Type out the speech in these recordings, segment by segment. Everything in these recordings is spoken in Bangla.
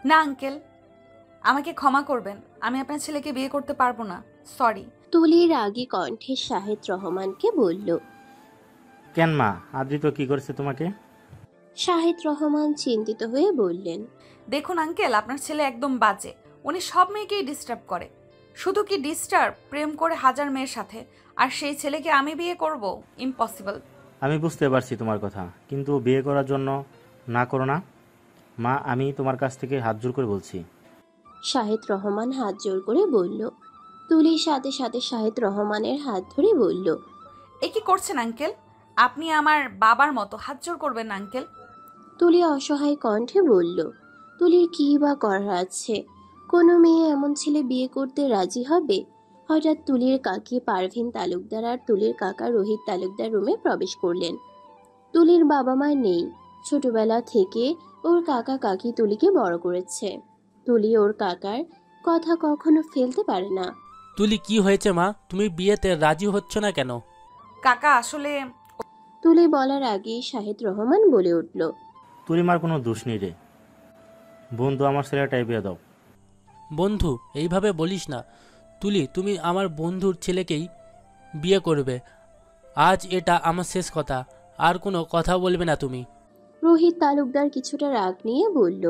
না আঙ্কেল, আমাকে ক্ষমা করবেন, আমি আপনার ছেলেকে বিয়ে করতে পারবো না, সরি। তুলি রাগী কণ্ঠে শাহেদ রহমানকে বলল। কেন মা, আদ্রিত কি করেছে তোমাকে? শাহেদ রহমান চিন্তিত হয়ে বললেন। দেখুন আঙ্কেল, আপনার ছেলে একদম বাজে। উনি সব মেয়েকেই ডিস্টার্ব করে। শুধু কি ডিস্টার্ব, প্রেম করে হাজার মেয়ের সাথে। আর সেই ছেলেকে আমি বিয়ে করব? ইম্পসিবল। আমি বুঝতে পারছি তোমার কথা, কিন্তু বিয়ে করার জন্য না করো না মা, আমি তোমার কাছ থেকে হাত জোর করে বলছি। শাহেদ রহমান হাত জোর করে বলল। তুলির সাথে সাথে শাহেদ রহমানের হাত ধরে বলল। এ কি করছেন আঙ্কেল? আপনি আমার বাবার মতো, হাত জোর করবেন না আঙ্কেল। তুলি অসহায় কণ্ঠে বলল। তুলির কি বা করার আছে? কোনো মেয়ে এমন ছেলে বিয়ে করতে রাজি হবে? হঠাৎ তুলির কাকি পারভিন তালুকদার আর তুলির কাকা রোহিত তালুকদার রুমে প্রবেশ করলেন। তুলির বাবা মা নেই। ছোটবেলা থেকে ওর কাকা কাকি তুলিকে বড় করেছে। তুলি ওর কাকার কথা কখনো ফেলতে পারে না। তুলি, কি হয়েছে মা? তুমি বিয়েতে রাজি হচ্ছ না কেন? কাকা আসলে তুলি বলার আগেই শাহেদ রহমান বলে উঠল। তুলিমার কোনো দোষ নেই রে বন্ধু, আমার ছেলেটাই বিয়ে দাও। বন্ধু, এইভাবে বলিস না। তুলি, তুমি আমার বন্ধুর ছেলেকেই বিয়ে করবে। আজ এটা আমার শেষ কথা, আর কোনো কথা বলবে না তুমি। রোহিত তালুকদার কিছুটা রাগ নিয়ে বলল।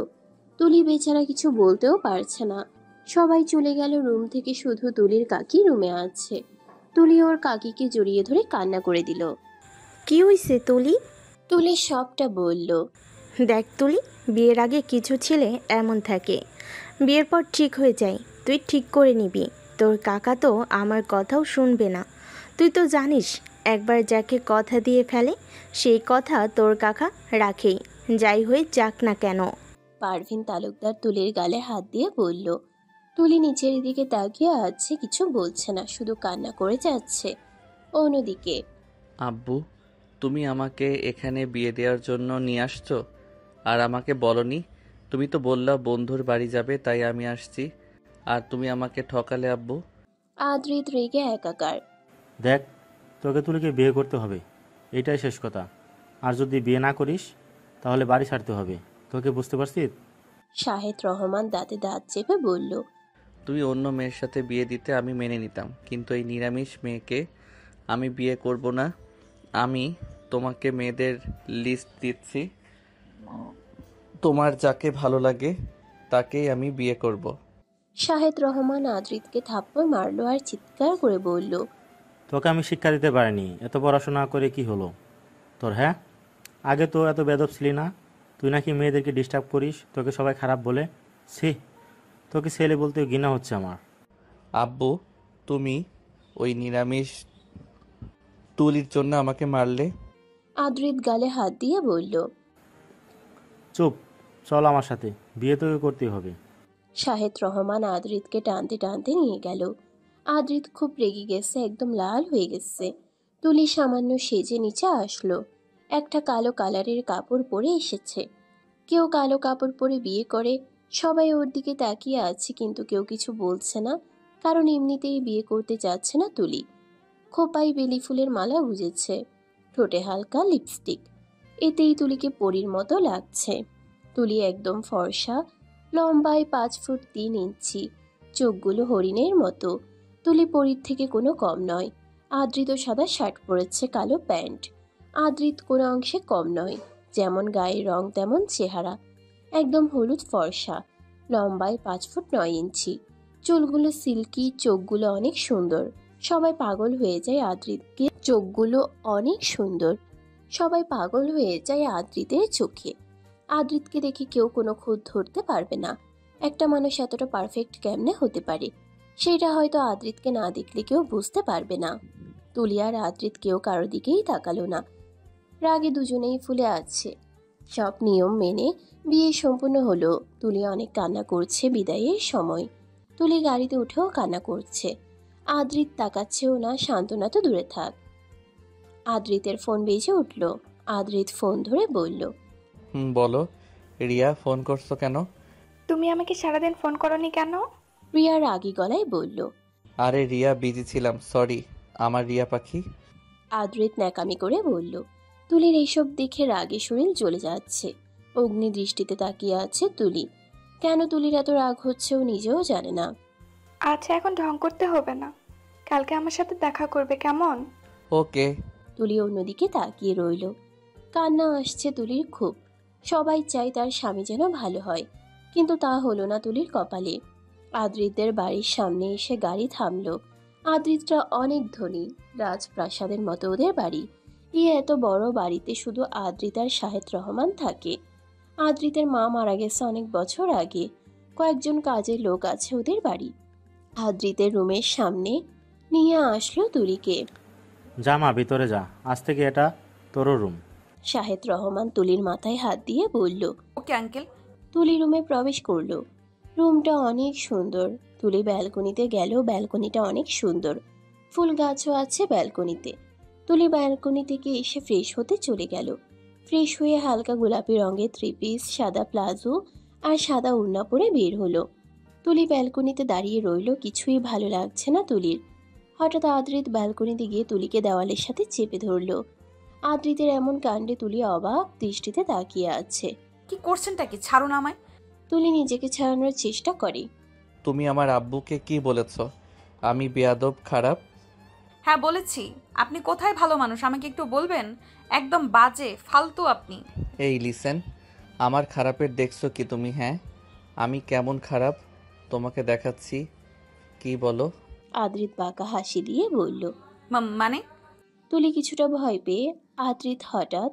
তুলি বেচারা কিছু বলতেও পারছে না। সবাই চলে গেল রুম থেকে, শুধু তুলির কাকি রুমে আছে। তুলি ওর কাকিকে জড়িয়ে ধরে কান্না করে দিল। কি হইছে তুলি? তুলি সবটা বলল। দেখ তুলি, বিয়ের আগে কিছু ছেলে এমন থাকে, বিয়ের পর ঠিক হয়ে যায়। তুই ঠিক করে নিবি। তোর কাকা তো আমার কথাও শুনবে না। তুই তো জানিস, একবার যাকে কথা দিয়ে ফেলে সেই কথা তোর কাকা রাখেই, যাই হয়ে যাক না কেন। পারভিন তালুকদার তুলির গালে হাত দিয়ে বলল। তুলি নিচের দিকে তাকিয়ে আছে, কিছু বলছে না, শুধু কান্না করে যাচ্ছে। অন্যদিকে আব্বু, তুমি আমাকে এখানে বিয়ে দেওয়ার জন্য নিয়ে আসছো, আর আমাকে বলনি। তুমি তো বললা বন্ধুর বাড়ি যাবে, তাই আমি আসছি, আর তুমি আমাকে ঠকালে আব্বু। আদ্রিত রেগে একাকার। দেখ, তোকে তুলিকে বিয়ে করতে হবে, এটাই শেষ কথা। আর যদি বিয়ে না করিস তাহলে বাড়ি ছাড়তে হবে, তোকে বুঝতে পারছিস? শাহেদ রহমান দাঁতে দাঁত চেপে বলল। তুমি অন্য মেয়ের সাথে বিয়ে দিতে আমি মেনে নিতাম, কিন্তু এই নিরামিষ মেয়েকে আমি বিয়ে করব না। আমি তোমাকে মেয়েদের লিস্ট দিচ্ছি, তোমার যাকে ভালো লাগে তাকেই আমি বিয়ে করব। শাহেদ রহমান আদ্রিতকে থাপ্পড় মারল আর চিৎকার করে বলল। তোকে আমি শিক্ষা দিতে পারিনি, এত পড়াশোনা করে কি হলো তোর? হ্যাঁ, আগে তো এত বেদব ছিলি না। তুই নাকি মেয়েদেরকে ডিস্টার্ব করিস, তোকে সবাই খারাপ বলে। ছি, তোকে ছেলে বলতে ঘৃণা হচ্ছে আমার। আব্বু, তুমি ওই নিরামিষ তুলির জন্য আমাকে মারলে। আদ্রিত গালে হাত দিয়ে বলল। চুপ, চল আমার সাথে, বিয়ে তোকে করতেই হবে। শাহেদ রহমান আদ্রিতকে টানতে টানতে নিয়ে গেল। আদ্রিত খুব রেগে গেছে, একদম লাল হয়ে গেছে। তুলি সামান্য সেজে নিচে আসলো। একটা কালো কালারের কাপড় পরে এসেছে। কেউ কালো কাপড় পরে বিয়ে করে, সবাই ওর দিকে তাকিয়ে আছে, কিন্তু কেউ কিছু বলছে না, কারণ এমনিতেই বিয়ে করতে যাচ্ছে না তুলি। খোপায় বেলি ফুলের মালা গুজেছে, ঠোঁটে হালকা লিপস্টিক, এতেই তুলিকে পরীর মতো লাগছে। তুলি একদম ফর্সা, লম্বায় 5 ফুট 3 ইঞ্চি, চোখগুলো হরিণের মতো। তুলি পরীর থেকে কোনো কম নয়। আদ্রিত সাদা শার্ট পরেছে, কালো প্যান্ট। আদ্রিত কোনো অংশে কম নয়, যেমন গায়ের রং তেমন চেহারা। একদম হলুদ ফর্সা, লম্বায় 5 ফুট 9 ইঞ্চি, চুলগুলো সিল্কি, চোখগুলো অনেক সুন্দর। সবাই পাগল হয়ে যায় আদ্রিতকে, চোখগুলো অনেক সুন্দর। সবাই পাগল হয়ে যায় আদ্রিতের চোখে। আদ্রিতকে দেখে কেউ কোনো খুঁত ধরতে পারবে না, একটা মানুষ এতটা পারফেক্ট কেমনে হতে পারে, সেটা হয়তো আদ্রিতকে না দেখলে কেউ বুঝতে পারবে না। তুলি আর আদ্রিত কেউ কারো দিকেই তাকালো না, রাগে দুজনেই ফুলে আছে। সব নিয়ম মেনে বিয়ে সম্পূর্ণ হলো। তুলি অনেক কান্না করছে বিদায়ের সময়। তুলি গাড়িতে উঠেও কান্না করছে। আদ্রিত তাকাচ্ছেও না, সান্ত্বনা তো দূরে থাক। আদ্রিতের ফোন বেজে উঠল। আদ্রিত ফোন ধরে বলল। বলো রিয়া, ফোন করছো কেন? তুমি আমাকে সারাদিন ফোন করনি কেন? রিয়া রাগী গলায় বলল। আরে রিয়া, বিজি ছিলাম, সরি আমার রিয়া পাখি। আদ্রিত ন্যাকামি করে বলল। তুলির এইসব দেখে রাগে শরীর জ্বলে যাচ্ছে। অগ্নি দৃষ্টিতে তাকিয়ে আছে তুলি। কেন তুলির এত রাগ হচ্ছে ও নিজেও জানে না। আচ্ছা, এখন ঢং করতে হবে না, কালকে আমার সাথে দেখা করবে, কেমন? ওকে। তুলি অন্যদিকে তাকিয়ে রইল। কান্না আসছে তুলির খুব। সবাই চায় তার স্বামী যেন ভালো হয়, কিন্তু তা হলো না তুলির কপালে। আদ্রিতদের বাড়ির সামনে এসে গাড়ি থামলো। আদ্রিতরা অনেক ধনী, রাজপ্রাসাদের মতো ওদের বাড়ি। এত বড় বাড়িতে শুধু আদ্রিত আর শাহেদ রহমান থাকে। আদ্রিতের মা মারা গেছে অনেক বছর আগে। কয়েকজন কাজের লোক আছে ওদের বাড়ি। আদ্রিতের রুমের সামনে নিয়ে আসলো তুলিকে। যা মা, ভিতরে যা, আজ থেকে এটা তোরও রুম। শাহেদ রহমান তুলির মাথায় হাত দিয়ে বলল। Okay uncle. তুলি রুমে প্রবেশ করলো। রুমটা অনেক সুন্দর। তুলি ব্যালকনিতে গেল, ব্যালকনিটা অনেক সুন্দর। ফুল গাছও আছে ব্যালকনিতে। তুলি ব্যালকনি থেকে এসে ফ্রেশ হতে চলে গেল। ফ্রেশ হয়ে হালকা গোলাপি রঙের থ্রি পিস, সাদা প্লাজো আর সাদা ওড়না পরে বের হলো। তুলি ব্যালকনিতে দাঁড়িয়ে রইল, কিছুই ভালো লাগছে না তুলির। হঠাৎ আদ্রিত ব্যালকনিতে গিয়ে তুলিকে দেওয়ালের সাথে চেপে ধরল। আদ্রিতের এমন কাণ্ডে তুলি অবাক দৃষ্টিতে তাকিয়ে আছে। কি করছেনটা কি? ছাড়ুন আমায়। তুলি নিজেকে ছাড়ানোর চেষ্টা করে। তুমি আমার আব্বুকে কি বলেছ? আমি বেয়াদব, খারাপ? হ্যাঁ বলেছি। আপনি কোথায় ভালো মানুষ আমাকে একটু বলবেন? একদম বাজে, ফালতু আপনি। এই লিসেন, আমার খারাপের দেখছো কি তুমি? হ্যাঁ, আমি কেমন খারাপ তোমাকে দেখাচ্ছি, কি বলো? আদ্রিত বাঁকা হাসি দিয়ে বলল। মানে? তুলি কিছুটা ভয় পেয়ে আদ্রিত হঠাৎ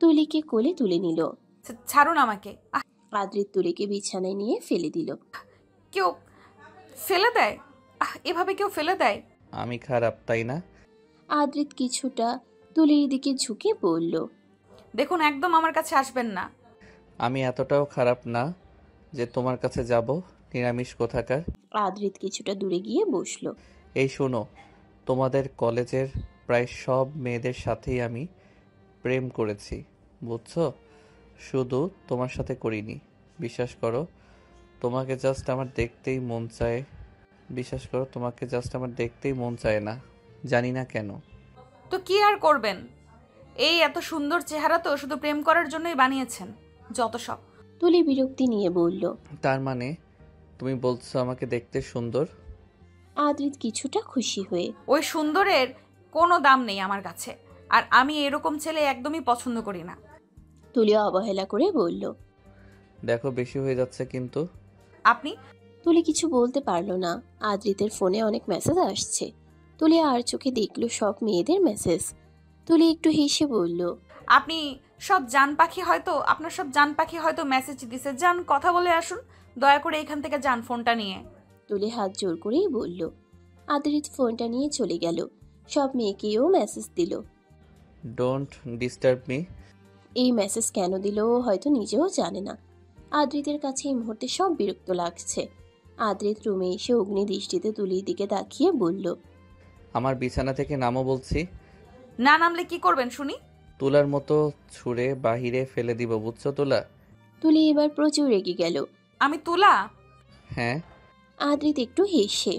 তুলিকে কোলে তুলে নিল। ছাড়ুন আমাকে। আদ্রিত তুলিকে বিছানায় নিয়ে ফেলে দিল। কেউ ফেলে দেয়? এভাবে কেউ ফেলে দেয়? আমি খারাপ, তাই না? আদ্রিত কিছুটা তুলির দিকে ঝুঁকে বলল। দেখুন, একদম আমার কাছে আসবেন না। আমি এতটাও খারাপ না যে তোমার কাছে যাব, নিরামিষ কোথাকার। আদ্রিত কিছুটা দূরে গিয়ে বসলো। এই শোনো, তোমাদের কলেজের প্রায় সব মেয়েদের সাথেই আমি প্রেম করেছি, বুঝছো? শুধু তোমার সাথে করিনি। বিশ্বাস করো, তোমাকে জাস্ট আমার দেখতেই মন চায়। বিশ্বাস করো, তোমাকে জাস্ট আমার দেখতেই মন চায় না, জানি না কেন। তো কি আর করবেন? এই এত সুন্দর চেহারা তো শুধু প্রেম করার জন্যই বানিয়েছেন, যত সব। তুলি বিরক্তি নিয়ে বলল। তার মানে তুমি বলছো আমাকে দেখতে সুন্দর? আদ্রিত কিছুটা খুশি হয়ে। ওই সুন্দরের কোনো দাম নেই আমার কাছে, আর আমি এরকম ছেলে একদমই পছন্দ করি না। তুলি অবহেলা করে বলল। দেখো, বেশি হয়ে যাচ্ছে কিন্তু। আপনি? তুলি কিছু বলতে পারলো না। আদ্রিতের ফোনে অনেক মেসেজ আসছে। তুলি আর চোখে দেখলো সব মেয়েদের মেসেজ। তুলি একটু হেসে বলল। আপনি সব জান পাখি হয়তো, আপনার সব জান পাখি হয়তো মেসেজ দিছে। যান, কথা বলে আসুন, দয়া করে এখান থেকে যান ফোনটা নিয়ে। তুলি হাত জোর করেই বলল। আদ্রিত ফোনটা নিয়ে চলে গেল। সব মেয়েকেও মেসেজ দিল। Don't disturb me. এই মেসেজ কেন দিল ও হয়তো নিজেও জানে না। আদ্রিতের কাছে এই মুহূর্তে সব বিরক্ত লাগছে। আদ্রিত রুমে এসে অগ্নি দৃষ্টিতে তুলির দিকে তাকিয়ে বলল। আমার বিছানা থেকে নামো বলছি। না নামলে কি করবেন শুনি? তুলার মতো ছুঁড়ে বাহিরে ফেলে দিব, বুঝছো তুলা? তুলি এবার প্রচুর রেগে গেল। আমি তুলা? হ্যাঁ। আদ্রিত একটু হেসে।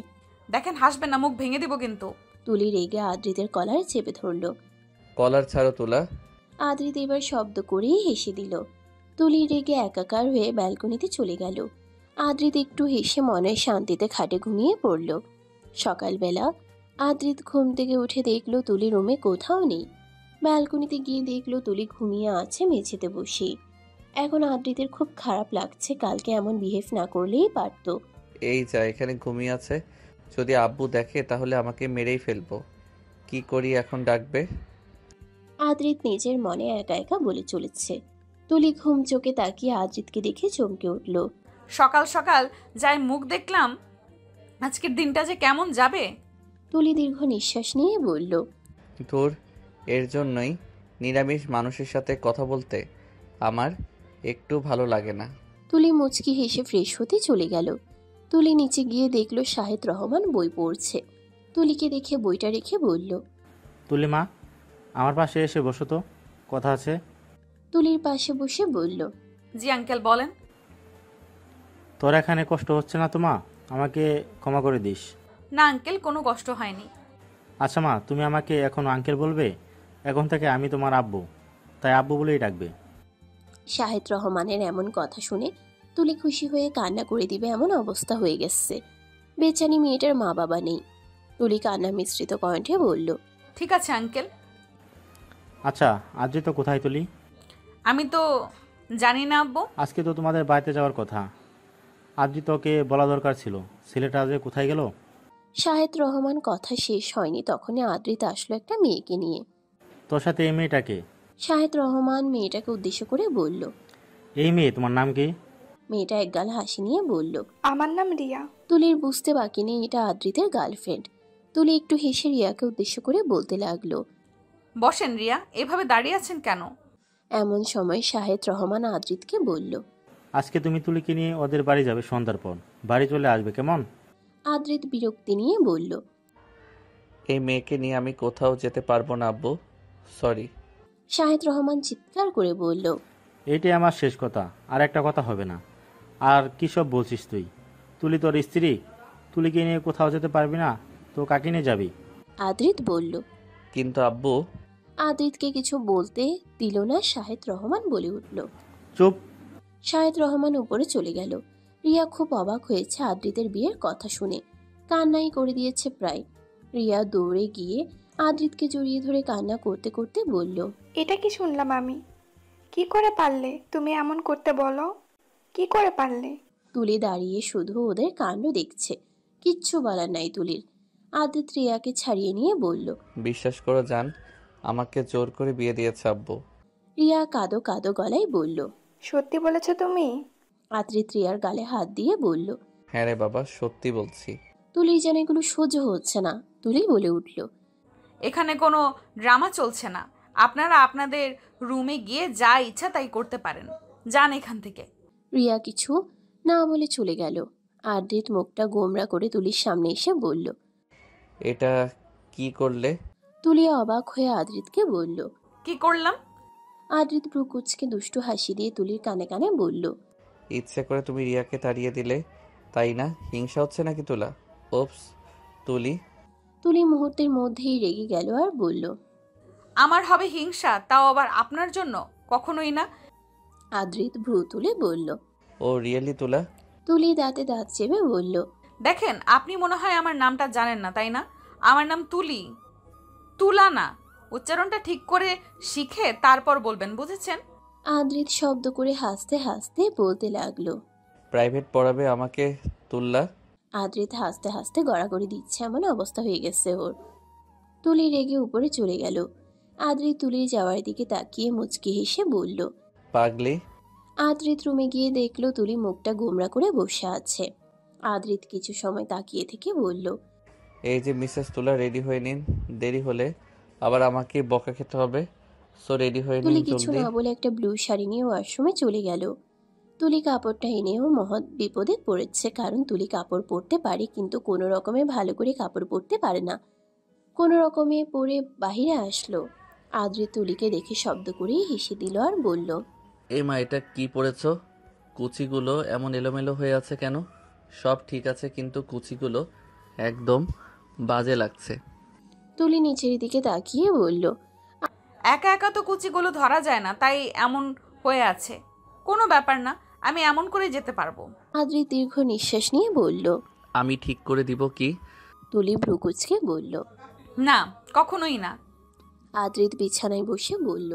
দেখেন, হাসবেন না, মুখ ভেঙে দিব কিন্তু। তুলি রেগে আদ্রিতের কলার চেপে ধরল। কলার ছাড়ো তুলা। আদ্রিত এবার শব্দ করেই হেসে দিল। তুলি রেগে একাকার হয়ে ব্যালকনিতে চলে গেল। আদ্রিত একটু হেসে মনের শান্তিতে খাটে ঘুমিয়ে পড়ল। সকালবেলা আদ্রিত ঘুম থেকে উঠে দেখলো তুলি রুমে কোথাও নেই। ব্যালকনিতে গিয়ে দেখলো তুলি ঘুমিয়ে আছে মেঝেতে বসে। এখন আদ্রিতের খুব খারাপ লাগছে। কালকে এমন বিহেভ না করলেই পারত। এই যা, এখানে ঘুমিয়ে আছে। যদি আব্বু দেখে তাহলে আমাকে মেরেই ফেলবো। কি করি এখন, ডাকবে? আদ্রিত নিজের মনে একা একা বলে চলেছে। তুলি ঘুম চোখে তাকিয়ে আদ্রিতকে দেখে চমকে উঠল। সকাল সকাল যাই মুখ দেখলাম, আজকের দিনটা যে কেমন যাবে। তুলি দীর্ঘ নিঃশ্বাস নিয়ে বলল। ধুর, এর জন্যই নিরামিষ মানুষের সাথে কথা বলতে আমার একটু ভালো লাগে না। তুলি মুচকি হেসে ফ্রেশ হতে চলে গেল। তুলি নিচে গিয়ে দেখলো শাহেদ রহমান বই পড়ছে। তুলিকে দেখে বইটা রেখে বলল। তুলি মা, আমার পাশে এসে বসো তো, কথা আছে। তুলির পাশে বসে বলল। জি আঙ্কেল, বলেন। তোর এখানে কষ্ট হচ্ছে না তো মা? আমাকে ক্ষমা করে দিস। না আঙ্কেল, কোনো কষ্ট হয়নি। আচ্ছা মা, তুমি আমাকে এখন আঙ্কেল বলবে? এখন থেকে আমি তোমার আব্বু, তাই আব্বু বলেই ডাকবে। শাহেদ রহমানের এমন কথা শুনে তুলি খুশি হয়ে কান্না করে দিবে এমন অবস্থা হয়ে গেছে। বেচারি মেয়েটার মা বাবা নেই। তুলি কান্না মিশ্রিত কণ্ঠে বলল, ঠিক আছে আঙ্কেল। আচ্ছা, আজ তো কোথায় তুলি? আমি তো জানি না আব্বু। আজকে তো তোমাদের বাড়িতে যাওয়ার কথা। আজ তোকে বলা দরকার ছিল। ছেলেটা আজ কোথায় গেল? শাহেদ রহমান কথা শেষ হয়নি তখনই আদ্রিত আসলো একটা মেয়েকে নিয়ে। তোর সাথে এই মেয়েটাকে? শাহেদ রহমান মেয়েটাকে উদ্দেশ্য করে বলল। এই মেয়ে তোমার নাম কি? মেয়েটা একগাল হাসি নিয়ে বলল, আমার নাম রিয়া। তুলির বুঝতে বাকি নেই এটা আদ্রিতের গার্লফ্রেন্ড। তুলি একটু হেসে রিয়াকে উদ্দেশ্য করে বলতে লাগলো। বসেন রিয়া, এভাবে দাঁড়িয়ে আছেন কেন? এমন সময় শাহেদ রহমান আদ্রিতকে বলল। আজকে তুমি তুলিকে নিয়ে ওদের বাড়ি যাবে, সন্ধ্যার পর বাড়ি চলে আসবে, কেমন? আদ্রিত বিরক্তি নিয়ে বলল, এই মেয়েকে নিয়ে আমি কোথাও যেতে পারবো না আব্বু, সরি। শাহেদ রহমান চিৎকার করে বলল, এইটাই আমার শেষ কথা, আর একটা কথা হবে না। আর কী সব বলছিস তুই? তুলি তোর স্ত্রী, তুলিকে নিয়ে কোথাও যেতে পারবি না তো কাকে নিয়ে যাবি? আদ্রিত বলল। কিন্তু আব্বু। আদ্রিতকে কিছু বলতে দিল না শাহেদ রহমান বলে উঠল। চুপ। শাহেদ রহমান উপরে চলে গেল। রিয়া খুব অবাক হয়েছে আদ্রিতের বিয়ের কথা শুনে, কান্নাই করে দিয়েছে প্রায়। রিয়া দৌড়ে গিয়ে আদ্রিতকে জড়িয়ে ধরে কান্না করতে করতে বলল, এটা কি শুনলাম আমি? কি করে পারলে তুমি এমন করতে বলো? কি করে পারলে? তুলি দাঁড়িয়ে শুধু ওদের কাণ্ড দেখছে, কিচ্ছু বলার নাই তুলির। আদ্রিত রিয়াকে ছাড়িয়ে নিয়ে বলল, বিশ্বাস করো জান, আমাকে জোর করে বিয়ে দিয়েছে আব্বু। রিয়া কাঁদো কাঁদো গলায় বলল। সত্যি বলেছো তুমি? আদ্রিত রিয়ার গালে হাত দিয়ে বলল। হ্যাঁ রে বাবা, সত্যি বলছি। তুলির যেন এগুলো সহ্য হচ্ছে না। তুলি বলে উঠল, এখানে কোনো ড্রামা চলছে না। আপনারা আপনাদের রুমে গিয়ে যা ইচ্ছা তাই করতে পারেন, যান এখান থেকে। রিয়া কিছু না বলে চলে গেল। আদ্রিত মুখটা গোমরা করে তুলির সামনে এসে বলল। এটা কি করলে? তুলি অবাক হয়ে আদ্রিতকে বলল। কি করলাম? আদ্রিত ভ্রুকুচকে দুষ্টু হাসি দিয়ে তুলির কানে কানে বলল, ইচ্ছে করে তুমি রিয়াকে তাড়িয়ে দিলে, তাই না? হিংসা হচ্ছে নাকি তোলা? ওপস তুলি। তুলি মুহূর্তের মধ্যেই রেগে গেল আর বলল, আমার হবে হিংসা, তাও আবার আপনার জন্য? কখনোই না। আদ্রিত ভ্রু তুলে বলল। ও রিয়েলি তোলা? তুলি দাঁতে দাঁত চেপে বলল, দেখেন, আপনি মনে হয় আমার নামটা জানেন না, তাই না? আমার নাম তুলি, তুলা না। উচ্চারণটা ঠিক করে শিখে তারপর বলবেন, বুঝেছেন? আদ্রিত শব্দ করে হাসতে হাসতে বলতে লাগলো। প্রাইভেট পড়াবে আমাকে তুল্লা? আদ্রিত হাসতে হাসতে গড়াগড়ি দিচ্ছে এমন অবস্থা হয়ে গেছে ওর। তুলি রেগে উপরে চলে গেল। আদ্রিত তুলির যাওয়ার দিকে তাকিয়ে মুচকি হেসে বলল। পাগলি। আদ্রিত রুমে গিয়ে দেখলো তুলি মুখটা গোমরা করে বসে আছে। আদ্রিত কিছু সময় তাকিয়ে থেকে বলল, এই যে মিসেস তুলা, রেডি হয়ে নিন, দেরি হলে আবার আমাকে বকা খেতে হবে। সো রেডি হয়ে তুলি নিন কিছু জলদি। না বলে একটা ব্লু শাড়ি নিয়ে ওয়াশরুমে চলে গেল। তুলি কাপড়টা এনেও মহৎ বিপদে পড়েছে, কারণ তুলি কাপড় পরতে পারে কিন্তু কোনো রকমে ভালো করে কাপড় পরতে পারে না। কোনো রকমে পরে বাহিরে আসলো। আদ্রিত তুলিকে দেখে শব্দ করেই হেসে দিল আর বলল, এই মা, এটা কি পড়েছ? কুচিগুলো এমন এলোমেলো হয়ে আছে কেন? সব ঠিক আছে কিন্তু কুচিগুলো একদম বাজে লাগছে। তুলি নিচের দিকে তাকিয়ে বলল, একা একা তো কুচিগুলো ধরা যায় না, তাই এমন হয়ে আছে। কোনো ব্যাপার না, আমি এমন করে যেতে পারবো। আদ্রিত দীর্ঘ নিঃশ্বাস নিয়ে বলল। আমি ঠিক করে দিব কি? তুলি ভ্রুকুচকে বলল, না, কখনোই না। আদ্রিত বিছানায় বসে বলল,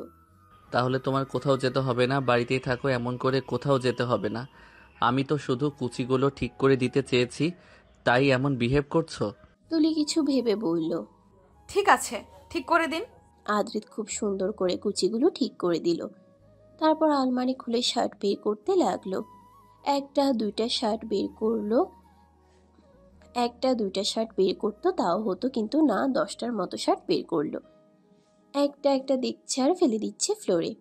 তাহলে তোমার কোথাও যেতে হবে না, বাড়িতেই থাকো। এমন করে কোথাও যেতে হবে না। আমি তো শুধু কুচিগুলো ঠিক করে দিতে চেয়েছি, তাই এমন বিহেভ করছো? তুলি কিছু ভেবে বলল, ঠিক আছে, ঠিক করে দিন। আদ্রিত খুব সুন্দর করে কুচিগুলো ঠিক করে দিল। তারপর আলমারি খুলে শার্ট বের করতে লাগলো। একটা দুইটা শার্ট বের করতো তাও হতো, কিন্তু না, 10টার মতো শার্ট বের করলো। একটা একটা দিচ্ছে আর ফেলে দিচ্ছে ফ্লোরে।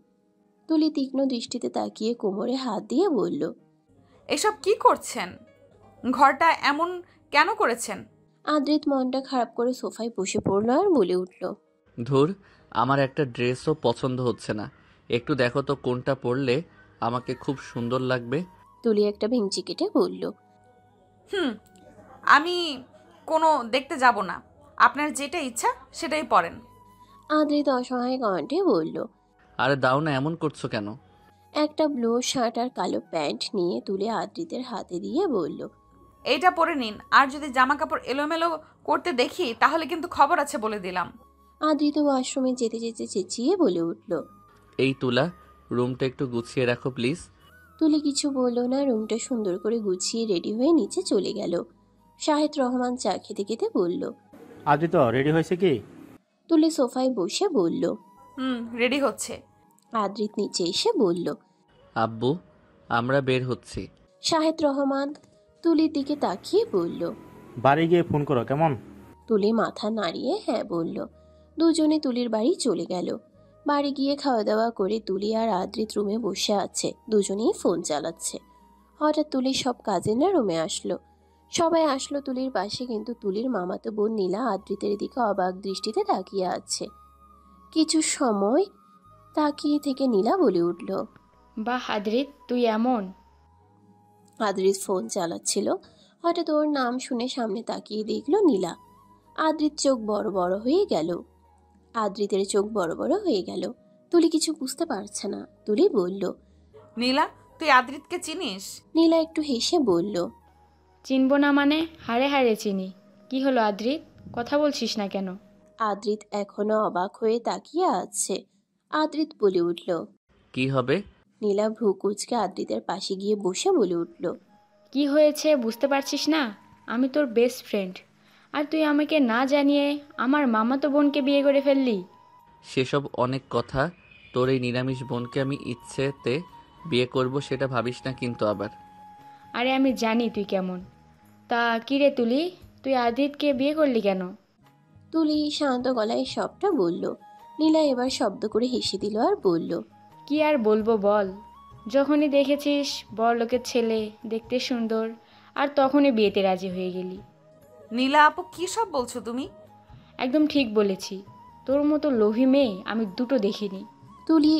তুলি তীক্ষ্ণ দৃষ্টিতে তাকিয়ে কোমরে হাত দিয়ে বলল, এসব কি করছেন? ঘরটা এমন কেন করেছেন? আদ্রিত মনটা খারাপ করে সোফায় বসে পড়লো আর বলে উঠল, ধুর, আমার একটা ড্রেসও পছন্দ হচ্ছে না। একটু দেখো তো কোনটা পরলে আমাকে খুব সুন্দর লাগবে। তুলি একটা ভেঙচি কেটে বলল, আমি কোনো দেখতে যাব না। আপনার যেটা ইচ্ছা সেটাই পরেন। আদ্রিত অসহায় কণ্ঠে বলল। আরে দাও না, এমন করছো কেন? একটা ব্লু শার্ট আর কালো প্যান্ট নিয়ে তুলে আদ্রিতের হাতে দিয়ে বলল, এইটা পরে নিন, আর যদি জামা কাপড় এলোমেলো করতে দেখি তাহলে কিন্তু খবর আছে বলে দিলাম। আদ্রিত ওয়াশরুমে যেতে যেতে চেঁচিয়ে বলে উঠল। এই তুলা, রুমটা একটু গুছিয়ে রাখো প্লিজ। তুলি কিছু বলল না, রুমটা সুন্দর করে গুছিয়ে রেডি হয়ে নিচে চলে গেল। শাহেদ রহমান চা খেতে খেতে বলল। আদিত্য রেডি হয়েছে কি? তুলি সোফায় বসে বলল। রেডি হচ্ছে। আদ্রিত নিচে এসে বলল, আব্বু, আমরা বের হচ্ছি। শাহেদ রহমান তুলির দিকে তাকিয়ে বলল। বাড়ি গিয়ে ফোন করো কেমন? তুলি মাথা নাড়িয়ে হ্যাঁ বলল। দুজনে তুলির বাড়ি চলে গেল। বাড়ি গিয়ে খাওয়া দাওয়া করে তুলি আর আদ্রিত রুমে বসে আছে, দুজনেই ফোন চালাচ্ছে। হঠাৎ তুলির সব কাজিনরা রুমে আসলো। সবাই আসলো তুলির পাশে, কিন্তু তুলির মামাতো বোন নীলা আদ্রিতের দিকে অবাক দৃষ্টিতে তাকিয়ে আছে। কিছু সময় তাকিয়ে থেকে নীলা বলে উঠল, বাহ আদ্রিত, তুই এমন। আদ্রিত ফোন চালাচ্ছিল। হঠাৎ ওর নাম শুনে সামনে তাকিয়ে দেখলো নীলা। আদ্রিত চোখ বড় বড় হয়ে গেল। আদ্রিতের চোখ বড় বড় হয়ে গেল। তুলি কিছু বুঝতে পারছে না। তুলি বলল, নীলা, তুই আদ্রিতকে চিনিস? নীলা একটু হেসে বলল, চিনব না মানে? হাড়ে হাড়ে চিনি। কি হলো আদ্রিত, কথা বলছিস না কেন? আদ্রিত এখনো অবাক হয়ে তাকিয়ে আছে। আদ্রিত বলে উঠল। কি হবে? নীলা ভ্রু কুঁচকে আদ্রিতের পাশে গিয়ে বসে বলে উঠল, কি হয়েছে বুঝতে পারছিস না? আমি তোর বেস্ট ফ্রেন্ড, আর তুই আমাকে না জানিয়ে আমার মামাতো বোনকে বিয়ে করে ফেললি। সেসব অনেক কথা। তোর এই নিরামিষ বোনকে আমি ইচ্ছেতে বিয়ে করব সেটা ভাবিস না কিন্তু আবার। আরে আমি জানি তুই কেমন। তা কি রে তুলি, তুই আদ্রিতকে বিয়ে করলি কেন? তুলি শান্ত গলায় সবটা বলল। নীলা এবার শব্দ করে হেসে দিল আর বলল, কি আর বলবো বল, যখনই দেখেছিস বড়লোকের ছেলে, দেখতে সুন্দর, আর তখনই বিয়েতে রাজি হয়ে গেলি। নীলা আপু, কি সব বলছো তুমি? একদম ঠিক বলেছি, তোর মতো লোভী মেয়ে আমি দুটো দেখিনি। তুলি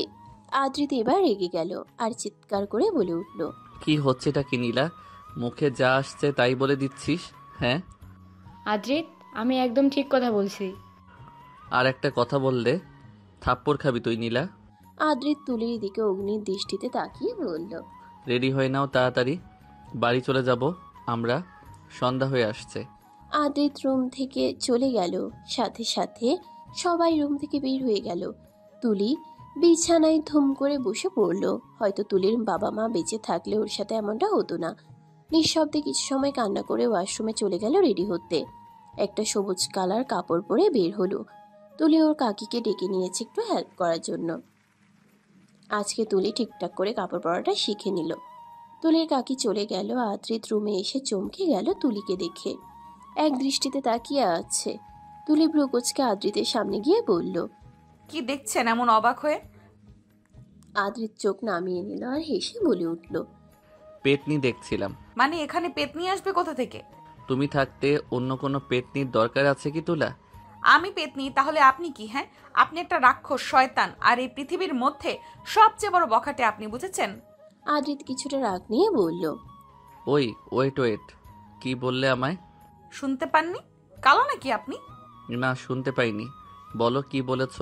আদ্রিত এবার রেগে গেল আর চিৎকার করে বলে উঠল, কি হচ্ছেটা কি নীলা? মুখে যা আসছে তাই বলে দিচ্ছিস? হ্যাঁ আদ্রিত, আমি একদম ঠিক কথা বলছি। আর একটা কথা বললে থাপ্পড় খাবি তুই নীলা। আদ্রিত তুলির দিকে অগ্নির দৃষ্টিতে তাকিয়ে বলল, রেডি হয়ে নাও তাড়াতাড়ি, বাড়ি চলে যাব আমরা, সন্ধ্যা হয়ে আসছে। আদ্রিত রুম থেকে চলে গেল। সাথে সাথে সবাই রুম থেকে বের হয়ে গেল। তুলি বিছানায় ধুম করে বসে পড়ল। হয়তো তুলির বাবা মা বেঁচে থাকলে ওর সাথে এমনটা হতো না। নিঃশব্দে কিছু সময় কান্না করে ওয়াশরুমে চলে গেল রেডি হতে। একটা সবুজ কালার কাপড় পরে বের হলো। তুলি ওর কাকিকে ডেকে নিয়েছে একটু হেল্প করার জন্য। আজকে তুলি ঠিকঠাক করে কাপড় পরাটা শিখে নিল। তুলির কাকি চলে গেল। আদ্রিত রুমে এসে চমকে গেল তুলিকে দেখে। এক দৃষ্টিতে তাকিয়ে আছে। তুলি ভ্রু কুঁচকে আদ্রিতের সামনে গিয়ে বলল, কি দেখছেন এমন অবাক হয়ে? আদ্রিত চোখ নামিয়ে নিল আর হেসে বলে উঠল, পেতনি দেখছিলাম। মানে এখানে পেতনি আসবে কোথা থেকে? তুমি থাকতে অন্য কোনো পেতনির দরকার আছে কি তুলা? আমি পেতনি তাহলে আপনি কি? হ্যাঁ, আপনি একটা রাক্ষস, শয়তান, আর এই পৃথিবীর মধ্যে সবচেয়ে বড় বখাটে আপনি, বুঝেছেন? আদ্রিত কিছুটা রাগ নিয়ে বলল, ওই ওয়েট ওয়েট, কি বললে আমায়? শুনতে পাননি? কালো নাকি আপনি? না, শুনতে পাইনি, বলো কি বলেছ?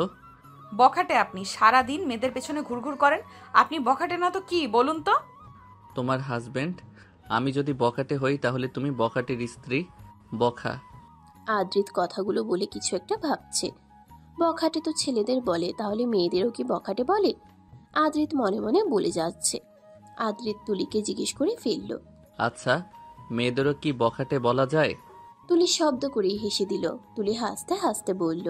বখাটে আপনি, সারা দিন মেয়েদের পেছনে ঘুরঘুর করেন। আপনি বখাটে না তো কি বলুন তো? তোমার হাজবেন্ড। আমি যদি বখাটে হই তাহলে তুমি বখাটের স্ত্রী, বখা। আদ্রিত কথাগুলো বলে কিছু একটা ভাবছে। বখাটে তো ছেলেদের বলে, তাহলে মেয়েদেরও কি বখাটে বলে? আদ্রিত মনে মনে বলে যাচ্ছে। আদ্রিত তুলিকে জিজ্ঞেস করে ফেলল, আচ্ছা, মেয়েদেরও কি বখাটে বলা যায়? তুলি শব্দ করেই হেসে দিল। তুলি হাসতে হাসতে বলল,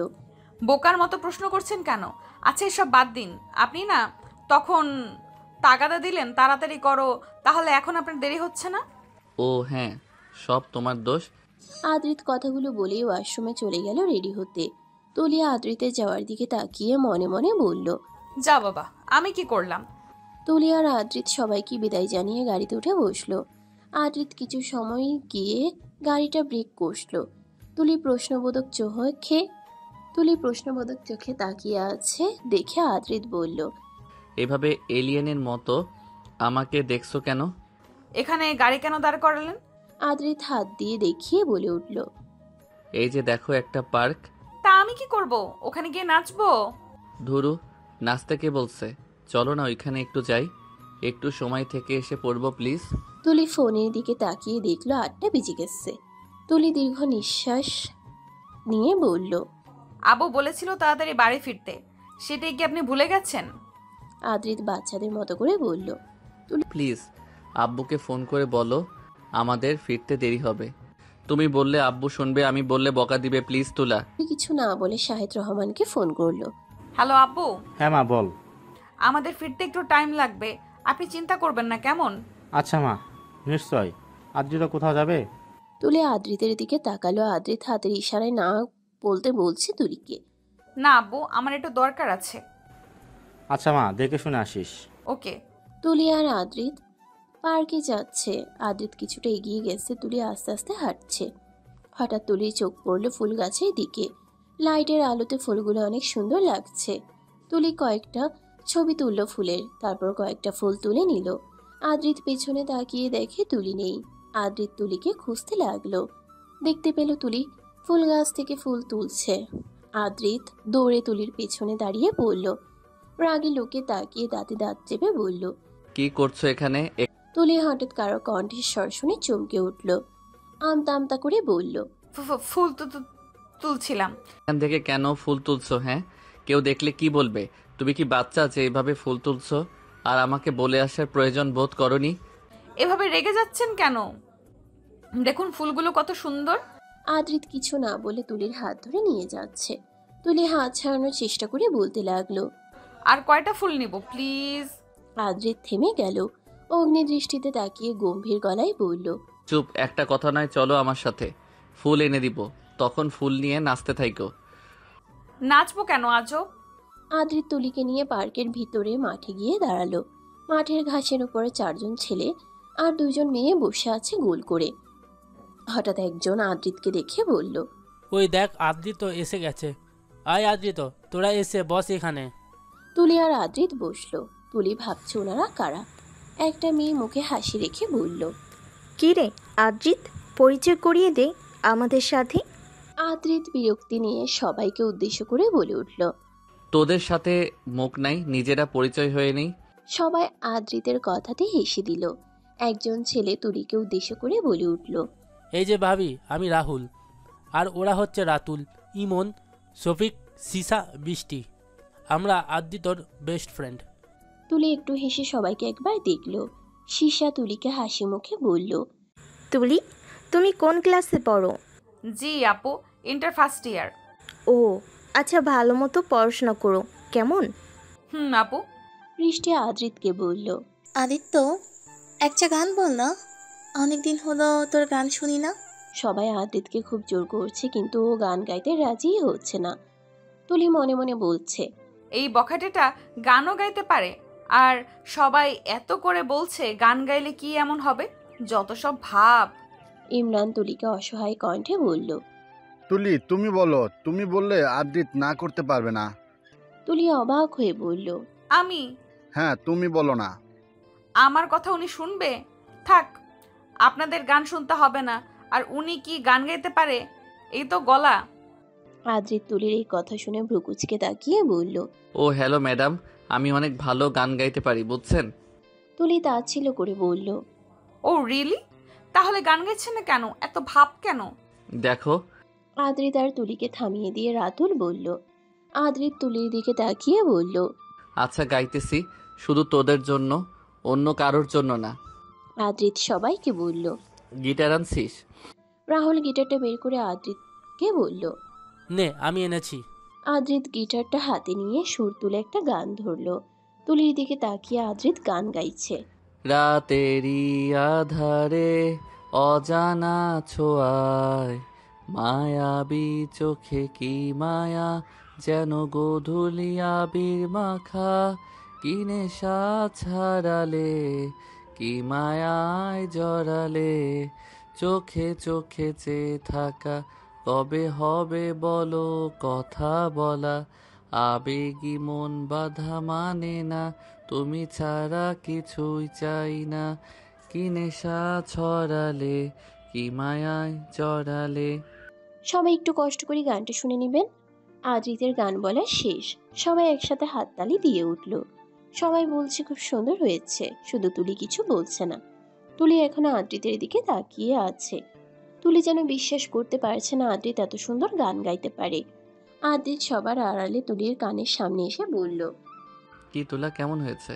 বোকার মতো প্রশ্ন করছেন কেন? আচ্ছা এসব বাদ দিন। আপনি না তখন তাগাদা দিলেন তাড়াতাড়ি করো, তাহলে এখন আপনার দেরি হচ্ছে না? ও হ্যাঁ, সব তোমার দোষ। আদ্রিত কথাগুলো বলেই ওয়াশরুমে চলে গেল রেডি হতে। তুলি আদ্রিতের যাওয়ার দিকে তাকিয়ে মনে মনে বলল, যা বাবা, আমি কি করলাম? তুলি আর আদ্রিত সবাইকে বিদায় জানিয়ে গাড়িতে উঠে বসলো। আদ্রিত কিছু সময় গিয়ে গাড়িটা ব্রেক কষলো। তুলি প্রশ্নবোধক চোখে তাকিয়ে আছে দেখে আদ্রিত বলল, এভাবে এলিয়েনের মতো আমাকে দেখছো কেন? এখানে গাড়ি কেন দাঁড় করালেন? আদ্রিত হাত দিয়ে দেখিয়ে বলে উঠল, এই যে দেখো একটা পার্ক। তা আমি কি করব? ওখানে গিয়ে নাচবো? ধুরু, নাচতে কে বলছে? চলো না ওইখানে একটু যাই। একটু সময় থেকে এসে পড়বো প্লিজ। তুলি ফোনের দিকে তাকিয়ে দেখলো 8টা বেজে গেছে। তুলি দীর্ঘ নিঃশ্বাস নিয়ে বলল, আবু বলেছিল তাড়াতাড়ি বাড়ি ফিরতে, সেটাই কি আপনি ভুলে গেছেন? আদ্রিত বাচ্চাদের মতো করে বলল। প্লিজ আব্বুকে ফোন করে বলো আমাদের ফিরতে দেরি হবে। তুমি বললে আব্বু শুনবে, আমি বললে বকা দিবে। প্লিজ তুলা। তুলি কিছু না বলে শাহিদ রহমানকে ফোন করলো। হ্যালো আব্বু, হ্যাঁ মা বল। আমাদের ফিরতে একটু টাইম লাগবে, আপনি চিন্তা করবেন না কেমন? আচ্ছা মা, নিশ্চয়। আদ্রিতা কোথাও যাবে? তুলি আদ্রিতের দিকে তাকালো। আদ্রিত হাতের ইশারায় না বলতে বলছে তুলিকে। না আব্বু, আমার একটু দরকার আছে। আচ্ছা মা, দেখে শুনে আসিস। ওকে। তুলি আর আদ্রিত পার্কে যাচ্ছে। আদ্রিত কিছুটা এগিয়ে গেছে, তুলি আস্তে আস্তে হাঁটছে। হঠাৎ তুলির চোখ পড়লো ফুল গাছের দিকে। লাইটের আলোতে ফুলগুলো অনেক সুন্দর লাগছে। তুলি কয়েকটা ছবি তুলল ফুলের, তারপর কয়েকটা ফুল তুলে নিল। আদ্রিত পেছনে তাকিয়ে দেখে তুলি নেই। আদ্রিত তুলিকে খুঁজতে লাগলো। দেখতে পেল তুলি ফুল গাছ থেকে ফুল তুলছে। আদ্রিত দৌড়ে তুলির পেছনে দাঁড়িয়ে পড়ল। রাগে লোকে তাকিয়ে দাঁতে দাঁত চেপে বলল, কি করছো এখানে? তুলি হঠাৎ কারো কণ্ঠস্বর শুনে চমকে উঠল। আমতা আমতা করে বলল, ফুল তুলছিলাম। এখান থেকে কেন ফুল তুলছো? হ্যাঁ, কেউ দেখলে কি বলবে? তুমি কি বাচ্চা যে এইভাবে ফুল তুলছো? আর আমাকে বলে আসার প্রয়োজন বোধ করনি? এভাবে রেগে যাচ্ছেন কেন? দেখুন ফুলগুলো কত সুন্দর। আদ্রিত কিছু না বলে তুলির হাত ধরে নিয়ে যাচ্ছে। তুলি হাত ছাড়ানোর চেষ্টা করে বলতে লাগলো, আর কয়টা ফুল নিব প্লিজ? আদ্রিত থেমে গেল। অগ্নি দৃষ্টিতে তাকিয়ে গম্ভীর গলায় বলল, চুপ, একটা কথা নয়, চলো আমার সাথে, ফুল এনে দিব, তখন ফুল নিয়ে নাচতে থাইকো। নাচবো কেন আজও? আদ্রিত তুলিকে নিয়ে পার্কের ভিতরে মাঠে গিয়ে দাঁড়ালো। মাঠের ঘাসের উপরে 4জন ছেলে আর 2জন মেয়ে বসে আছে গোল করে। হঠাৎ একজন আদ্রিতকে দেখে বলল, ওই দেখ আদ্রিত এসে গেছে। আয় আদ্রিত, তোরা এসে বস এখানে। তুলি আর আদ্রিত বসলো। তুলি ভাবছে ওনারা কারা। একটা মেয়ে মুখে হাসি রেখে বলল, কি রে আদ্রিত, পরিচয় করিয়ে দে আমাদের সাথে। আদ্রিত বিরক্তি নিয়ে সবাইকে উদ্দেশ্য করে বলে উঠল। তোদের সাথে মুখ নাই, নিজেরা পরিচয় হয়ে নেই। সবাই আদ্রিতের কথাতে হেসে দিল। একজন ছেলে তুলিকে উদ্দেশ্য করে বলে উঠল, এই যে ভাবি, আমি রাহুল, আর ওরা হচ্ছে রাতুল, ইমন, শফিক, সিসা, বৃষ্টি। আমরা আদ্রিতর বেস্ট ফ্রেন্ড। তুলি একটু হেসে সবাইকে একবার দেখল। সীসা তুলিকে হাসি মুখে বলল, তুলি, তুমি কোন ক্লাসে পড়ো? জি আপু, ইন্টার ফার্স্ট ইয়ার। ও আচ্ছা, ভালো মতো পড়াশোনা করো কেমন? আপু। বৃষ্টি আদ্রিতকে বলল, আদিত্য, একটা গান বল না, অনেকদিন হলো তোর গান শুনি না। সবাই আদ্রিতকে খুব জোর করছে, কিন্তু ও গান গাইতে রাজিই হচ্ছে না। তুলি মনে মনে বলছে, এই বখাটেটা গানও গাইতে পারে, আর সবাই এত করে বলছে গান গাইলে কি এমন হবে, যত সব ভাব। ইমরান তুলিকে অসহায় কণ্ঠে বলল। তুলি তুমি বলো, তুমি বললে আদ্রিত না করতে পারবে না। তুলি অবাক হয়ে বলল, আমি? হ্যাঁ তুমি বলো না। আমার কথা উনি শুনবে? থাক, আপনাদের গান শুনতে হবে না। আর উনি কি গান গাইতে পারে? এই তো গলা। আদ্রিত তুলির এই কথা শুনে ভ্রুকুচকে তাকিয়ে বলল, ও হ্যালো ম্যাডাম, আমি অনেক ভালো গান গাইতে পারি বুঝছেন। তুলি তাচ্ছিল্য করে বলল, ও রিয়েলি? তাহলে গান গাইছেন না কেন? এত ভাব কেন? দেখো। আদ্রিত আর তুলিকে থামিয়ে দিয়ে রাতুল বলল। আদ্রিত তুলির দিকে তাকিয়ে বলল, আচ্ছা গাইতেছি, শুধু তোদের জন্য, অন্য কারোর জন্য না। আদ্রিত সবাইকে বলল। গিটার আনছিস? রাহুল গিটারটা বের করে আদ্রিতকে বলল। নে, আমি এনেছি। আদ্রিত গিটারটা হাতে নিয়ে সুর তুলে একটা গান ধরলো। তুলির দিকে তাকিয়ে আদ্রিত গান গাইছে। রাতেরি আধারে অজানা ছোঁয়ায়, মায়াবী চোখে কি মায়া, যেন গোধূলি আবির মাখা, কি নেশা ছাড়ালে, কি মায়ায় জড়ালে, চোখে চোখে চেয়ে থাকা, কবে হবে বলো কথা বলা, আবেগী মন বাধা মানে না, তুমি ছাড়া কিছুই চাই না, কি নেশা ছড়ালে, কি মায়ায় জড়ালে। সবাই একটু কষ্ট করে গানটা শুনে নেবেন। আদ্রিতের গান বলা শেষ। সবাই একসাথে হাততালি দিয়ে উঠল। সবাই বলছে খুব সুন্দর হয়েছে, শুধু তুলি কিছু বলছে না। তুলি এখনো আদ্রিতের দিকে তাকিয়ে আছে। তুলি যেন বিশ্বাস করতে পারছে না আদ্রিত এত সুন্দর গান গাইতে পারে। আদ্রিত সবার আড়ালে তুলির কানের সামনে এসে বলল। কি তুলা, কেমন হয়েছে?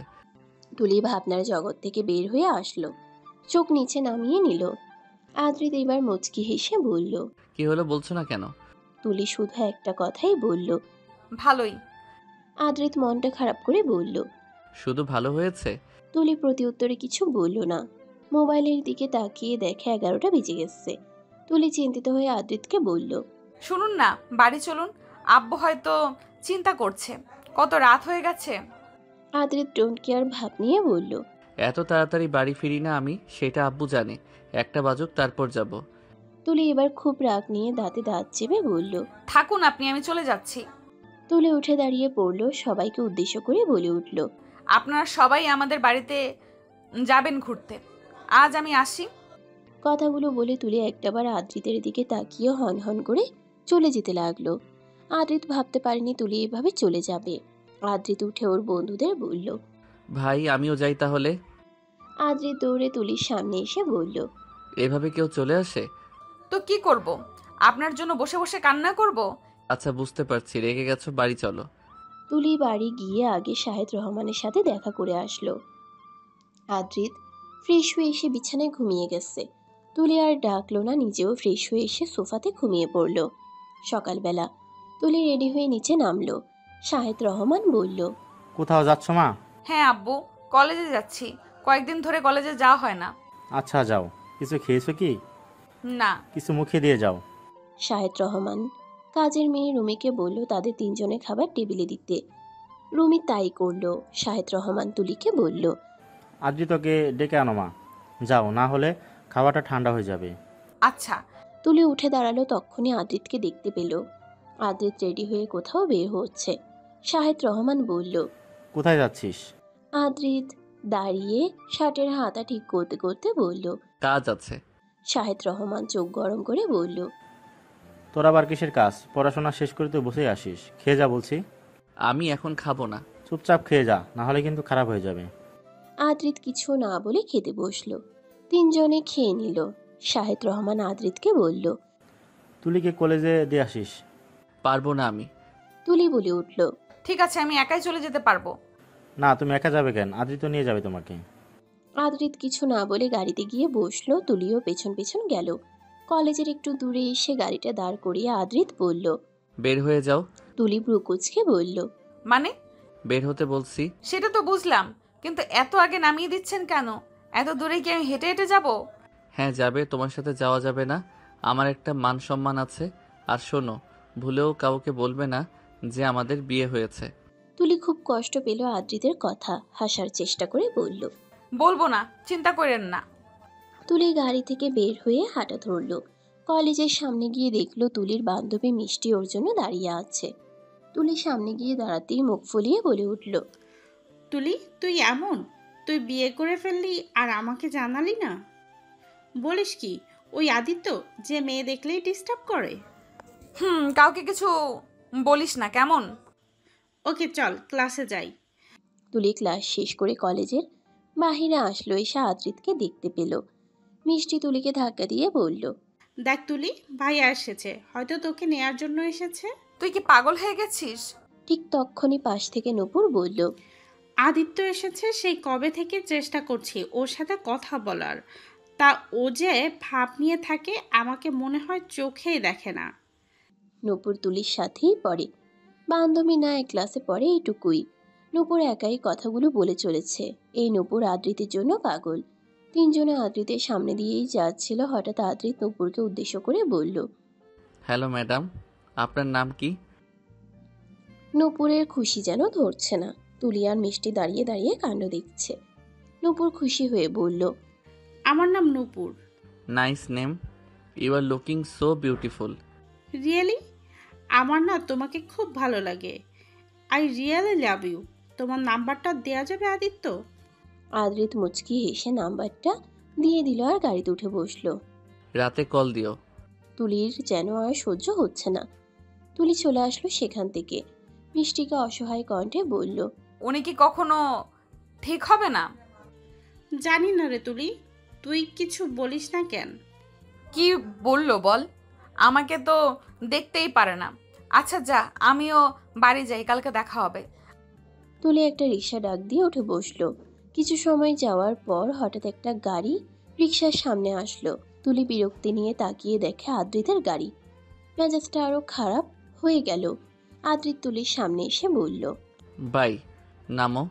তুলি ভাবনার জগৎ থেকে বের হয়ে আসলো, চোখ নিচে নামিয়ে নিল। আদ্রিত এবার মুচকি হেসে বলল। কি হলো, বলছো না কেন? তুলি শুধু একটা কথাই বলল, ভালোই। আদ্রিত মনটা খারাপ করে বলল। শুধু ভালো হয়েছে? তুলি প্রতি উত্তরে কিছু বলল না। মোবাইলের দিকে তাকিয়ে দেখে 11টা বেজে গেছে। তুলি চিন্তিত হয়ে আদ্রিতকে বলল। শুনুন না, বাড়ি চলুন। আব্বু হয়তো চিন্তা করছে কত রাত হয়ে গেছে। আদ্রিত ডোন্ট কেয়ার ভাব নিয়ে বলল। এত তাড়াতাড়ি বাড়ি ফিরি না আমি, সেটা আব্বু জানে। 1টা বাজুক, তারপর যাব। তুলি এবার খুব রাগ নিয়ে দাঁতে দাঁত চেপে বলল। থাকুন আপনি, আমি চলে যাচ্ছি। তুলি উঠে দাঁড়িয়ে পড়ল, সবাইকে উদ্দেশ্য করে বলে উঠল। আপনারা সবাই আমাদের বাড়িতে যাবেন ঘুরতে। আজ আমি আসি। কথাগুলো বলে তুলি একটাবার আদ্রিতের দিকে তাকিয়ে হন হন করে চলে যেতে লাগলো। আদ্রিত ভাবতে পারেনি তুলি এভাবে চলে যাবে। আদ্রিত উঠে ওর বন্ধুদের বলল। ভাই, আমিও যাই তাহলে। আদ্রিত দৌড়ে তুলির সামনে এসে বলল। এভাবে কেউ চলে আসে? তো কি করব? আপনার জন্য বসে বসে কান্না করব? আচ্ছা, বুঝতে পারছি, রেগে গেছো, বাড়ি চলো। তুলি বাড়ি গিয়ে আগে শাহেদ রহমানের সাথে দেখা করে আসলো। আদ্রিত ফ্রেশ হয়ে এসে বিছানায় ঘুমিয়ে গেছে। তুলি আর ডাকলো না, নিজেও ফ্রেশ হয়ে এসে সোফাতে ঘুমিয়ে পড়ল। সকালবেলা তুলি রেডি হয়ে নিচে নামলো। শাহেদ রহমান বলল। কোথাও যাচ্ছ মা? হ্যাঁ আব্বু, কলেজে যাচ্ছি। কয়েকদিন ধরে কলেজে যাওয়া হয় না। আচ্ছা যাও। কিছু খেয়েছো কি? না। কিছু মুখে দিয়ে যাও। শাহেদ রহমান কাজের মেয়ে রুমিকে বলল তাদের তিনজনের খাবার টেবিলে দিতে। রুমি তাই করলো। শাহেদ রহমান তুলিকে বলল। আদ্রিতকে ডেকে আনো মা। যাও, না হলে খাবারটা ঠান্ডা হয়ে যাবে। আচ্ছা। তুলি উঠে দাঁড়ালো, তখনই আদ্রিতকে দেখতে পেল। আদ্রিত রেডি হয়ে কোথাও বের হচ্ছে। শাহেদ রহমান বলল। কোথায় যাচ্ছিস? আদ্রিত দাঁড়িয়ে শার্টের হাতা ঠিক করতে করতে বলল। কাজ আছে। শাহেদ রহমান চোখ গরম করে বলল। তোর আবার কিসের কাজ? পড়াশোনা শেষ করে তুই বসে আসিস। খেয়ে যা বলছি। আমি এখন খাবো না। চুপচাপ খেয়ে যা, না হলে কিন্তু খারাপ হয়ে যাবে। আদ্রিত কিছু না বলে খেতে বসলো। তিনজনে খেয়ে নিল। শাহেদ রহমান আদ্রিতকে বলল। তুলিকে কলেজে দিয়ে আসিস। পারবো না আমি। তুলি বলে উঠল। ঠিক আছে, আমি একাই চলে যেতে পারবো। না, তুমি একা যাবে কেন? আদ্রিত নিয়ে যাবে তোমাকে। আদ্রিত কিছু না বলে গাড়িতে গিয়ে বসলো। তুলিও পেছন পেছন গেল। কলেজের একটু দূরে এসে গাড়িটা দাঁড় করিয়ে আদ্রিত বলল। বের হয়ে যাও। তুলি ব্রুকুচকে বলল। মানে? বের হতে বলছি। সেটা তো বুঝলাম, কিন্তু এত আগে নামিয়ে দিচ্ছেন কেন? এত দূরে কি আমি হেঁটে হেঁটে যাব? হ্যাঁ যাবে, তোমার সাথে যাওয়া যাবে না। আমার একটা মান সম্মান আছে। আর শোনো, ভুলেও কাউকে বলবে না যে আমাদের বিয়ে হয়েছে। তুলি খুব কষ্ট পেল আদ্রিতের কথা, হাসার চেষ্টা করে বলল। বলবো না, চিন্তা করেন না। তুলি গাড়ি থেকে বের হয়ে হাঁটা ধরল। কলেজের সামনে গিয়ে দেখলো তুলির বান্ধবী মিষ্টি ওর জন্য দাঁড়িয়ে আছে। তুলি সামনে গিয়ে দাঁড়াতেই মুখ ফুলিয়ে বলে উঠল। তুলি, তুই এমন? তুই বিয়ে করে ফেললি আর আমাকে জানালি না? বলিস কি, ওই আদিত্য যে মেয়ে দেখলেই ডিস্টার্ব করে? কাউকে কিছু বলিস না কেমন? ওকে চল, ক্লাসে যাই। তুলি ক্লাস শেষ করে কলেজের বাহিরে আসলো। এসে আদ্রিতকে দেখতে পেল। মিষ্টি তুলিকে ধাক্কা দিয়ে বলল। দেখ তুলি, ভাইয়া এসেছে, হয়তো তোকে নেয়ার জন্য এসেছে। তুই কি পাগল হয়ে গেছিস? ঠিক তখনই পাশ থেকে নূপুর বলল। আদিত্য এসেছে, সেই কবে থেকে চেষ্টা করছি ওর সাথে কথা বলার। তা ও যে ভাব নিয়ে থাকে আমাকে মনে হয় চোখেই দেখে না। নূপুর তুলির সাথেই পড়ে, বান্ধবী না এক ক্লাসে পড়ে, এইটুকুই। নূপুর একাই কথাগুলো বলে চলেছে। এই নূপুর আদ্রিতের জন্য পাগল। তিনজনে আদ্রিতের সামনে দিয়েই যাচ্ছিল। হঠাৎ আদ্রিত নূপুরকে উদ্দেশ্য করে বলল। হ্যালো ম্যাডাম, আপনার নাম কি? নূপুরের খুশি যেন ধরছে না। তুলি আর মিষ্টি দাঁড়িয়ে দাঁড়িয়ে কাণ্ড দেখছে। নূপুর খুশি হয়ে বলল। আমার নাম Nupur. Nice name. You are looking so beautiful. Really? আমার না তোমাকে খুব ভালো লাগে। I really love you. তোমার নাম্বারটা দেয়া যাবে আদিত্য? আদ্রিত মুচকি হেসে নাম্বারটা দিয়ে দিল আর গাড়িতে উঠে বসলো। রাতে কল দিও। তুলির যেন আর সহ্য হচ্ছে না। তুলি চলে আসলো সেখান থেকে। মিষ্টিকে অসহায় কণ্ঠে বলল। উনি কি কখনো ঠিক হবে না? জানি না রে তুলি, তুই কিছু বলিস না কেন? কি বললো বল? আমাকে তো দেখতেই পারে না। আচ্ছা যা, আমিও বাড়ি যাই, কালকে দেখা হবে। তুলি একটা রিক্সা ডাক দিয়ে উঠে বসলো। কিছু সময় যাওয়ার পর হঠাৎ একটা গাড়ি রিক্সার সামনে আসলো। তুলি বিরক্তি নিয়ে তাকিয়ে দেখে আদ্রিতের গাড়ি। মেজাজটা আরো খারাপ হয়ে গেল। আদ্রিত তুলির সামনে এসে বলল, বাই, নামো,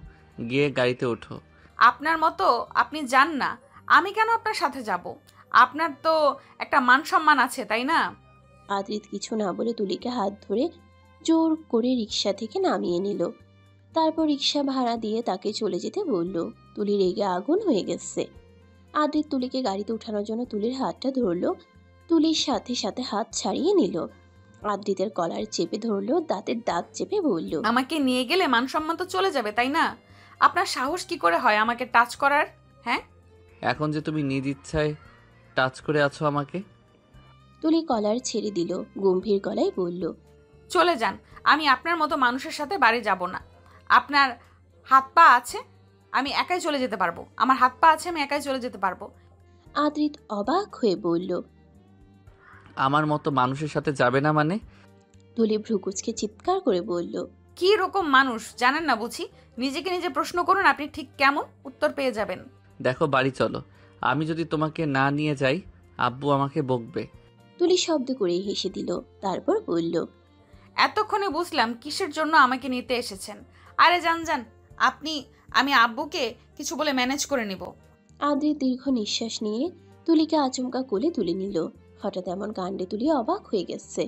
গিয়ে গাড়িতে ওঠো। আপনার মতো আপনি যান না, আমি কেন আপনার সাথে যাব? আপনার তো একটা মান সম্মান আছে, তাই না? আদ্রিত কিছু না বলে তুলিকে হাত ধরে জোর করে রিক্সা থেকে নামিয়ে নিল। তারপর রিক্সা ভাড়া দিয়ে তাকে চলে যেতে বলল। তুলি রেগে আগুন হয়ে গেছে। আদ্রিত তুলিকে গাড়িতে উঠানোর জন্য তুলির হাতটা ধরলো। তুলির সাথে সাথে হাত ছাড়িয়ে নিল। আদ্রিতের কলার চেপে ধরলো, দাঁতের দাঁত চেপে বলল, আমাকে নিয়ে গেলে মান সম্মান তো চলে যাবে, তাই না? আপনার সাহস কি করে হয় আমাকে টাচ করার? হ্যাঁ, এখন যে তুমি নিজ ইচ্ছায় টাচ করে আছো আমাকে। তুলি কলার ছেড়ে দিল, গম্ভীর গলায় বলল, চলে যান। আমি আপনার মতো মানুষের সাথে বাড়ি যাব না। আপনার হাত পা আছে, আমি একাই চলে যেতে পারবো। আমার হাত পা আছে, আমি একাই চলে যেতে পারবো। আদ্রিত অবাক হয়ে বলল, আমার মতো মানুষের সাথে যাবে না মানে? তুলি ভ্রুকুচকে চিৎকার করে বলল, কি রকম মানুষ জানেন না বুঝি? নিজেকে নিজে প্রশ্ন করুন, আপনি ঠিক কেমন, উত্তর পেয়ে যাবেন। দেখো, বাড়ি চলো। আমি যদি তোমাকে না নিয়ে যাই, আব্বু আমাকে বকবে। তুলি শব্দ করে হেসে দিল। তারপর বলল, এতক্ষণে বুঝলাম কিসের জন্য আমাকে নিতে এসেছেন। আরে যান যান আমি আব্বুকে কিছু বলে ম্যানেজ করে নিব। আদ্রিত দীর্ঘ নিঃশ্বাস নিয়ে তুলিকে আচমকা কোলে তুলে নিল। হঠাৎ এমন কাণ্ডে তুলি অবাক হয়ে গেছে।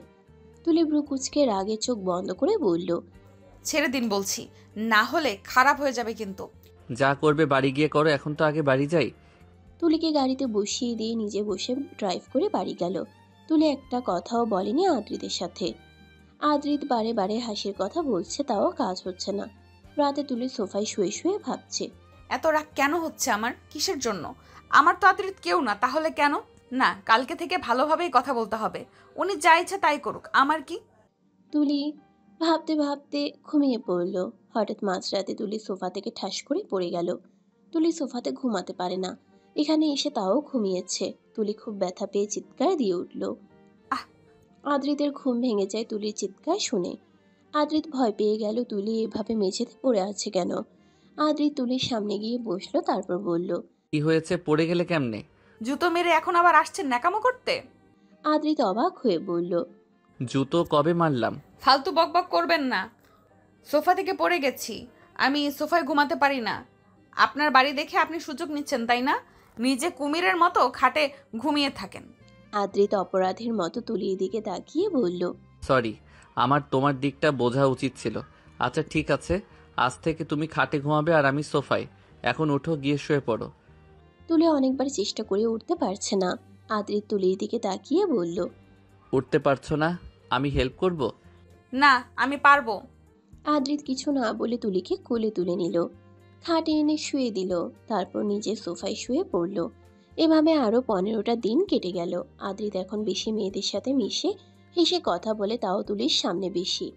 তুলি ভ্রুকুচকে রাগে চোখ বন্ধ করে বলল, ছেড়ে দিন বলছি, না হলে খারাপ হয়ে যাবে কিন্তু। যা করবে বাড়ি গিয়ে করো, এখন তো আগে বাড়ি যাই। তুলিকে গাড়িতে বসিয়ে দিয়ে নিজে বসে ড্রাইভ করে বাড়ি গেল। তুলি একটা কথাও বলেনি আদ্রিতের সাথে। আদ্রিত বারে বারে হাসির কথা বলছে, তাও কাজ হচ্ছে না। রাতে তুলি সোফায় শুয়ে শুয়ে ভাবছে, এত রাগ কেন হচ্ছে আমার? কিসের জন্য? আমার তো আদ্রিত কেউ না, তাহলে কেন? না, কালকে থেকে ভালোভাবেই কথা বলতে হবে। উনি যা ইচ্ছা তাই করুক, আমার কি? তুলি ভাবতে ভাবতে ঘুমিয়ে পড়ল। হঠাৎ মাঝরাতে তুলি সোফা থেকে ঠাস করে পড়ে গেল। তুলি সোফাতে ঘুমাতে পারে না, এখানে এসে তাও ঘুমিয়েছে। তুলি খুব ব্যথা পেয়ে চিৎকার দিয়ে উঠল। আহ! আদ্রিতের ঘুম ভেঙে যায় তুলির চিৎকার শুনে। আদ্রিত ভয় পেয়ে গেল, তুলি এভাবে মেঝেতে পড়ে আছে কেন। আদ্রিত তুলির সামনে গিয়ে বসলো, তারপর বলল, কি হয়েছে, পড়ে গেলে কেমনে? জুতো মেরে এখন আবার আসছেন ন্যাকামো করতে? আদ্রিত অবাক হয়ে বলল, জুতো কবে মারলাম? ফালতু বকবক করবেন না। সোফা থেকে পড়ে গেছি, আমি সোফায় ঘুমাতে পারি না। আপনার বাড়ি দেখে আপনি সুযোগ নিচ্ছেন, তাই না? নিজে কুমিরের মতো খাটে ঘুমিয়ে থাকেন। আদ্রিত অপরাধীর মতো তুলির দিকে তাকিয়ে বলল, সরি, আমার তোমার দিকটা বোঝা উচিত ছিল। আচ্ছা ঠিক আছে, আজ থেকে তুমি খাটে ঘুমাবে আর আমি সোফায়। এখন উঠো, গিয়ে শুয়ে পড়ো। তুলি অনেকবার চেষ্টা করে উঠতে পারছে না। আদ্রিত তুলির দিকে তাকিয়ে বলল, উঠতে পারছো না? আমি হেল্প করব? না, আমি পারবো। আদ্রিত কিছু না বলে তুলিকে কোলে তুলে নিল, খাটে এনে শুয়ে দিল, তারপর নিজে সোফায় শুয়ে পড়ল। এভাবে আরো 15টা দিন কেটে গেল। আদ্রিত এখন বেশি মেয়েদের সাথে মিশে হেসে কথা বলে, তাও তুলির সামনে বেশি।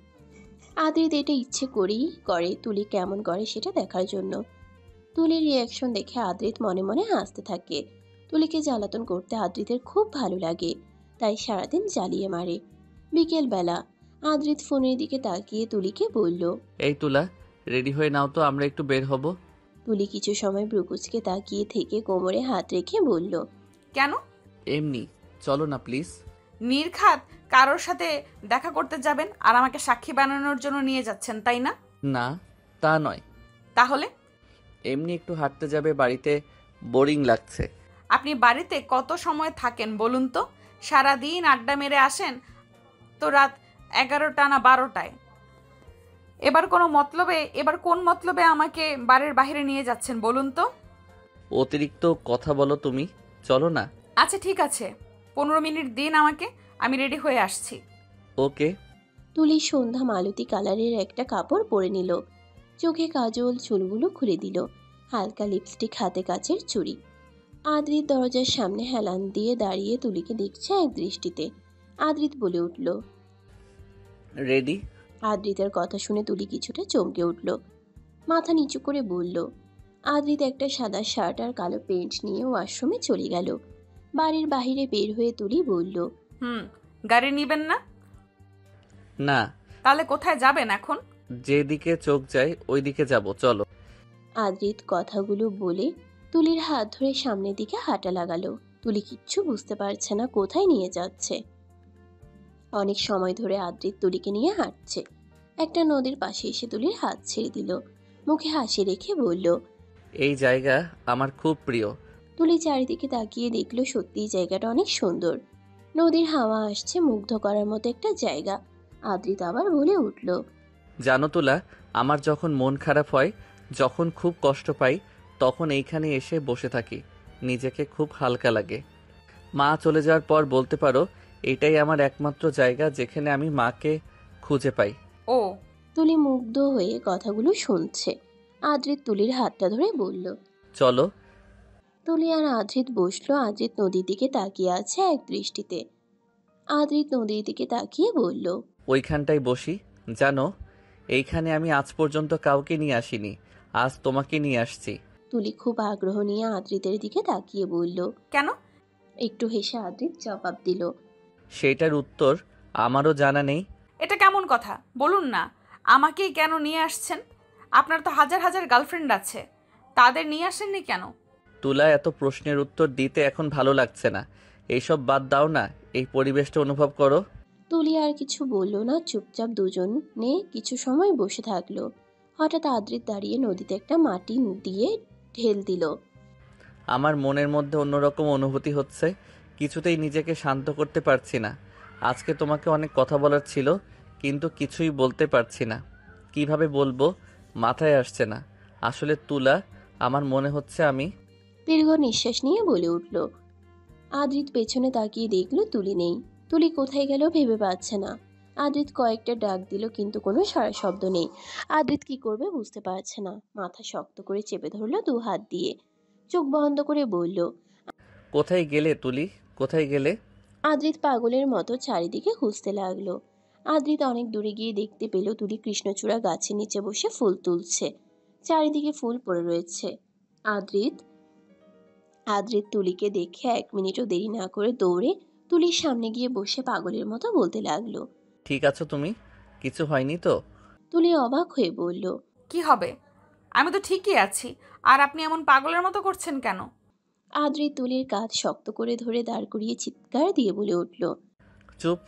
আদ্রিত এটা ইচ্ছে করেই করে তুলি কেমন করে সেটা দেখার জন্য। তুলির রিয়াকশন দেখে আদ্রিত মনে মনে হাসতে থাকে। তুলিকে জ্বালাতন করতে আদ্রিতের খুব ভালো লাগে, তাই সারাদিন জ্বালিয়ে মারে। বিকেল বেলা আদ্রিত ফোনের দিকে তাকিয়ে তুলিকে বলল, এই তুলা, রেডি হয়ে নাও তো, আমরা একটু বের হব। তুলি কিছু সময় ব্রুকুচকে তাকিয়ে থেকে কোমরে হাত রেখে বলল, কেন? এমনি, চলো না প্লিজ। নির্ঘাত কারোর সাথে দেখা করতে যাবেন আর আমাকে সাক্ষী বানানোর জন্য নিয়ে যাচ্ছেন, তাই না? না, তা নয়। তাহলে? এমনি একটু হাঁটতে যাবে, বাড়িতে বোরিং লাগছে। আপনি বাড়িতে কত সময় থাকেন বলুন তো? সারাদিন আড্ডা মেরে আসেন তো রাত 11টা না 12টায়। এবার কোন মতলবে আমাকে বাড়ির বাইরে নিয়ে যাচ্ছেন বলুন তো? অতিরিক্ত কথা বলো তুমি, চলো না। আচ্ছা ঠিক আছে, 15 মিনিট দিন আমাকে, আমি রেডি হয়ে আসছি। ওকে। তুলি সন্ধ্যা মালতী কালারের একটা কাপড় পরে নিল, চোখে কাজল, চুলগুলো খুলে দিল, হালকা লিপস্টিক, হাতে কাচের চুড়ি। আদ্রিত দরজার সামনে হেলান দিয়ে দাঁড়িয়ে তুলিকে দেখছে এক দৃষ্টিতে। আদ্রিত বলে উঠল, রেডি? আদ্রিতের কথা শুনে তুলি কিছুটা চমকে উঠল। মাথা নিচু করে বলল। আদ্রিত একটা সাদা শার্ট আর কালো প্যান্ট নিয়ে ওয়াশরুমে চলে গেল। বাড়ির বাইরে বের হয়ে তুলি বলল, গাড়ি নিবেন না? না। তাহলে কোথায় যাবেন এখন? যেদিকে চোখ যায় ওই দিকে যাব, চলো। আদ্রিত কথাগুলো বলে তুলির হাত ধরে সামনের দিকে হাঁটা লাগালো। তুলি কিচ্ছু বুঝতে পারছে না কোথায় নিয়ে যাচ্ছে। অনেক সময় ধরে আদ্রিত তুলিকে নিয়ে হাঁটছে। একটা নদীর পাশে এসে তুলির হাত ছেড়ে দিল। মুখে হাসি রেখে বলল, এই জায়গা আমার খুব প্রিয়। তুলি চারিদিকে তাকিয়ে দেখলো সত্যিই জায়গাটা অনেক সুন্দর। নদীর হাওয়া আসছে, মুগ্ধ করার মতো একটা জায়গা। আদ্রিত আবার বলে উঠল, জানো তুলা, আমার যখন মন খারাপ হয়, যখন খুব কষ্ট পাই, তখন এইখানে এসে বসে থাকি। নিজেকে খুব হালকা লাগে। মা চলে যাওয়ার পর বলতে পারো এটাই আমার একমাত্র জায়গা যেখানে আমি মাকে খুঁজে পাই। ও। তুলি মুগ্ধ হয়ে কথাগুলো শুনছে। আদ্রিত তুলির হাতটা ধরে বলল, চলো। তুলি আর আদ্রিত বসলো। আদ্রিত নদীর দিকে তাকিয়ে আছে এক দৃষ্টিতে। আদ্রিত নদীর দিকে তাকিয়ে বলল, ওইখানটায় বসি। জানো, এইখানে আমি আজ পর্যন্ত কাউকে নিয়ে আসিনি, আজ তোমাকে নিয়ে আসছি। তুলি খুব আগ্রহ নিয়ে আদ্রিতের দিকে তাকিয়ে বলল, কেন? একটু হেসে আদ্রিত জবাব দিল, সেটার উত্তর আমারও জানা নেই। এটা কেমন কথা? বলুন না, আমাকেই কেন নিয়ে আসছেন? আপনার তো হাজার হাজার গার্লফ্রেন্ড আছে, তাদের নিয়ে আসেননি কেন? তুলা, এত প্রশ্নের উত্তর দিতে এখন ভালো লাগছে না। এইসব বাদ দাও না, এই পরিবেশটা অনুভব করো। তুলি আর কিছু বলল না, চুপচাপ দুজনে কিছু সময় বসে থাকলো। হঠাৎ আদ্রিত দাঁড়িয়ে নদীতে একটা মাটি দিয়ে ঢেল দিল। আমার মনের মধ্যে অন্যরকম অনুভূতি হচ্ছে, কিছুতেই নিজেকে শান্ত করতে পারছি না। আজকে তোমাকে অনেক কথা বলার ছিল, কিন্তু কিছুই বলতে পারছি না। কিভাবে বলবো মাথায় আসছে না। আসলে তুলা, আমার মনে হচ্ছে আমি। দীর্ঘ নিঃশ্বাস নিয়ে বলে উঠল। আদ্রিত পেছনে তাকিয়ে দেখলো তুলি নেই। তুলি কোথায় গেল ভেবে পাচ্ছে না। আদ্রিত কয়েকটা ডাক দিল, কিন্তু কোনো সাড়া শব্দ নেই। আদ্রিত কি করবে বুঝতে পারছে না। মাথা শক্ত করে চেপে ধরলো দু হাত দিয়ে। চোখ বন্ধ করে বলল, কোথায় গেলে তুলি, কোথায় গেলে? আদ্রিত পাগলের মতো চারিদিকে খুঁজতে লাগলো। আদ্রিত অনেক দূরে গিয়ে দেখতে পেল তুলি কৃষ্ণচূড়া গাছের নিচে বসে ফুল তুলছে। চারিদিকে ফুল পড়ে রয়েছে। আদ্রিত তুলিকে দেখে 1 মিনিটও দেরি না করে দৌড়ে তুলির সামনে গিয়ে বসে পাগলের মতো বলতে লাগলো, ঠিক আছো তুমি? কিছু হয়নি তো? তুলি অবাক হয়ে বলল, কি হবে? আমি তো ঠিকই আছি, আর আপনি এমন পাগলের মতো করছেন কেন? আদ্রিত তুলির কাঁধ শক্ত করে ধরে দাঁড় করিয়ে চিৎকার দিয়ে বলে উঠল, চুপ।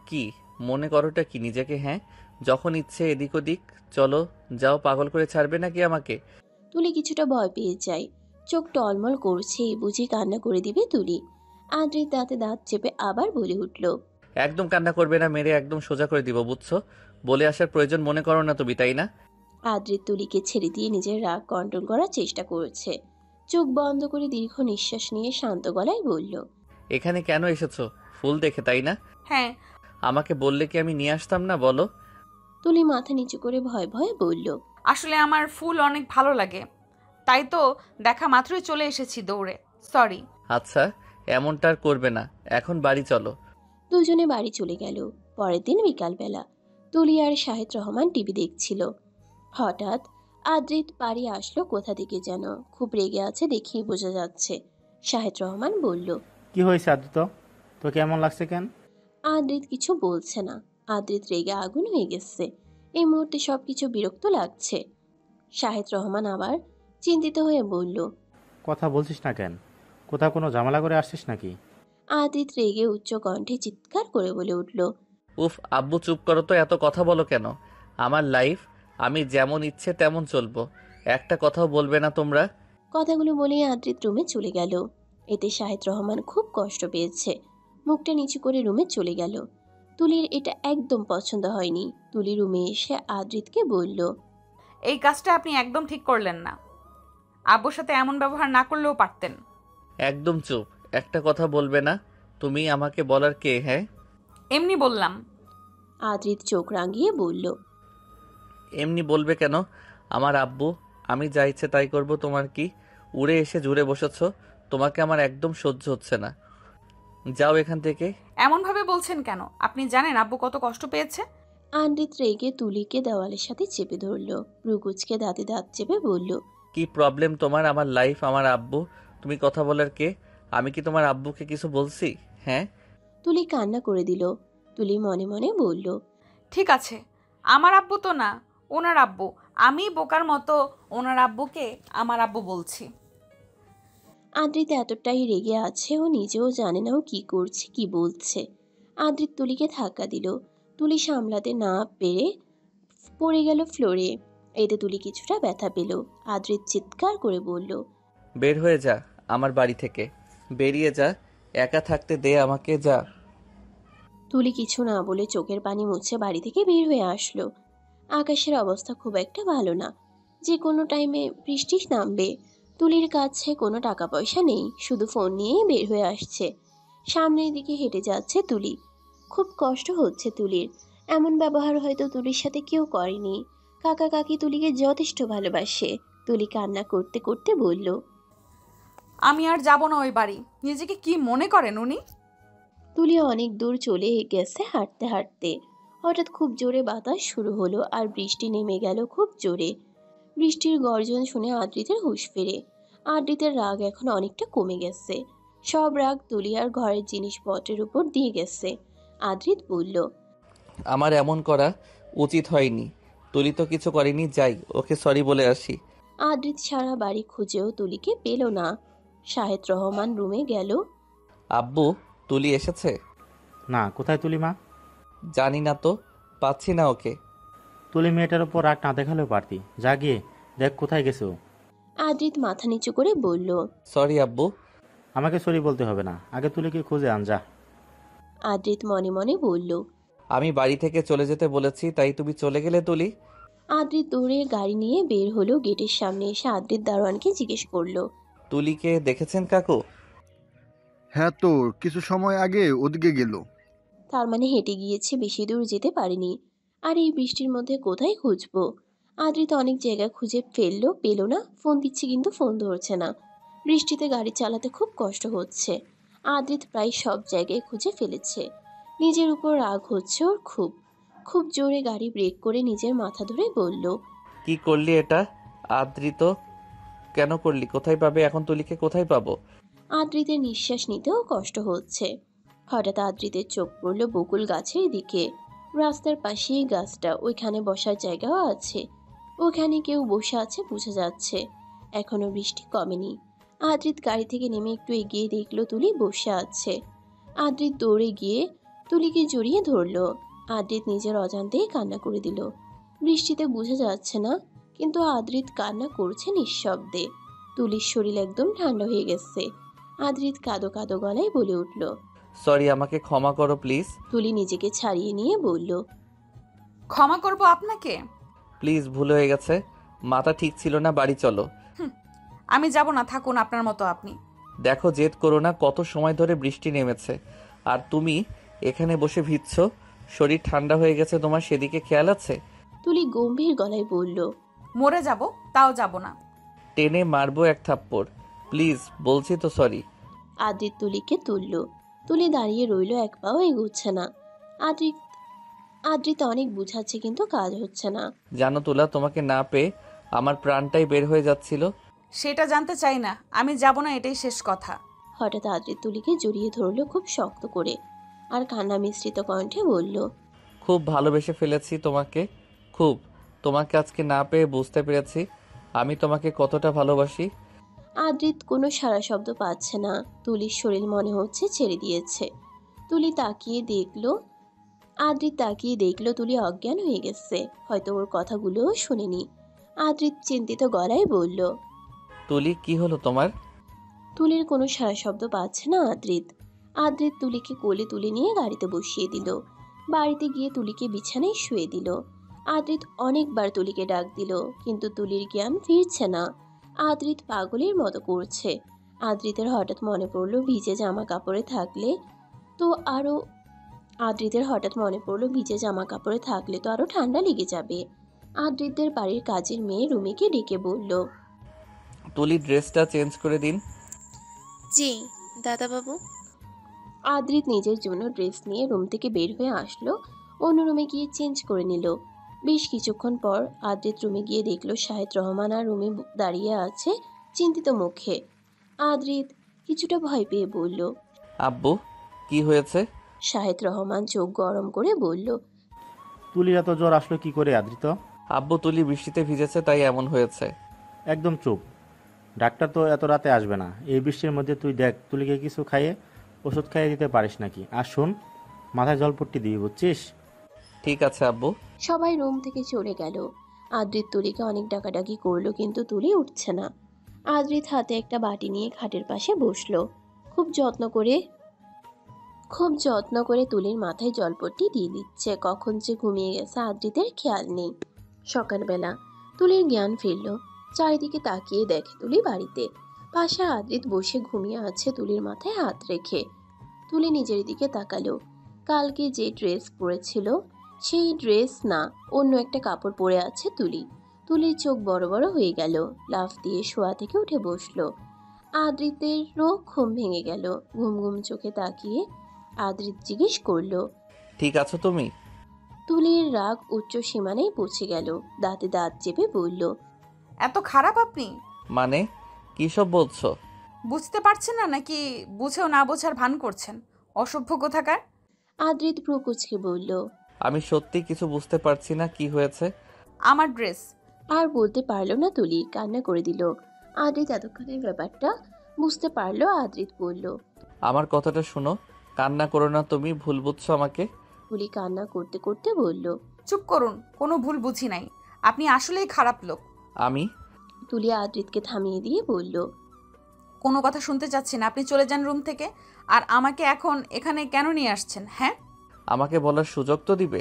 কি মনে করোটা কি নিজেকে? হ্যাঁ, যখন ইচ্ছে এদিক ওদিক চলো, যাও। পাগল করে ছাড়বে নাকি আমাকে? তুলি কিছুটা ভয় পেয়ে যায়। চোখ টলমল করছে, বুঝি কান্না করে দিবে তুলি। আদ্রিত দাঁতে দাঁত চেপে আবার বলে উঠল, একদম কান্না করবে না, মেরে একদম সোজা করে দিব, বুঝছো? বলে আসার প্রয়োজন মনে করো না তুমি, তাই না? আদ্রিত তুলিকে ছেড়ে দিয়ে নিজের রাগ কন্ট্রোল করার চেষ্টা করছে। চোখ বন্ধ করে দীর্ঘ নিঃশ্বাস নিয়ে শান্ত গলায় বলল, এখানে কেন এসেছো? ফুল দেখে, তাই না? হ্যাঁ। আমাকে বললে কি আমি নিয়ে আসতাম না, বলো? তুলি মাথা নিচু করে ভয়ে ভয়ে বলল, আসলে আমার ফুল অনেক ভালো লাগে, তাই তো দেখা মাত্রই চলে এসেছি দৌড়ে। সরি। আচ্ছা, এমনটা আর করবে না, এখন বাড়ি চলো। দুজনে বাড়ি চলে গেল। পরের দিন বিকালবেলা তুলি আর শাহিদ রহমান টিভি দেখছিল। হঠাৎ আদ্রিত বাড়ি আসলো কোথা থেকে যেন। খুব রেগে আছে, দেখেই বোঝা যাচ্ছে। শাহিদ রহমান বলল, কি হয়েছে আদিত্য, তো কেমন লাগছে কেন? আদ্রিত কিছু বলছে না। আদ্রিত রেগে আগুন হয়ে গেছে। এই মুহূর্তে সবকিছু বিরক্ত লাগছে। শাহিদ রহমান আবার চিন্তিত হয়ে বলল, কথা বলছিস না কেন? কোথাও কোনো ঝামেলা করে আসছিস নাকি? আদ্রিত রেগে উচ্চ কণ্ঠে চিৎকার করে বলে উঠল, উফ আব্বু, চুপ করো তো, এত কথা বলো কেন? আমার লাইফ, আমি যেমন ইচ্ছে তেমন চলবো, একটা কথাও বলবে না তোমরা? কথাগুলো বলেই আদ্রিত রুমে চলে গেল। এতে শাহিদ রহমান খুব কষ্ট পেয়েছে। মুখটা নিচু করে রুমে চলে গেল। তুলির এটা একদম পছন্দ হয়নি। তুলি রুমে এসে আদ্রিতকে বলল, এই কাজটা আপনি একদম ঠিক করলেন না। আব্বুর সাথে এমন ব্যবহার না করলেও পারতেন। একদম চুপ, একটা কথা বলবে না? তুমি আমাকে বলার কে? হ্যাঁ, এমনি বললাম। আদ্রিত চোখ রাঙিয়ে বলল, এমনি বলবে কেন? আমার আব্বু, আমি যা ইচ্ছে তাই করব, তোমার কি? উড়ে এসে জুড়ে বসেছো, তোমাকে আমার একদম সহ্য হচ্ছে না, যাও এখান থেকে। এমনভাবে বলছেন কেন? আপনি জানেন আব্বু কত কষ্ট পেয়েছে? আদ্রিত রেগে তুলিকে দেওয়ালের সাথে চেপে ধরল, রুকুচকে দাঁতে দাঁত চেপে বলল, কি প্রবলেম তোমার? আমার লাইফ, আমার আব্বু, তুমি কথা বলার কে? আমি কি তোমার আব্বুকে কিছু বলছি? হ্যাঁ। তুলি কান্না করে দিল। তুলি মনে মনে বলল, ঠিক আছে, আমার আব্বু তো না, ওনার আব্বু। আমি বোকার মতো ওনার আব্বুকে আমার আব্বু বলছি। আদ্রিত এতটাই রেগে আছে ও নিজেও জানে না ও কি করছে কি বলছে। আদ্রিত তুলিকে ধাক্কা দিল। তুলি সামলাতে না পেরে পড়ে গেল ফ্লোরে। এতে তুলি কিছুটা ব্যথা পেল। আদ্রিত চিৎকার করে বলল, বের হয়ে যা আমার বাড়ি থেকে, বেরিয়ে যা, একা থাকতে দে আমাকে, যা। তুলি কিছু না বলে চোখের পানি মুছে বাড়ি থেকে বের হয়ে আসলো। আকাশের অবস্থা খুব একটা ভালো না, যে কোনো টাইমে বৃষ্টি নামবে। তুলির কাছে কোনো টাকা পয়সা নেই, শুধু ফোন নিয়েই বের হয়ে আসছে। সামনের দিকে হেঁটে যাচ্ছে তুলি। খুব কষ্ট হচ্ছে তুলির। এমন ব্যবহার হয়তো তুলির সাথে কেউ করেনি। কাকা কাকি তুলিকে যথেষ্ট ভালোবাসে। তুলি কান্না করতে করতে বলল, আমি আর যাব না ওই বাড়ি। নিজেকে কি মনে করেন উনি? তুলি অনেক দূর চলে গেছে হাঁটতে হাঁটতে। হঠাৎ খুব জোরে বাতাস শুরু হলো আর বৃষ্টি নেমে গেল খুব জোরে। বৃষ্টির গর্জন শুনে আদ্রিতের হুঁশ ফেরে। আদ্রিতের রাগ এখন অনেকটা কমে গেছে। সব রাগ তুলি আর ঘরের জিনিসপত্রের উপর দিয়ে গেছে। আদ্রিত বলল, আমার এমন করা উচিত হয়নি। তুলি তো কিছু করেনি, যাই ওকে সরি বলে আসি। আদ্রিত সারা বাড়ি খুঁজেও তুলিকে পেল না। শাহেদ রহমান রুমে গেল। আব্বু, তুলি এসেছে? না, কোথায় তুলি মা? জানি না তো, পাচ্ছি না ওকে। তুলি মেয়েটার উপর রাগ না দেখালেও পারতি। যা গিয়ে দেখ কোথায় গেছে ও। আদ্রিত মাথা নিচু করে বলল, সরি আব্বু। আমাকে সরি বলতে হবে না, আগে তুলিকে খুঁজে আন যা। আদ্রিত মনে মনে বলল। আমি বাড়ি থেকে চলে যেতে বলেছি, তাই তুমি চলে গেলে তুলি। আদ্রিত দৌড়ে গাড়ি নিয়ে বের হলো। গেটের সামনে এসে আদ্রিত দারোয়ানকে জিজ্ঞেস করলো, তুলিকে দেখেছেন কাকু? হ্যাঁ তো, কিছু সময় আগে ওদিকে গেল। তার মানে হেঁটে গিয়েছে, বেশি দূর যেতে পারেনি। আর এই বৃষ্টির মধ্যে কোথায় খুঁজবো? আদ্রিত অনেক জায়গায় খুঁজে ফেললো, পেল না। ফোন দিচ্ছে কিন্তু ফোন ধরছে না। বৃষ্টিতে গাড়ি চালাতে খুব কষ্ট হচ্ছে। আদ্রিত প্রায় সব জায়গায় খুঁজে ফেলেছে। নিজের উপর রাগ হচ্ছে ওর খুব। খুব জোরে গাড়ি ব্রেক করে নিজের মাথা ধরে বলল, কি করলি এটা আদ্রিত? কেন করলি? কোথায় পাবে এখন তুলিকে, কোথায় পাবো? আদ্রিতের নিঃশ্বাস নিতেও কষ্ট হচ্ছে। হঠাৎ আদ্রিতের চোখ পড়ল বকুল গাছের দিকে। রাস্তার পাশেই গাছটা, ওইখানে বসার জায়গাও আছে। ওখানে কেউ বসে আছে বোঝা যাচ্ছে। এখনো বৃষ্টি কমেনি। আদ্রিত গাড়ি থেকে নেমে একটু এগিয়ে দেখলো তুলি বসে আছে। আদ্রিত দৌড়ে গিয়ে তুলিকে জড়িয়ে ধরলো। আদ্রিত নিজের অজান্তেই কান্না করে দিল। বৃষ্টিতে বোঝা যাচ্ছে না, কিন্তু আদ্রিত কান্না করছে নিঃশব্দে। তুলির শরীর একদম ঠান্ডা হয়ে গেছে। আদ্রিত কাঁদো কাঁদো গলায় বলে উঠল, সরি, আমাকে ক্ষমা করো প্লিজ। তুলি নিজেকে ছাড়িয়ে নিয়ে বলল, ক্ষমা করব আপনাকে? প্লিজ, ভুল হয়ে গেছে, মাথা ঠিক ছিল না, বাড়ি চলো। আমি যাব না, থাকুন আপনার মতো আপনি। দেখো, জেদ করো না, কত সময় ধরে বৃষ্টি নেমেছে আর তুমি এখানে বসে ভিজছো। শরীর ঠান্ডা হয়ে গেছে তোমার, সেদিকে খেয়াল আছে? তুলি গম্ভীর গলায় বলল, মরে যাব, তাও যাব না। টেনে মারবো এক থাপ্পড়, প্লিজ বলছি তো সরি। আদ্রিত তুলিকে তুলল। তুলি দাঁড়িয়ে রইল, এক পাও এগোচ্ছে না। আদ্রিত অনেক বুঝাচ্ছে কিন্তু কাজ হচ্ছে না। জানো তুলা, তোমাকে না পেয়ে আমার প্রাণটাই বের হয়ে যাচ্ছিল। সেটা জানতে চাই না, আমি যাব না, এটাই শেষ কথা। হঠাৎ আদ্রিত তুলিকে জড়িয়ে ধরলো খুব শক্ত করে, আর কান্না মিশ্রিত কণ্ঠে বলল, খুব ভালোবেসে ফেলেছি তোমাকে, খুব। তোমাকে আজকে না পেয়ে বুঝতে পেরেছি আমি তোমাকে কতটা ভালোবাসি। আদ্রিত কোনো সারা শব্দ পাচ্ছে না। তুলির শরীর মনে হচ্ছে ছেড়ে দিয়েছে। আদ্রিত তাকিয়ে দেখলো তুলি অজ্ঞান হয়ে গেছে। হয়তো ওর কথাগুলোও শুনেনি। আদ্রিত চিন্তিত গলায় বলল, তুলি, কি হলো তোমার? তুলির কোনো সারা শব্দ পাচ্ছে না আদ্রিত। আদ্রিত তুলিকে কোলে তুলে নিয়ে গাড়িতে বসিয়ে দিল। বাড়িতে গিয়ে তুলিকে বিছানায় শুয়ে দিল। আদ্রিত অনেকবার তুলিকে ডাক দিল, কিন্তু তুলির জ্ঞান ফিরছে না। আদ্রিত পাগলের মতো করছে। আদ্রিতের হঠাৎ মনে পড়লো ভিজে জামা কাপড়ে থাকলে তো আরো ঠান্ডা লেগে যাবে। আদ্রিতের বাড়ির কাজের মেয়ে রুমিকে ডেকে বলল, তুলি, ড্রেসটা চেঞ্জ করে দিন। জি দাদাবাবু। আদ্রিত নিজের জন্য ড্রেস নিয়ে রুম থেকে বের হয়ে আসলো। অন্য রুমে গিয়ে চেঞ্জ করে নিল। বেশ কিছুক্ষণ পর আদ্রিত রুমে গিয়ে দেখলো শাহেদ রহমান আর রুমে দাঁড়িয়ে আছে চিন্তিত মুখে। আদ্রিত কিছুটা ভয় পেয়ে বলল। আব্বু, কি হয়েছে? শাহেদ রহমান চোখ গরম করে বলল। তুলির এত জ্বর আসলো কি করে আদ্রিত? আব্বু, তুলি বৃষ্টিতে ভিজেছে তাই এমন হয়েছে। একদম চুপ। ডাক্তার তো এত রাতে আসবে না। এই বৃষ্টির মধ্যে তুই দেখ তুলিকে কিছু খাইয়ে ওষুধ খাইয়ে দিতে পারিস নাকি। আর শোন, মাথায় জলপট্টি দিবি, বুঝছিস? ঠিক আছে আব্বু। সবাই রুম থেকে চলে গেল। আদ্রিত তুলিকে অনেক ডাকাডাকি করলো কিন্তু তুলি উঠছে না। আদ্রিত হাতে একটা বাটি নিয়ে খাটের পাশে বসলো। খুব যত্ন করে তুলির মাথায় জলপট্টি দিয়ে দিচ্ছে। কখন যে ঘুমিয়ে গেছে আদ্রিতের খেয়াল নেই। সকালবেলা তুলির জ্ঞান ফিরল। চারিদিকে তাকিয়ে দেখে তুলি বাড়িতে। পাশে আদ্রিত বসে ঘুমিয়ে আছে তুলির মাথায় হাত রেখে। তুলি নিজের দিকে তাকালো। কালকে যে ড্রেস পরেছিল সেই ড্রেস না, অন্য একটা কাপড় পরে আছে তুলি। তুলির চোখ বড় বড় হয়ে গেল। লাফ দিয়ে শোয়া থেকে উঠে বসলো। আদ্রিতেরও ঘুম ভেঙে গেল। ঘুম ঘুম চোখে তাকিয়ে আদ্রিত জিজ্ঞেস করলো, ঠিক আছো তুমি? তুলির রাগ উচ্চ সীমানায় পৌঁছে গেল। দাঁতে দাঁত চেপে বলল, এত খারাপ আপনি? মানে কি সব বলছো? বুঝতে পারছেন না নাকি বুঝেও না বোঝার ভান করছেন? অসভ্য কোথাকার। আদ্রিত ভ্রু কুঁচকে বলল, আমি সত্যি কিছু বুঝতে পারছি না, কি হয়েছে? আমার ড্রেস। আর বলতে পারলো না তুলি, কান্না করে দিল। আদ্রিত এতক্ষণের ব্যাপারটা বুঝতে পারলো। আদ্রিত বলল, আমার কথাটা শোনো, কান্না করো না, তুমি ভুল বুঝছো আমাকে। তুলি কান্না করতে করতে বলল, চুপ করুন, কোনো ভুল বুঝি নাই। আপনি আসলেই খারাপ লোক। আমি? তুলি আদ্রিতকে থামিয়ে দিয়ে বলল, কোনো কথা শুনতে চাচ্ছি না, আপনি চলে যান রুম থেকে। আর আমাকে এখন এখানে কেন নিয়ে আসছেন? হ্যাঁ, আমাকে বলার সুযোগ তো দিবে।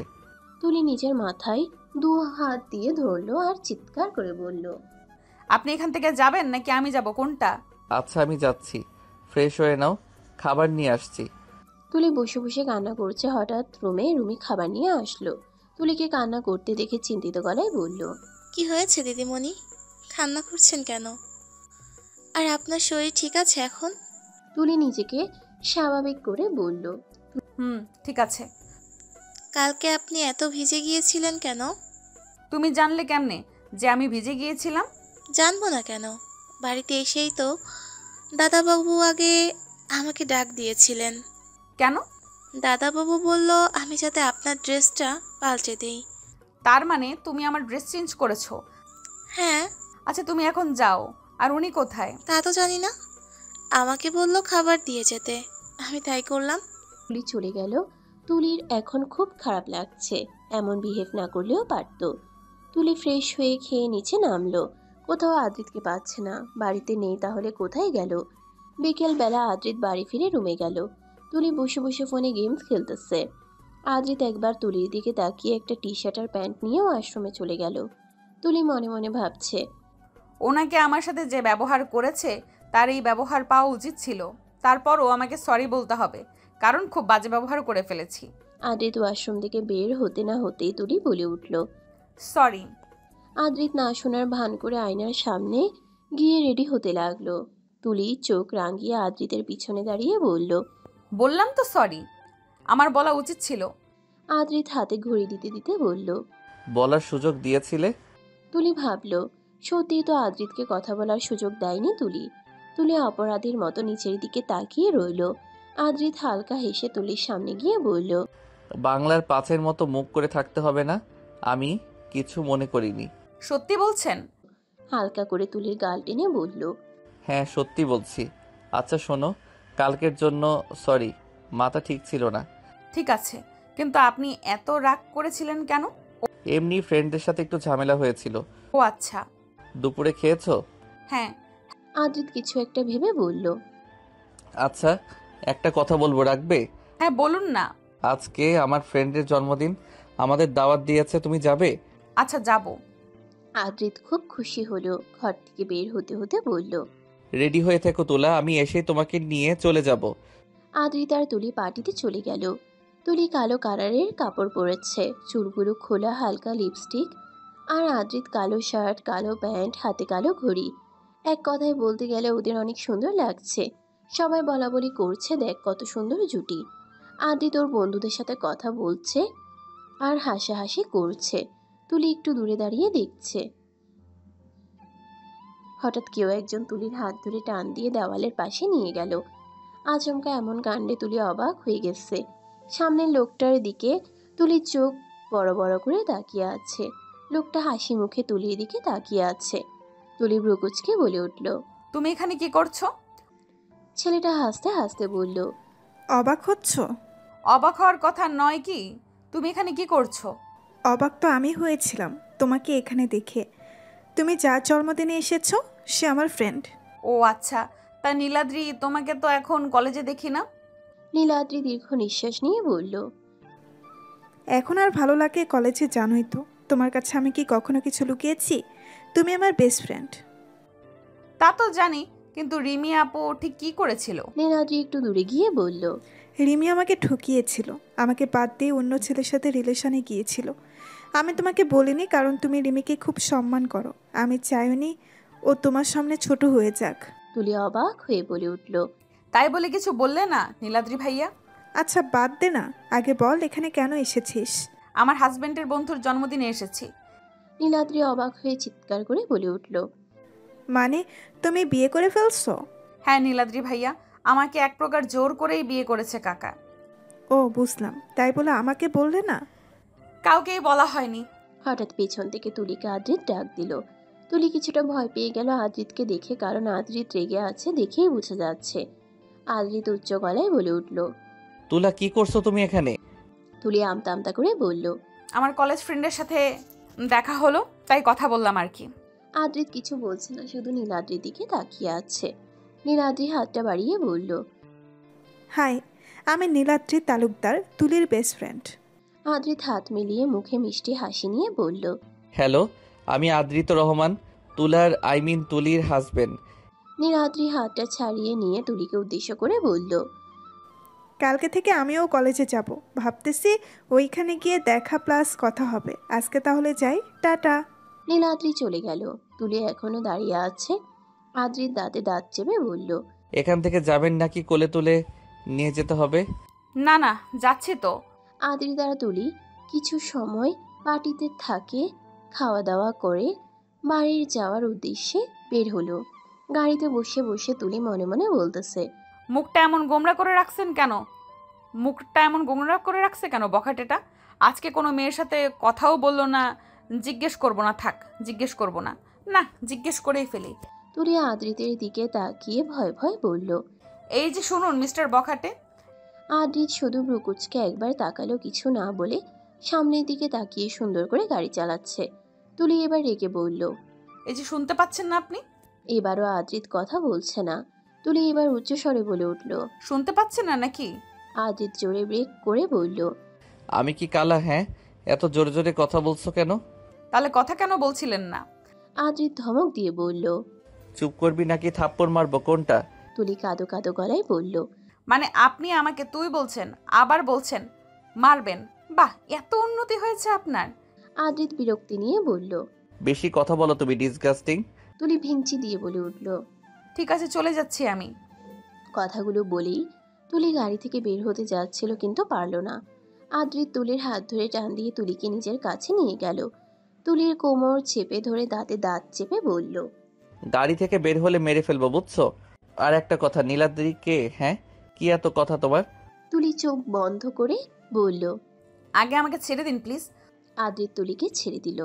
তুলি নিজের মাথায় দু হাত দিয়ে ধরলো আর চিৎকার করে বলল, আপনি এখান থেকে যাবেন নাকি আমি যাব, কোনটা? আচ্ছা আমি যাচ্ছি, ফ্রেশ হয়ে নাও, খাবার নিয়ে আসছি। তুলি বসে বসে কান্না করছে। হঠাৎ রুমি খাবার নিয়ে আসলো। তুলিকে কান্না করতে দেখে চিন্তিত গলায় বলল, কি হয়েছে দিদিমণি, কান্না করছেন কেন? আর আপনার শরীর ঠিক আছে এখন? তুলি নিজেকে স্বাভাবিক করে বলল, ঠিক আছে। কালকে আপনি এত ভিজে গিয়েছিলেন কেন? তুমি জানলে কেমনে যে আমি ভিজে গিয়েছিলাম? জানবো না কেন, বাড়িতে এসেই তো দাদাবাবু আগে আমাকে ডাক দিয়েছিলেন। কেন? দাদাবাবু বলল আমি যাতে আপনার ড্রেসটা পাল্টে দেই। তার মানে তুমি আমার ড্রেস চেঞ্জ করেছো? হ্যাঁ। আচ্ছা তুমি এখন যাও। আর উনি কোথায়? তা তো জানি না, আমাকে বলল খাবার দিয়ে যেতে, আমি তাই করলাম। তুলি চলে গেল। তুলির এখন খুব খারাপ লাগছে। এমন বিহেভ না করলেও পারত। তুলি ফ্রেশ হয়ে খেয়ে নিচে নামলো। কোথাও আদ্রিতকে পাচ্ছে না। বাড়িতে নেই, তাহলে কোথায় গেল? বিকেলবেলা আদ্রিত বাড়ি ফিরে রুমে গেল। তুলি বসে বসে ফোনে গেমস খেলতেছে। আদ্রিত একবার তুলির দিকে তাকিয়ে একটা টি শার্ট আর প্যান্ট নিয়েও আশ্রমে চলে গেল। তুলি মনে মনে ভাবছে, ওনাকে আমার সাথে যে ব্যবহার করেছে তার এই ব্যবহার পাওয়া উচিত ছিল। তারপরও আমাকে সরি বলতে হবে, কারণ খুব বাজে ব্যবহার করে ফেলেছি। আদ্রিত ওয়াশরুম থেকে বের হতে না হতেই তুলি বলে উঠল, সরি। আদ্রিত না শোনার ভান করে আয়নার সামনে গিয়ে রেডি হতে লাগলো। তুলি চোখ রাঙিয়ে আদ্রিতের পিছনে দাঁড়িয়ে বলল, বললাম তো সরি, আমার বলা উচিত ছিল। আদ্রিত হাতে ঘড়ি দিতে দিতে বলল, বলার সুযোগ দিয়েছিলে। তুলি ভাবল, সত্যি তো আদ্রিতকে কথা বলার সুযোগ দেয়নি তুলি। তুলি অপরাধীর মতো নিচের দিকে তাকিয়ে রইল। আদ্রিত হালকা হেসে তুলির সামনে গিয়ে বলল, বাংলার পাঁচের মতো মুখ করে থাকতে হবে না, আমি কিছু মনে করিনি। সত্যি বলছেন? হালকা করে তুলির গাল টেনে বলল, হ্যাঁ সত্যি বলছি। আচ্ছা শোনো, কালকের জন্য সরি, মাথা ঠিক ছিল না। ঠিক আছে, কিন্তু আপনি এত রাগ করেছিলেন কেন? এমনি ফ্রেন্ডদের সাথে একটু ঝামেলা হয়েছিল। ও আচ্ছা। দুপুরে খেয়েছো? হ্যাঁ। আদ্রিত কিছু একটা ভেবে বলল, আচ্ছা একটা কথা বলবো, রাখবে? হ্যাঁ বলুন না। আজকে আমার ফ্রেন্ডের জন্মদিন, আমাদের দাওয়াত দিয়েছে, তুমি যাবে? আচ্ছা যাব। আদ্রিত খুব খুশি হলো। ঘর থেকে বের হতে হতে বলল, রেডি হয়ে থেকো তোলা, আমি এসে তোমাকে নিয়ে চলে যাব। আদ্রিত আর তুলি পার্টিতে চলে গেল। তুলি কালো কালারের কাপড় পরেছে, চুলগুলো খোলা, হালকা লিপস্টিক। আর আদ্রিত কালো শার্ট, কালো প্যান্ট, হাতে কালো ঘড়ি। এক কথায় বলতে গেলে ওদের অনেক সুন্দর লাগছে। সবাই বলা বলি করছে, দেখ কত সুন্দর জুটি। আদ্রিত ওর বন্ধুদের সাথে কথা বলছে আর হাসাহাসি করছে। তুলি একটু দূরে দাঁড়িয়ে দেখছে। হঠাৎ কেউ একজন তুলির হাত ধরে টান দিয়ে দেওয়ালের পাশে নিয়ে গেল। আচমকা এমন কাণ্ডে তুলি অবাক হয়ে গেছে। সামনের লোকটার দিকে তুলির চোখ বড় বড় করে তাকিয়ে আছে। লোকটা হাসি মুখে তুলির দিকে তাকিয়ে আছে। তুলি ভ্রুকুচকে বলে উঠল, তুমি এখানে কি করছো? ছেলেটা হাসতে হাসতে বলল, অবাক হচ্ছ? অবাক হওয়ার কথা নয় কি, তুমি এখানে কি করছো? অবাক তো আমি হয়েছিলাম তোমাকে এখানে দেখে। তুমি যার জন্মদিনে এসেছো সে আমার ফ্রেন্ড। ও আচ্ছা, তা নীলাদ্রি, তোমাকে তো এখন কলেজে দেখি না। নীলাদ্রি দীর্ঘ নিঃশ্বাস নিয়ে বলল, এখন আর ভালো লাগে কলেজে, জানোই তো। তোমার কাছে আমি কি কখনো কিছু লুকিয়েছি? তুমি আমার বেস্ট ফ্রেন্ড। তা তো জানি, কিন্তু রিমি আপু ঠিক কি করেছিল? নীলাদ্রি একটু দূরে গিয়ে বলল, রিমি আমাকে ঠকিয়েছিল, আমাকে বাদ দিয়ে অন্য ছেলের সাথে রিলেশনে গিয়েছিল। আমি তোমাকে বলিনি কারণ তুমি রিমিকে খুব সম্মান করো। আমি চাইনি ও তোমার সামনে ছোট হয়ে যাক। তুলি অবাক হয়ে বলে উঠল, তাই বলে কিছু বললে না নীলাদ্রি ভাইয়া? আচ্ছা বাদ দে না, আগে বল এখানে কেন এসেছিস? আমার হাজবেন্ডের বন্ধুর জন্মদিনে এসেছি। নীলাদ্রি অবাক হয়ে চিৎকার করে বলে উঠল, মানে তুমি বিয়ে করে ফেলছো? হ্যাঁ নীলাদ্রি ভাইয়া, আমাকে এক প্রকার জোর করেই বিয়ে করেছে কাকা। ও বুঝলাম, তাই বলে আমাকে বললে না? কাউকেই বলা হয়নি। হঠাৎ পেছন থেকে তুলিকে আদ্রিত ডাক দিল। তুলি কিছুটা ভয় পেয়ে গেল আদ্রিতকে দেখে, কারণ আদ্রিত রেগে আছে দেখেই বোঝা যাচ্ছে। আদ্রিত উচ্চ গলায় বলে উঠল, তুলা কি করছো তুমি এখানে? তুলি আমতা আমতা করে বলল, আমার কলেজ ফ্রেন্ডের সাথে দেখা হলো, তাই কথা বললাম আর কি। আদ্রিত কিছু বলছে না, শুধু নীলাদ্রির দিকে তাকিয়ে আছে। নীলাদ্রি হাতটা বাড়িয়ে বলল, হাই, আমি নীলাদ্রি তালুকদার, তুলির বেস্ট ফ্রেন্ড। আদ্রিত হাত মিলিয়ে মুখে মিষ্টি হাসি নিয়ে বলল, হ্যালো, আমি আদ্রিত রহমান, তুলার তুলির হাজবেন্ড। নীলাদ্রি হাতটা ছাড়িয়ে নিয়ে তুলিকে উদ্দেশ্য করে বলল, কালকে থেকে আমিও কলেজে যাব, ভাবতেছি ওইখানে গিয়ে দেখা প্লাস কথা হবে। আজকে তাহলে যাই, টাটা। নীলাদ্রি চলে গেল। তুলি এখনো দাঁড়িয়ে আছে। আদ্রিত দাঁতে দাঁত চেপে বলল, এখান থেকে যাবেন নাকি কোলে তুলে নিয়ে যেতে হবে? না না, যাচ্ছি তো। আদ্রিত আর তুলি কিছু সময় পার্টিতে থাকে, খাওয়া দাওয়া করে বাড়ির যাওয়ার উদ্দেশ্যে বের হলো। গাড়িতে বসে বসে তুলি মনে মনে বলতেছে, মুখটা এমন গোমরা করে রাখছেন কেন? মুখটা এমন গোমরা করে রাখছে কেন বখাটেটা? আজকে কোনো মেয়ের সাথে কথাও বললো না। জিজ্ঞেস করবো না, থাক, জিজ্ঞেস করবো না। না, জিজ্ঞেস করেই ফেলি। তুলি আদ্রিতের দিকে তাকিয়ে ভয় ভয় বলল, এই যে শুনুন মিস্টার বখাটে। আদ্রিত শুধু ভ্রুকুচকে একবার তাকালো, কিছু না বলে সামনের দিকে তাকিয়ে সুন্দর করে গাড়ি চালাচ্ছে। তুলি এবার রেগে বলল, এই যে শুনতে পাচ্ছেন না আপনি? এবারও আদ্রিত কথা বলছে না। তুলি এবার উচ্চস্বরে বলে উঠল, শুনতে পাচ্ছেন না নাকি? আদ্রিত জোরে ব্রেক করে বলল, আমি কি কালা? হ্যাঁ, এত জোরে জোরে কথা বলছো কেন? তাহলে কথা কেন বলছিলেন না? আদ্রিত ধমক দিয়ে বলল, চুপ করবি নাকি থাপ্পড় মারবো, কোনটা? তুলি কাঁদো কাঁদো গলায় বলল, মানে আপনি আমাকে তুই বলছেন, আবার বলছেন মারবেন? বাহ, এত উন্নতি হয়েছে আপনার। আদ্রিত বিরক্তি নিয়ে বলল, বেশি কথা বলো তুমি, ডিসগাস্টিং। তুলি ভিঞ্চি দিয়ে বলে উঠল, ঠিক আছে, চলে যাচ্ছি আমি। কথাগুলো বলেই তুলি গাড়ি থেকে বের হতে যাচ্ছিল, কিন্তু পারল না। আদ্রিত তুলির হাত ধরে টান দিয়ে তুলিকে নিজের কাছে নিয়ে গেল। তুলির কোমর চেপে ধরে দাঁতে দাঁত চেপে বলল, গাড়ি থেকে বের হলে মেরে ফেলবো, বুঝছো? আর একটা কথা, নীলাদ্রি কে? হ্যাঁ, কি এত কথা তোমার? তুলি চোখ বন্ধ করে বলল, আগে আমাকে ছেড়ে দিন প্লিজ। আদ্রিত তুলিকে ছেড়ে দিল।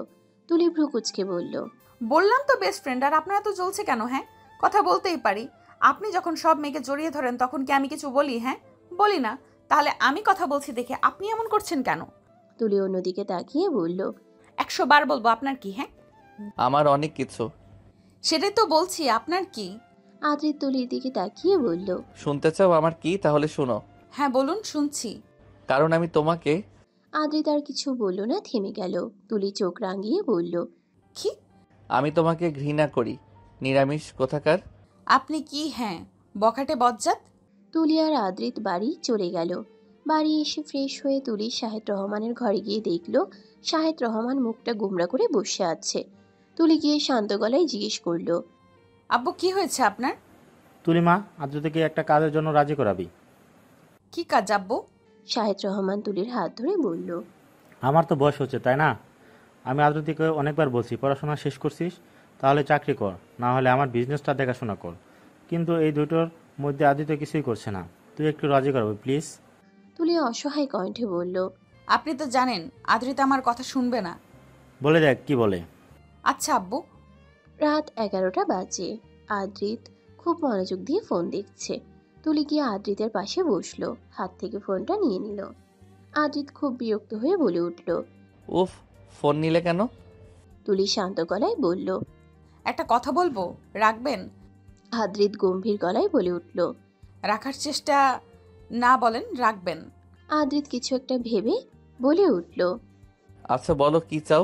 তুলি ভ্রুকুচকে বলল, বললাম তো বেস্ট ফ্রেন্ড, আর আপনার এত জ্বলছে কেন? হ্যাঁ, কথা বলতেই পারি। আপনি যখন সব মেয়েকে জড়িয়ে ধরেন তখন কি আমি কিছু বলি? হ্যাঁ, বলি না। তাহলে আমি কথা বলছি দেখে আপনি এমন করছেন কেন? তুলি অন্যদিকে তাকিয়ে বলল, 100 বার বলবো আপনার কি? হ্যাঁ, আমার অনেক কিছু। সেটাই তো বলছি, আপনার কি? আদ্রিত তুলির দিকে তাকিয়ে বলল, শুনতে চাও আমার কি? তাহলে শোনো। হ্যাঁ বলুন, শুনছি। কারণ আমি তোমাকে। আদ্রিত আর কিছু বলল না, থেমে গেল। তুলি চোখ রাঙিয়ে বলল, কি? আমি তোমাকে ঘৃণা করি, নিরামিষ কোথাকার। আপনি কি? হ্যাঁ, বখাটে বজ্জাত। তুলি আর আদ্রিত বাড়ি চলে গেল। বাড়ি এসে ফ্রেশ হয়ে তুলি শাহেদ রহমানের ঘরে গিয়ে দেখল শাহেদ রহমান মুখটা গোমরা করে বসে আছে। তুলি গিয়ে শান্ত গলায় জিজ্ঞেস করল, আব্বু কি হয়েছে আপনার? তুলি মা, আদ্রিতকে একটা কাজের জন্য রাজি করাবি। কি কাজ আব্বু? শাহেদ রহমান তুলির হাত ধরে বলল, আমার তো বয়স হচ্ছে, তাই না? আমি আদ্রিতিকে অনেকবার বলছি পড়াশোনা শেষ করছিস তাহলে চাকরি কর, না হলে আমার বিজনেসটা দেখাশোনা কর, কিন্তু এই দুটোর মধ্যে আদ্রিত কিছুই করছে না। তুই একটু রাজি করবি প্লিজ? তুলি অসহায় কণ্ঠে বলল, আপনি তো জানেন আদ্রিতা আমার কথা শুনবে না। বলে দেখ কি বলে। আচ্ছা আব্বু। রাত 11টা বাজে। আদ্রিত খুব মনোযোগ দিয়ে ফোন দেখছে। তুলি গিয়ে আদ্রিতের পাশে বসলো, হাত থেকে ফোনটা নিয়ে নিল। আদ্রিত খুব বিরক্ত হয়ে বলে উঠল, উফ, ফোন নিলে কেন? তুলি শান্ত গলায় বলল, একটা কথা বলবো, রাখবেন? আদ্রিত গম্ভীর গলায় বলে উঠল, রাখার চেষ্টা না বলেন রাখবেন। আদ্রিত কিছু একটা ভেবে বলে উঠল, আচ্ছা বলো কি চাও?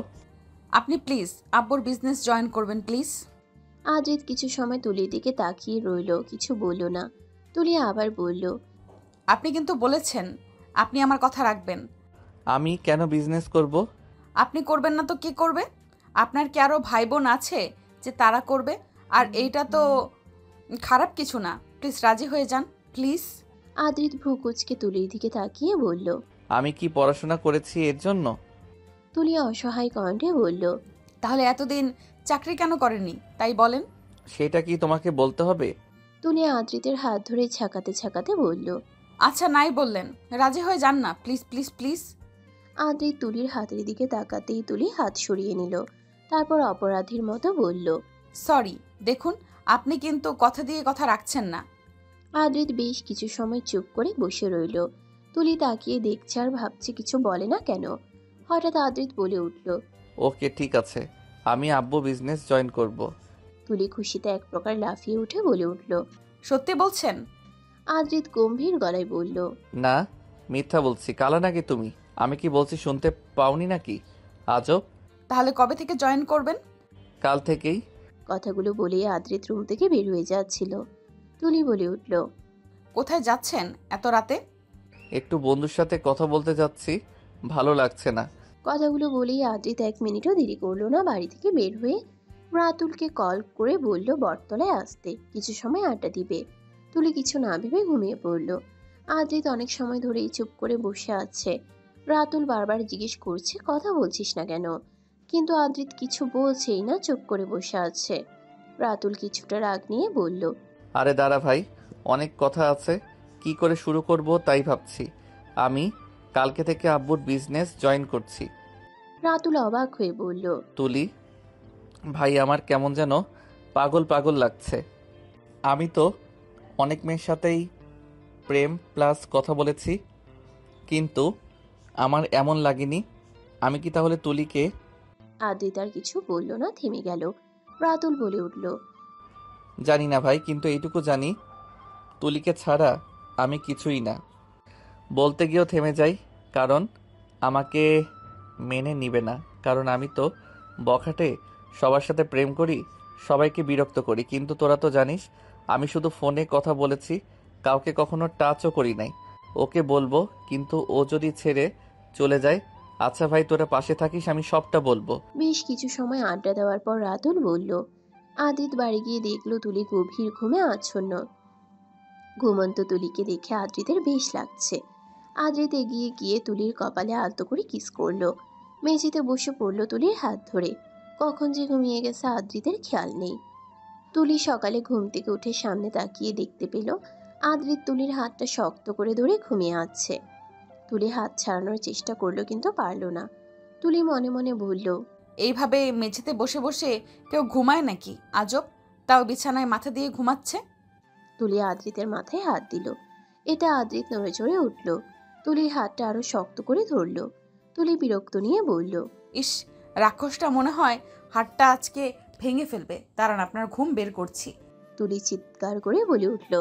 আপনি প্লিজ আব্বুর বিজনেস জয়েন করবেন প্লিজ। আদ্রিত কিছু সময় তুলির দিকে তাকিয়ে রইল, কিছু বলল না। তুলি আবার বলল, আপনি কিন্তু বলেছেন আপনি আমার কথা রাখবেন। আমি কেন বিজনেস করব? আপনি করবেন না তো কে করবে? আপনার কি আরও ভাই বোন আছে যে তারা করবে? আর এইটা তো খারাপ কিছু না, প্লিজ রাজি হয়ে যান প্লিজ। আদ্রিত ভ্রু কুঁচকে তুলির দিকে তাকিয়ে বলল, আমি কি পড়াশোনা করেছি এর জন্য? তুলি অসহায় কণ্ঠে বলল, তাহলে এতদিন চাকরি কেন করেননি তাই বলেন? সেটা কি তোমাকে বলতে হবে? তুলি আদ্রিতের হাত ধরে ছাকাতে ছাকাতে বলল, আচ্ছা নাই বললেন, রাজি হয়ে যান না প্লিজ প্লিজ প্লিজ। আদ্রিত তুলির হাতের দিকে তাকাতেই তুলি হাত সরিয়ে নিল। তারপর অপরাধীর মতো বলল, সরি, দেখুন আপনি কিন্তু কথা দিয়ে কথা রাখছেন না। আদ্রিত বেশ কিছু সময় চুপ করে বসে রইল। তুলি তাকিয়ে দেখছে আর ভাবছে কিছু বলে না কেন। হঠাৎ আদ্রিত বলে উঠল, ওকে ঠিক আছে, আমি আব্বু বিজনেস জয়েন করব। তুলি খুশিতে এক প্রকার লাফিয়ে উঠে বলে উঠল, সত্যি বলছেন? আদ্রিত গম্ভীর গলায় বলল, না, মিথ্যা বলছি। কালা নাকি তুমি? আমি কি বলছি শুনতে পাওনি নাকি? আজব। তাহলে কবে থেকে জয়েন করবেন? কাল থেকেই। কথাগুলো বলেই আদ্রিত রুম থেকে বের হয়ে যাচ্ছিল। তুলি বলে উঠল, কোথায় যাচ্ছেন এত রাতে? একটু বন্ধুর সাথে কথা বলতে যাচ্ছি, ভালো লাগছে না। কথাগুলো বলেই আদ্রিত 1 মিনিটও দেরি করলো না, বাড়ি থেকে বের হয়ে রাতুলকে কল করে বলল বটতলায় আসতে, কিছু সময় আড্ডা দিবে। তুলি কিছু না ভেবে ঘুমিয়ে পড়ল। আদ্রিত অনেক সময় ধরেই চুপ করে বসে আছে। রাতুল বারবার জিজ্ঞেস করছে কথা বলছিস না কেন, কিন্তু আদ্রিত কিছু বলছেই না, চুপ করে বসে আছে। রাতুল কিছুটা রাগ নিয়ে বলল, আরে দাঁড়া ভাই, অনেক কথা আছে, কি করে শুরু করব তাই ভাবছি। আমি কালকে থেকে আব্বুর বিজনেস জয়েন করছি। রাতুল অবাক হয়ে বলল, তুলি ভাই, আমার কেমন যেন পাগল পাগল লাগছে। আমি তো অনেক মেয়ের সাথেই প্রেম প্লাস কথা বলেছি, কিন্তু আমার এমন লাগেনি। আমি কি তাহলে তুলিকে? আদ্রিত আর কিছু বলল না, থেমে গেল। রাতুল বলে উঠল, জানি না ভাই, কিন্তু এইটুকু জানি তুলিকে ছাড়া আমি কিছুই না। বলতে গিয়েও থেমে যাই, কারণ আমাকে মেনে নিবে না, কারণ আমি তো বখাটে, সবার সাথে প্রেম করি, সবাইকে বিরক্ত করি। কিন্তু তোরা তো জানিস আমি শুধু ফোনে কথা বলেছি, কাউকে কখনো টাচও করি নাই। ওকে বলবো, কিন্তু ও যদি ছেড়ে চলে যায়। আচ্ছা ভাই, তোরা পাশে থাকিস, আমি সবটা বলবো। বেশ কিছু সময় আড্ডা দেওয়ার পর রাতুল বলল, আদ্রিত বাড়ি গিয়ে দেখলো তুলি গভীর ঘুমে আচ্ছন্ন। ঘুমন্ত তুলিকে দেখে আদ্রিতের বেশ লাগছে। আদ্রিত এগিয়ে গিয়ে তুলির কপালে আলতো করে কিস করলো। মেঝেতে বসে পড়লো তুলির হাত ধরে। কখন যে ঘুমিয়ে গেছে আদ্রিতের খেয়াল নেই। তুলি সকালে ঘুম থেকে উঠে সামনে তাকিয়ে দেখতে পেল আদ্রিত তুলির হাতটা শক্ত করে ধরে ঘুমিয়ে আছে। তুলি হাত ছাড়ানোর চেষ্টা করলো, কিন্তু পারল না। তুলি মনে মনে বলল, এইভাবে মেঝেতে বসে বসে কেউ ঘুমায় নাকি? আজব, তাও বিছানায় মাথা দিয়ে ঘুমাচ্ছে। তুলি আদ্রিতের মাথায় হাত দিল। এটা আদ্রিত নড়ে চড়ে উঠল। তুলির হাতটা আরো শক্ত করে ধরল। তুলি বিরক্ত নিয়ে বলল, ইস, রাক্ষসটা মনে হয় হাতটা আজকে ভেঙে ফেলবে, দাঁড়ান আপনার ঘুম বের করছি। তুলি চিৎকার করে বলে উঠল,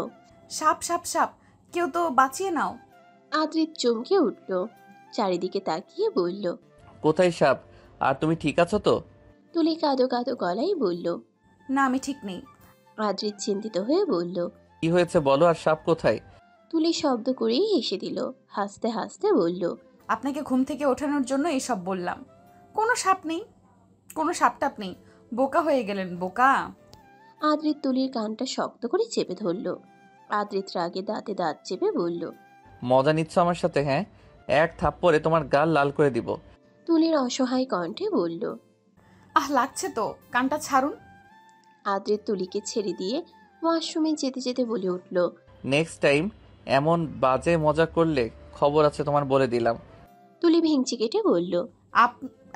সাপ সাপ সাপ, কেউ তো বাঁচিয়ে নাও। আদ্রিত চমকে উঠল, চারিদিকে তাকিয়ে বলল, কোথায় সাপ? আর তুমি ঠিক আছো তো? তুলি কাঁদো কাঁদো গলায় বলল, না আমি ঠিক নেই। আদ্রিত চিন্তিত হয়ে বলল, কি হয়েছে বলো, আর সাপ কোথায়? তুলি শব্দ করেই হেসে দিল, হাসতে হাসতে বলল, আপনাকে ঘুম থেকে ওঠানোর জন্য এইসব বললাম। কোনো সাপ নেই, কোনো সাপটাপ নেই, বোকা হয়ে গেলেন বোকা। আদ্রিত তুলির কানটা শক্ত করে চেপে ধরল। আদ্রিত রাগে দাঁতে দাঁত চেপে বলল, মজা নিচ্ছ আমার সাথে? হ্যাঁ, এক থাপ্পড়ে তোমার গাল লাল করে দিব। তুলির অসহায় কণ্ঠে বলল। লাগছে তো, কানটা ছাড়ুন। আদ্রিত তুলিকে ছেড়ে দিয়ে ওয়াশরুমে যেতে যেতে বলে উঠল। নেক্সট টাইম এমন বাজে মজা করলে খবর আছে তোমার, বলে দিলাম। তুলি ভেঙচি কেটে বলল।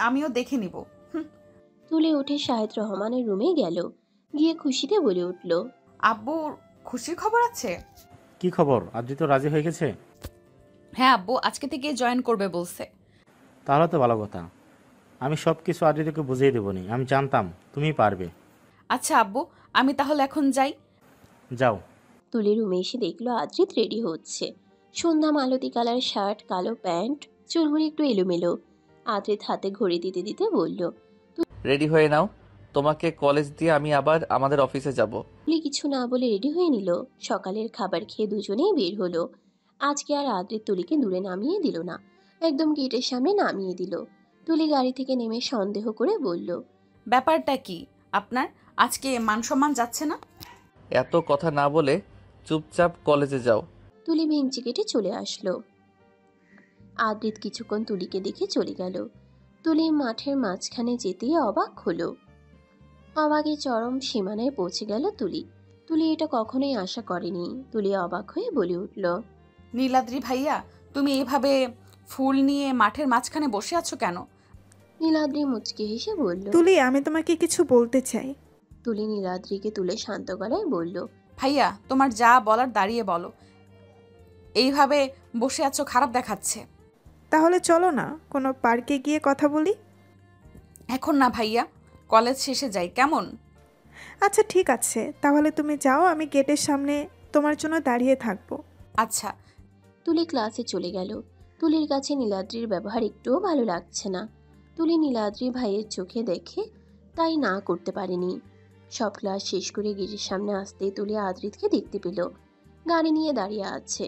আমিও দেখে নিব। তুলি উঠে শাহেদ রহমানের রুমে গেল, গিয়ে খুশিতে বলে উঠল। আব্বুর খুশির খবর আছে? কি খবর? আদ্রিত রাজি হয়ে গেছে? হ্যাঁ আব্বু আজকে থেকে জয়েন করবে বলছে। তাহলে তো ভালো কথা। আমি সব কিছু আদ্রিতকে বুঝিয়ে দেবো নি, আমি জানতাম তুমি পারবে। আচ্ছা আব্বু, আমি তাহলে এখন যাই। যাও। তুলি রুমে এসে দেখলো আদ্রিত রেডি হচ্ছে। সন্ধ্যা মালতী কালার শার্ট, কালো প্যান্ট, চুলগুলি একটু এলোমেলো। আদ্রিত হাতে ঘড়ি দিতে দিতে বলল। রেডি হয়ে নাও, তোমাকে কলেজ দিয়ে আমি আবার আমাদের অফিসে যাব। তুলি কিছু না বলে রেডি হয়ে নিল। সকালের খাবার খেয়ে দুজনেই বের হলো। আজকে আর আদ্রিত তুলিকে দূরে নামিয়ে দিল না, একদম গেটের সামনে নামিয়ে দিল। তুলি গাড়ি থেকে নেমে সন্দেহ করে বলল। ব্যাপারটা কি আপনার? আজকে মান সম্মান যাচ্ছে না? এত কথা না বলে চুপচাপ কলেজে যাও। তুলি ভেঙচি কেটে চলে আসলো। আদ্রিত কিছুক্ষণ তুলিকে দেখে চলে গেল। তুলি মাঠের মাঝখানে যেতেই অবাক হলো। অবাকে চরম সীমানায় পৌঁছে গেল তুলি। তুলি এটা কখনোই আশা করেনি। তুলি অবাক হয়ে বলে উঠল। নীলাদ্রি ভাইয়া, তুমি এভাবে ফুল নিয়ে মাঠের মাঝখানে বসে আছো কেন? নীলাদ্রি মুচকি হেসে বলল। তুলি, আমি তোমাকে কিছু বলতে চাই। তুলি নীলাদ্রিকে তুলে শান্ত গলায় বলল। ভাইয়া, তোমার যা বলার দাঁড়িয়ে বলো, এইভাবে বসে আছো খারাপ দেখাচ্ছে। তাহলে চলো না কোনো পার্কে গিয়ে কথা বলি। এখন না ভাইয়া, কলেজ শেষে যাই কেমন? আচ্ছা ঠিক আছে, তাহলে তুমি যাও, আমি গেটের সামনে তোমার জন্য দাঁড়িয়ে থাকবো। আচ্ছা। তুলি ক্লাসে চলে গেল। তুলির কাছে নীলাদ্রির ব্যবহার একটুও ভালো লাগছে না। তুলি নীলাদ্রি ভাইয়ের চোখে দেখে তাই না করতে পারেনি। সব ক্লাস শেষ করে গেটের সামনে আসতেই তুলি আদ্রিতকে দেখতে পেল। গাড়ি নিয়ে দাঁড়িয়ে আছে।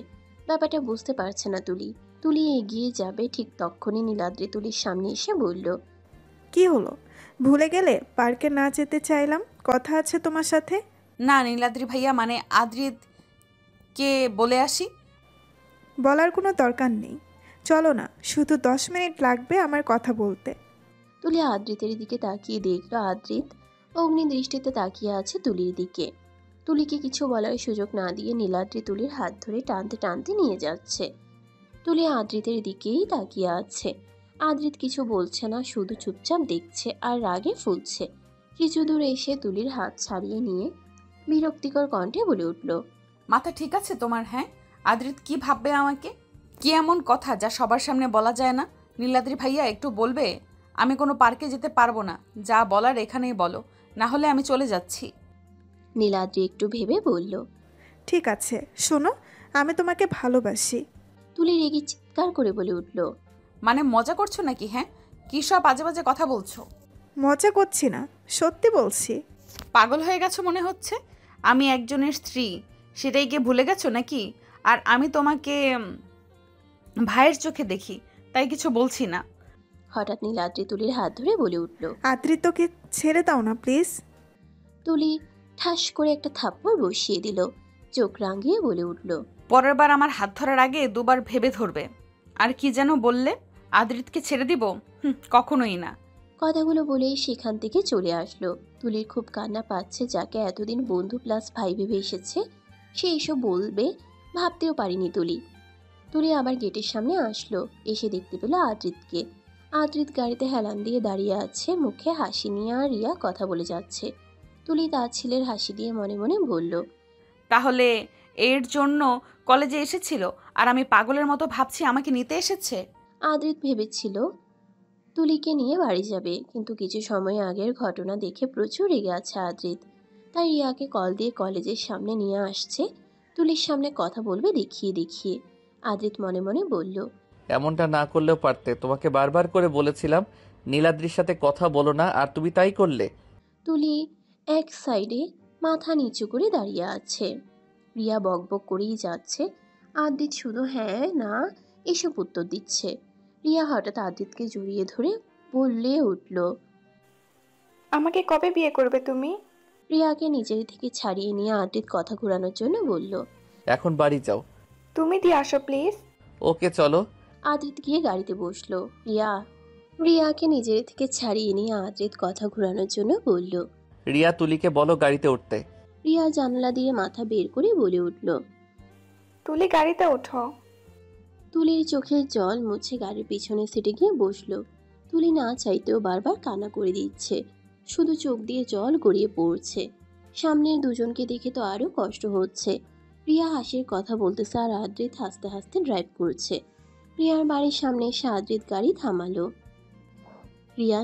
ব্যাপারটা বুঝতে পারছে না তুলি। তুলি এগিয়ে যাবে, ঠিক তখনই নীলাদ্রি তুলির সামনে এসে বলল। কি হলো, ভুলে গেলে পার্কে না যেতে চাইলাম? কথা আছে তোমার সাথে। না নীলাদ্রি ভাইয়া, মানে আদ্রিতকে বলে আসি। বলার কোনো দরকার নেই, চলো না, শুধু 10 মিনিট লাগবে আমার কথা বলতে। তুলি আদ্রিতের দিকে তাকিয়ে দেখল আদ্রিত অগ্নি দৃষ্টিতে তাকিয়ে আছে তুলির দিকে। তুলিকে কিছু বলার সুযোগ না দিয়ে নীলাদ্রি তুলির হাত ধরে টানতে টানতে নিয়ে যাচ্ছে। তুলি আদ্রিতের দিকেই তাকিয়ে আছে। আদ্রিত কিছু বলছে না, শুধু চুপচাপ দেখছে আর রাগে ফুলছে। কিছু দূর এসে তুলির হাত ছাড়িয়ে নিয়ে বিরক্তিকর কণ্ঠে বলে উঠল। মাথা ঠিক আছে তোমার? হ্যাঁ, আদ্রিত কি ভাববে আমাকে? কি এমন কথা যা সবার সামনে বলা যায় না? নীলাদ্রি ভাইয়া একটু বলবে? আমি কোনো পার্কে যেতে পারবো না, যা বলার এখানেই বলো, না হলে আমি চলে যাচ্ছি। নীলাদ্রি একটু ভেবে বলল। ঠিক আছে, শোনো, আমি তোমাকে ভালোবাসি। তুলি রেগে চিৎকার করে বলে উঠল। মানে মজা করছো নাকি? হ্যাঁ, কি সব বাজে বাজে কথা বলছো? মজা করছি না, সত্যি বলছি। পাগল হয়ে গেছো মনে হচ্ছে। আমি একজনের স্ত্রী, সেটাই কি ভুলে গেছো নাকি? আর আমি তোমাকে ভাইয়ের চোখে দেখি, তাই কিছু বলছি না। হঠাৎ নীলাদ্রি তুলির হাত ধরে বলে উঠল। আদ্রিতকে ছেড়ে দাও না প্লিজ। তুলি ঠাস করে একটা থাপ্পড় বসিয়ে দিল। চোখ রাঙিয়ে বলে উঠল। পরের বার আমার হাত ধরার আগে দুবার ভেবে ধরবে। আর কি যেন বললে? আদ্রিতকে ছেড়ে দিব? কখনোই না। কথাগুলো বলেই সেখান থেকে চলে আসলো। তুলির খুব কান্না পাচ্ছে। যাকে এতদিন বন্ধু প্লাস ভাই ভেবে এসেছে, সে এসব বলবে ভাবতেও পারিনি তুলি। তুলি আবার গেটের সামনে আসলো। এসে দেখতে পেল আদ্রিতকে। আদ্রিত গাড়িতে হেলান দিয়ে দাঁড়িয়ে আছে, মুখে হাসি নিয়ে আর রিয়া কথা বলে যাচ্ছে। তুলি তার ছেলের হাসি দিয়ে মনে মনে বলল, তাহলে এর জন্য কলেজে এসেছিল আর আমি পাগলের মতো ভাবছি আমাকে নিতে এসেছে। আদ্রিত ভেবেছিল তুলিকে নিয়ে বাড়ি যাবে, কিন্তু কিছু সময় আগের ঘটনা দেখে প্রচুর রেগে আছে আদ্রিত। তাই রিয়াকে কল দিয়ে কলেজের সামনে নিয়ে আসছে, তুলির সামনে কথা বলবে দেখিয়ে দেখিয়ে। আদ্রিত মনে মনে বলল, এমনটা না করলেও পারতে, তোমাকে বারবার করে বলেছিলাম নীলাদ্রির সাথে কথা বলো না, আর তুমি তাই করলে। তুলি এক সাইডে মাথা নিচু করে দাঁড়িয়ে আছে। রিয়া বকবক করেই যাচ্ছে। আদ্রিত শুধু হ্যাঁ না এসব উত্তর দিচ্ছে। রিয়া হঠাৎ আদ্রিতকে জড়িয়ে ধরে বললে উঠল, আমাকে কবে বিয়ে করবে তুমি? রিয়াকে নিজের থেকে ছাড়িয়ে নিয়ে আদ্রিত কথা ঘোরানোর জন্য বলল, এখন বাড়ি যাও। তুমি দিয়ে আসো প্লিজ। ওকে চলো। আদ্রিত গিয়ে গাড়িতে বসলো। রিয়া রিয়াকে নিজের থেকে ছাড়িয়ে নিয়ে আদ্রিত কথা ঘোরানোর জন্য বলল। রিয়া, তুলিকে বলো গাড়িতে উঠতে। রিয়া জানলা দিয়ে মাথা বের করে বলে উঠল। তুলি গাড়িতে ওঠো। তুলির চোখের জল মুছে গাড়ির পিছনের সিটে গিয়ে বসলো। তুলি না চাইতেও বারবার কান্না করে দিচ্ছে, শুধু চোখ দিয়ে জল গড়িয়ে পড়ছে। সামনের দুজনকে দেখে তো আরো কষ্ট হচ্ছে। রিয়া হাসির কথা বলতেছে আর আদ্রিত হাসতে হাসতে ড্রাইভ করছে। রিয়ার বাড়ির সামনে এসে আদ্রিত গাড়ি থামালো। রিয়া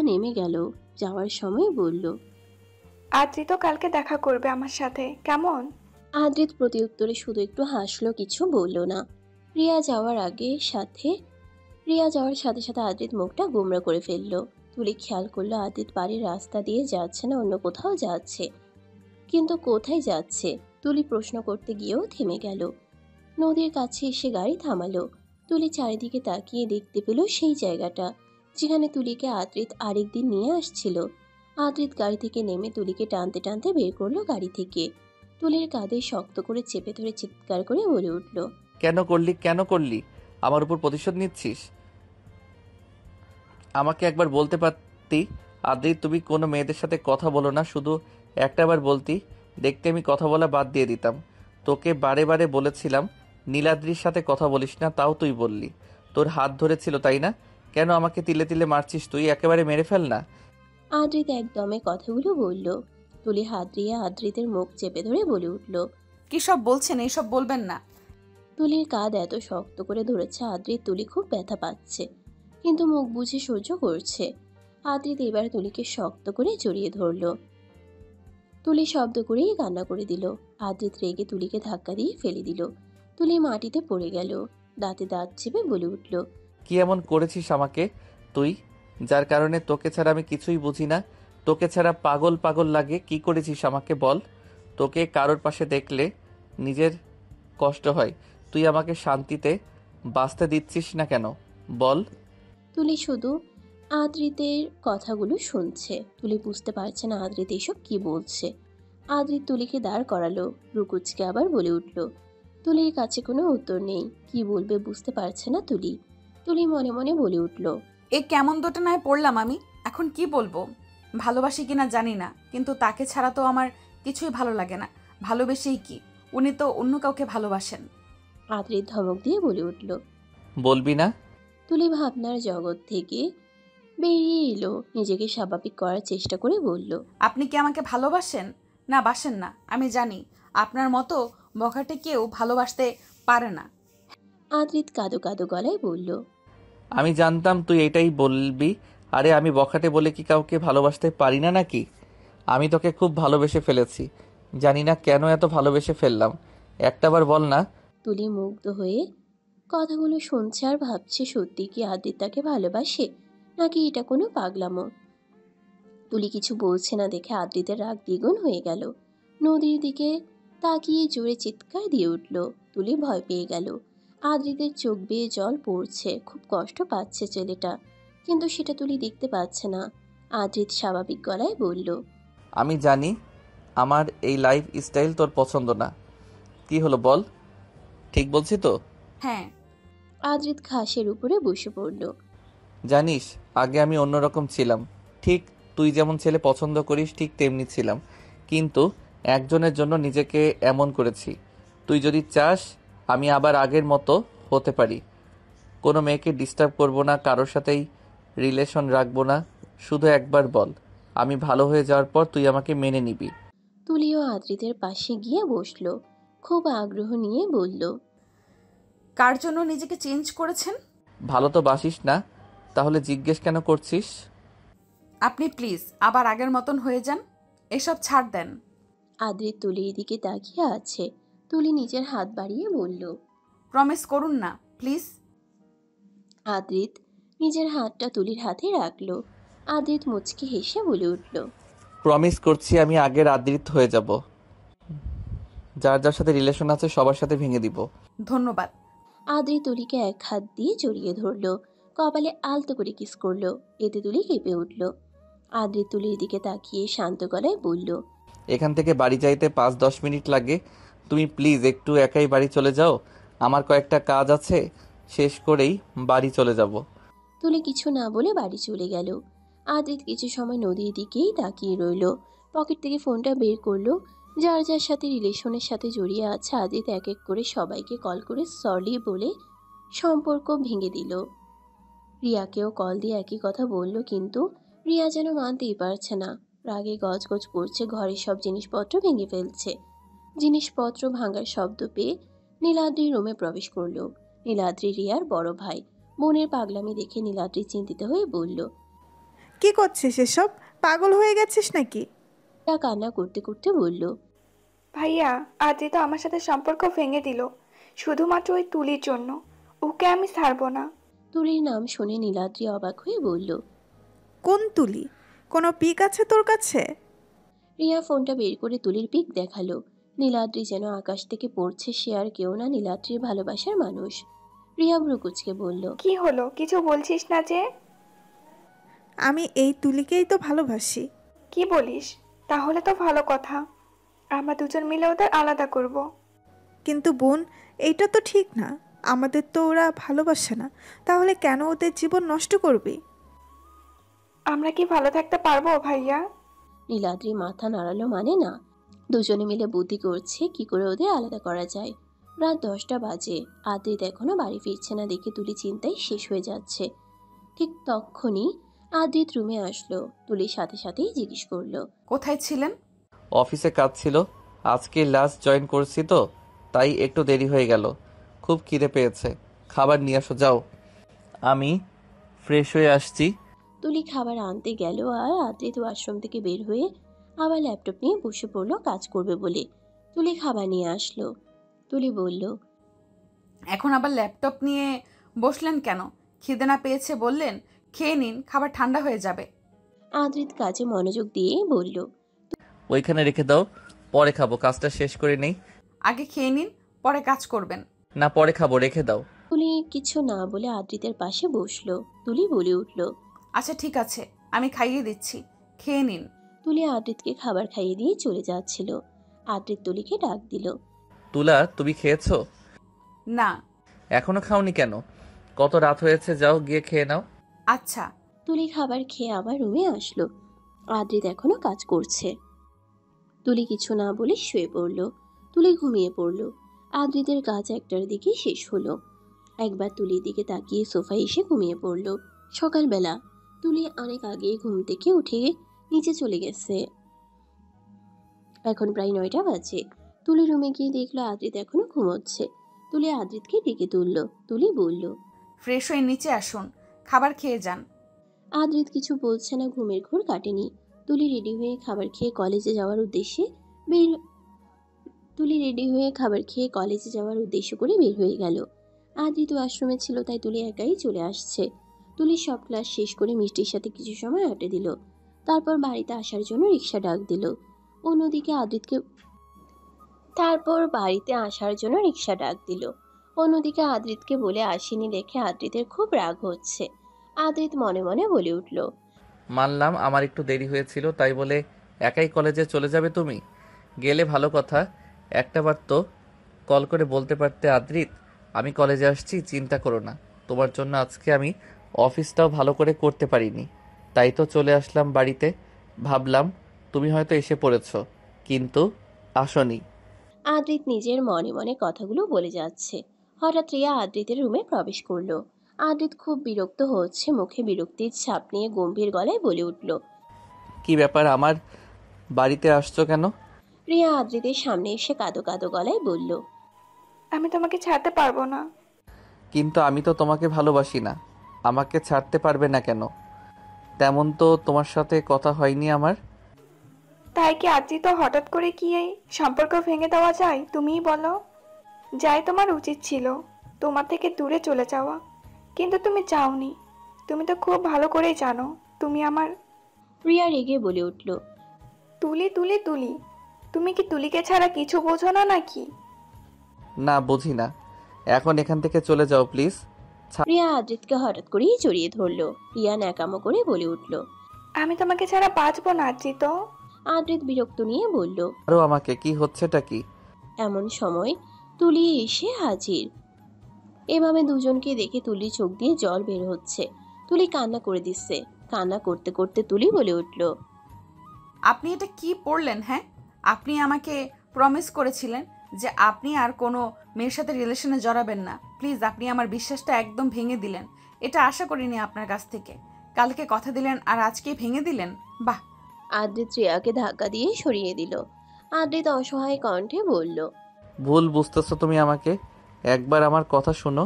নেমে গেল। যাওয়ার সময় বলল, আদ্রি তো কালকে দেখা করবে আমার সাথে, কেমন? আদ্রিত প্রতি উত্তরে শুধু একটু হাসলো, কিছু বলল না। রিয়া যাওয়ার সাথে সাথে আদ্রিত মুখটা গোমড়া করে ফেললো। তুলি খেয়াল করলো আদ্রিত বাড়ির রাস্তা দিয়ে যাচ্ছে না, অন্য কোথাও যাচ্ছে। কিন্তু কোথায় যাচ্ছে তুলি প্রশ্ন করতে গিয়েও থেমে গেল। নদীর কাছে এসে গাড়ি থামালো। তুলি চারিদিকে তাকিয়ে দেখতে পেল সেই জায়গাটা যেখানে তুলিকে আদ্রিত আরেকদিন নিয়ে আসছিল। আদ্রিত গাড়ি থেকে নেমে তুলিকে টানতে টানতে বের করলো গাড়ি থেকে। তুলির কাঁধে শক্ত করে চেপে ধরে চিৎকার করে বলে উঠল, কেন করলি? আমার উপর প্রতিশোধ নিচ্ছিস? আমাকে একবার বলতে পারতি আদ্রিত তুমি কোনো মেয়েদের সাথে কথা বলো না, শুধু একটাবার বলতি, দেখতে আমি কথা বলা বাদ দিয়ে দিতাম। তোকে বারে বারে বলেছিলাম নীলাদ্রির সাথে কথা বলিস না, তাও তুই বললি। তোর হাত ধরেছিল তাই না? কেন আমাকে তিলে তিলে মারছিস তুই? একেবারে মেরে ফেল না। আদ্রিত একদমে কথাগুলো বলল। তুলি হাত দিয়ে আদ্রিতের মুখ চেপে ধরে বলে উঠল, কি সব বলছেন? এইসব বলবেন না। তুলির কাঁধ এত শক্ত করে ধরেছে আদ্রিত, তুলি খুব ব্যথা পাচ্ছে কিন্তু মুখ বুঝে সহ্য করছে। আদ্রিত এবার তুলিকে শক্ত করে জড়িয়ে ধরল। তুলি শব্দ করেই কান্না করে দিল। আদ্রিত রেগে তুলিকে ধাক্কা দিয়ে ফেলে দিল। তুলি মাটিতে পড়ে গেল। দাঁতে দাঁত চেপে বলে উঠল, কি এমন করেছিস আমাকে তুই, যার কারণে তোকে ছাড়া আমি কিছুই বুঝি না? তোকে ছাড়া পাগল পাগল লাগে। কি করেছিস আমাকে বল? তোকে কারোর পাশে দেখলে নিজের কষ্ট হয়, তুই আমাকে শান্তিতে বাঁচতে দিচ্ছিস না কেন বল? তুলি শুধু আদ্রিতের কথাগুলো শুনছে। তুলি বুঝতে পারছে না আদ্রিত এসব কি বলছে। আদ্রিত তুলিকে দাঁড় করালো। রুকুচকে আবার বলে উঠল। তুলির কাছে কোনো উত্তর নেই, কি বলবে বুঝতে পারছে না তুলি। তুলি মনে মনে বলে উঠল, এ কেমন দোটানায় পড়লাম আমি, এখন কি বলবো? ভালোবাসি কিনা জানি না, কিন্তু তাকে ছাড়া তো আমার কিছুই ভালো লাগে না। ভালোবেসেই কি, উনি তো অন্য কাউকে ভালোবাসেন। আদ্রিত ধমক দিয়ে বলে উঠল, বলবি না? তুলি ভাবনার জগৎ থেকে বেরিয়ে এলো। নিজেকে স্বাভাবিক করার চেষ্টা করে বলল, আপনি কি আমাকে ভালোবাসেন? না, বাসেন না। আমি জানি আপনার মতো বখাটে কেউ ভালোবাসতে পারে না। আদ্রিত কাঁদো কাঁদো গলায় বলল, আমি জানতাম তুই এটাই বলবি। আরে আমি বখাটে বলে কি কাউকে ভালোবাসতে পারি না নাকি? আমি তোকে খুব ভালোবেসে ফেলেছি, জানি না কেন এত ভালোবেসে ফেললাম। একটাবার বল না। তুলি মুগ্ধ হয়ে কথাগুলো শুনছে আর ভাবছে সত্যি কি আদ্রিত তাকে ভালোবাসে নাকি এটা কোনো পাগলামো। তুলি কিছু বলছে না দেখে আদ্রিতের রাগ দ্বিগুণ হয়ে গেল। নদীর দিকে তাকিয়ে জোরে চিৎকার দিয়ে উঠল। তুলি ভয় পেয়ে গেল। আদ্রিতের চোখ বেয়ে জল পড়ছে, খুব কষ্ট পাচ্ছে ছেলেটা, কিন্তু সেটা তুলি দেখতে পাচ্ছে না। আদ্রিত স্বাভাবিক গলায় বলল, আমি জানি আমার এই লাইফ স্টাইল তোর পছন্দ না। কি হলো বল, ঠিক বলছি তো? হ্যাঁ। আদ্রিত ঘাসের উপরে বসে পড়ল। জানিস আগে আমি অন্যরকম ছিলাম, ঠিক তুই যেমন ছেলে পছন্দ করিস ঠিক তেমনি ছিলাম, কিন্তু একজনের জন্য নিজেকে এমন করেছি। তুই যদি চাস আমি আবার আগের মতো হতে পারি। কোনো মেয়েকে ডিস্টার্ব করব না, কারোর সাথেই রিলেশন রাখবো না। শুধু একবার বল, আমি ভালো হয়ে যাওয়ার পর তুই আমাকে মেনে নিবি। তুলিও আদ্রিতের পাশে গিয়ে বসলো। খুব আগ্রহ নিয়ে বলল, কার জন্য নিজেকে চেঞ্জ করেছেন? ভালো তো বাসিস না, তাহলে জিজ্ঞেস কেন করছিস? আপনি প্লিজ আবার আগের মতন হয়ে যান, এসব ছাড় দেন। আদ্রিত তুলির দিকে তাকিয়ে আছে। তুলি নিজের হাত বাড়িয়ে বলল, প্রমিস করুন না প্লিজ। আদ্রিত নিজের হাতটা তুলির হাতে রাখলো। আদ্রিত মুচকি হেসে বলে উঠল, প্রমিস করছি আমি আগের আদ্রিত হয়ে যাব, যার যার সাথে রিলেশন আছে সবার সাথে ভেঙে দিব। ধন্যবাদ। আদ্রিত তুলিকে এক হাত দিয়ে জড়িয়ে ধরলো, কপালে আলতো করে কিস করলো। এতে তুলি কেঁপে উঠল। আদ্রিত তুলির দিকে তাকিয়ে শান্ত গলায় বলল, এখান থেকে বাড়ি যাইতে 5-10 মিনিট লাগে, তুমি প্লিজ একটু একাই বাড়ি চলে যাও, আমার কয়েকটা কাজ আছে। শেষ করেই বাড়ি চলে যাব। তুলি কিছু না বলে বাড়ি চলে গেল। আদ্রিত কিছু সময় নদীর দিকেই তাকিয়ে রইল। পকেট থেকে ফোনটা বের করলো। যার যার সাথে রিলেশনের সাথে জড়িয়ে আছে আদ্রিত এক এক করে সবাইকে কল করে সরি বলে সম্পর্ক ভেঙে দিল। রিয়াকেও কল দিয়ে একই কথা বলল, কিন্তু রিয়া যেন মানতেই পারছে না। রাগে গজগজ করছে, ঘরের সব জিনিসপত্র ভেঙে ফেলছে। জিনিসপত্র ভাঙার শব্দ পেয়ে নীলাদ্রি রুমে প্রবেশ করলো। নীলাদ্রি রিয়ার বড় ভাই। বোনের পাগলামি দেখে নীলাদ্রি চিন্তিত হয়ে বলল, কি করছিস এসব? পাগল হয়ে গেছিস নাকি? তা কান্না করতে করতে বলল, ভাইয়া আজই তো আমার সাথে সম্পর্ক ভেঙে দিল, শুধুমাত্র ওই তুলির জন্য। ওকে আমি ছাড়বো না। তুলির নাম শুনে নীলাদ্রি অবাক হয়ে বলল, কোন তুলি? কোনো পিক আছে তোর কাছে? রিয়া ফোনটা বের করে তুলির পিক দেখালো। নীলাদ্রি যেন আকাশ থেকে পড়ছে, সে আর কেউ না, নীলাদ্রির ভালোবাসার মানুষ। রিয়া ভ্রুকুচকে বলল, কি হলো, কিছু বলছিস না যে? আমি এই তুলিকেই তো ভালোবাসি। কি বলিস? তাহলে তো ভালো কথা, আমরা দুজন মিলে ওদের আলাদা করব। কিন্তু বোন, এইটা তো ঠিক না। আমাদের তো ওরা ভালোবাসে না, তাহলে কেন ওদের জীবন নষ্ট করবি? আমরা কি ভালো থাকতে পারবো ভাইয়া? নীলাদ্রি মাথা নাড়ালো, মানে না। দুজনে মিলে বুদ্ধি করছে কি করে ওদের আলাদা করা যায়। রাত 10টা বাজে। আদ্রিত এখনো বাড়ি ফিরছে না দেখে তুলি চিন্তায় শেষ হয়ে যাচ্ছে। ঠিক তখনই আদ্রিত রুমে আসলো। তুলির সাথে সাথেই জিজ্ঞেস করলো, কোথায় ছিলেন? অফিসে কাজ ছিল, আজকে লাস্ট জয়েন করছি তো, তাই একটু দেরি হয়ে গেল। খুব খিদে পেয়েছে, খাবার নিয়ে আসো যাও। আমি ফ্রেশ হয়ে আসছি। তুলি খাবার আনতে গেল আর আদ্রিত ওয়াশরুম থেকে বের হয়ে আবার ল্যাপটপ নিয়ে বসে পড়লো কাজ করবে বলে। তুলি খাবার নিয়ে আসলো। তুলি বলল, এখন আবার ল্যাপটপ নিয়ে বসলেন কেন? খিদে না পেয়েছে বললেন, খেয়ে নিন, খাবার ঠান্ডা হয়ে যাবে। আদ্রিত কাজে মনোযোগ দিয়ে বলল, ওইখানে রেখে দাও, পরে খাবো, কাজটা শেষ করে নেই। আগে খেয়ে নিন, পরে কাজ করবেন। না, পরে খাবো, রেখে দাও। তুলি কিছু না বলে আদ্রিতের পাশে বসলো। তুলি বলে উঠল, আচ্ছা ঠিক আছে, আমি খাইয়ে দিচ্ছি, খেয়ে নিন। তুলি আদ্রিতকে খাবার খাইয়ে দিয়ে চলে যাচ্ছিল। আদ্রিত তুলিকে ডাক দিল, তুলা, তুমি খেয়েছো? না। এখনো খাওনি কেন? কত রাত হয়েছে, যাও গিয়ে খেয়ে নাও। আচ্ছা। তুলি খাবার খেয়ে আবার রুমে আসলো। আদ্রিত এখনো কাজ করছে। তুলি কিছু না বলে শুয়ে পড়ল। তুলি ঘুমিয়ে পড়ল। আদ্রিতের কাজ 1টার দিকে শেষ হলো। একবার তুলির দিকে তাকিয়ে সোফায় এসে ঘুমিয়ে পড়ল। সকালবেলা তুলি অনেক আগে ঘুম থেকে উঠে নিচে চলে গেছে। এখন প্রায় 9টা বাজে। তুলি রুমে গিয়ে দেখলো আদ্রিত এখনো ঘুমোচ্ছে। তুলি আদ্রিতকে ডেকে তুলল। তুলি বলল, ফ্রেশ হয়ে নিচে আসুন, খাবার খেয়ে যান। আদ্রিত কিছু বলছে না, ঘুমের ঘোর কাটেনি। তুলি রেডি হয়ে খাবার খেয়ে কলেজে যাওয়ার উদ্দেশ্যে করে বের হয়ে গেল। আদ্রিত আশ্রমে ছিল, তাই তুলি একাই চলে আসছে। তুলি সব ক্লাস শেষ করে মিষ্টির সাথে কিছু সময় আড্ডা দিল। তারপর বাড়িতে আসার জন্য রিক্সা ডাক দিল। অন্যদিকে আদ্রিতকে বলে আসেনি দেখে আদ্রিতের খুব রাগ হচ্ছে। আদ্রিত মনে মনে বলে উঠল, মানলাম আমার একটু দেরি হয়েছিল, তাই বলে একাই কলেজে চলে যাবে তুমি? গেলে ভালো কথা, একটাবার তো কল করে বলতে পারতে, আদ্রিত আমি কলেজে আসছি, চিন্তা করো না। তোমার জন্য আজকে আমি অফিসটাও ভালো করে করতে পারিনি, তাই তো চলে আসলাম বাড়িতে। ভাবলাম তুমি হয়তো এসে পড়েছ, কিন্তু আসনি। আদ্রিত নিজের মনে মনে কথাগুলো বলে যাচ্ছে। হঠাৎ রিয়া আদ্রিতের রুমে প্রবেশ করলো। আদ্রিত খুব বিরক্ত হচ্ছে, মুখে বিরক্তির ছাপ নিয়ে গম্ভীর গলায় বলে উঠল, কি ব্যাপার, আমার বাড়িতে আসছো কেন? রিয়া আদ্রিতের সামনে এসে কাঁদো কাঁদো গলায় বলল, আমি তোমাকে ছাড়তে পারবো না। কিন্তু আমি তো তোমাকে ভালোবাসি না, আমাকে ছাড়তে পারবে না কেন? তেমন তো তোমার সাথে কথা হয়নি আমার। তাই কি আজই তো হঠাৎ করে কি এই সম্পর্ক ভেঙে দেওয়া যায়? তুমিই বলো। যাই তোমার উচিত ছিল তোমার থেকে দূরে চলে যাওয়া, কিন্তু তুমি চাওনি। তুমি তো খুব ভালো করেই জানো তুমি আমার। রিয়া রেগে বলে উঠল, তুলি তুলি তুলি, তুমি কি তুলিকে ছাড়া কিছু বোঝো না নাকি? না, বুঝি না। এখন এখান থেকে চলে যাও প্লিজ। রিয়া আদ্রিতকে হঠাৎ করেই জড়িয়ে ধরলো। রিয়া ন্যাকামো করে বলে উঠল, আমি তোমাকে ছাড়া বাঁচবো না আদ্রি। তো আদ্রিত বিরক্ত নিয়ে বলল, আরো আমাকে, কি হচ্ছেটা কি? এমন সময় তুলি এসে হাজির। এভাবে দুজনকে দেখে তুলি চোখ দিয়ে জল বের হচ্ছে। তুলি কান্না করে দিচ্ছে। কান্না করতে করতে তুলি বলে উঠল, আপনি এটা কি পড়লেন? হ্যাঁ, আপনি আমাকে প্রমিস করেছিলেন যে আপনি আর কোনো মেয়ের সাথে রিলেশনে জড়াবেন না। প্লিজ, আপনি আমার বিশ্বাসটা একদম ভেঙে দিলেন। এটা আশা করিনি আপনার কাছ থেকে। কালকে কথা দিলেন আর আজকেই ভেঙে দিলেন। বাহ! আদ্রিত রিয়াকে ধাক্কা দিয়ে সরিয়ে দিল। আদ্রিত অসহায় কণ্ঠে বলল, ভুল বুঝতেছো তুমি আমাকে, একবার আমার কথা শোনো।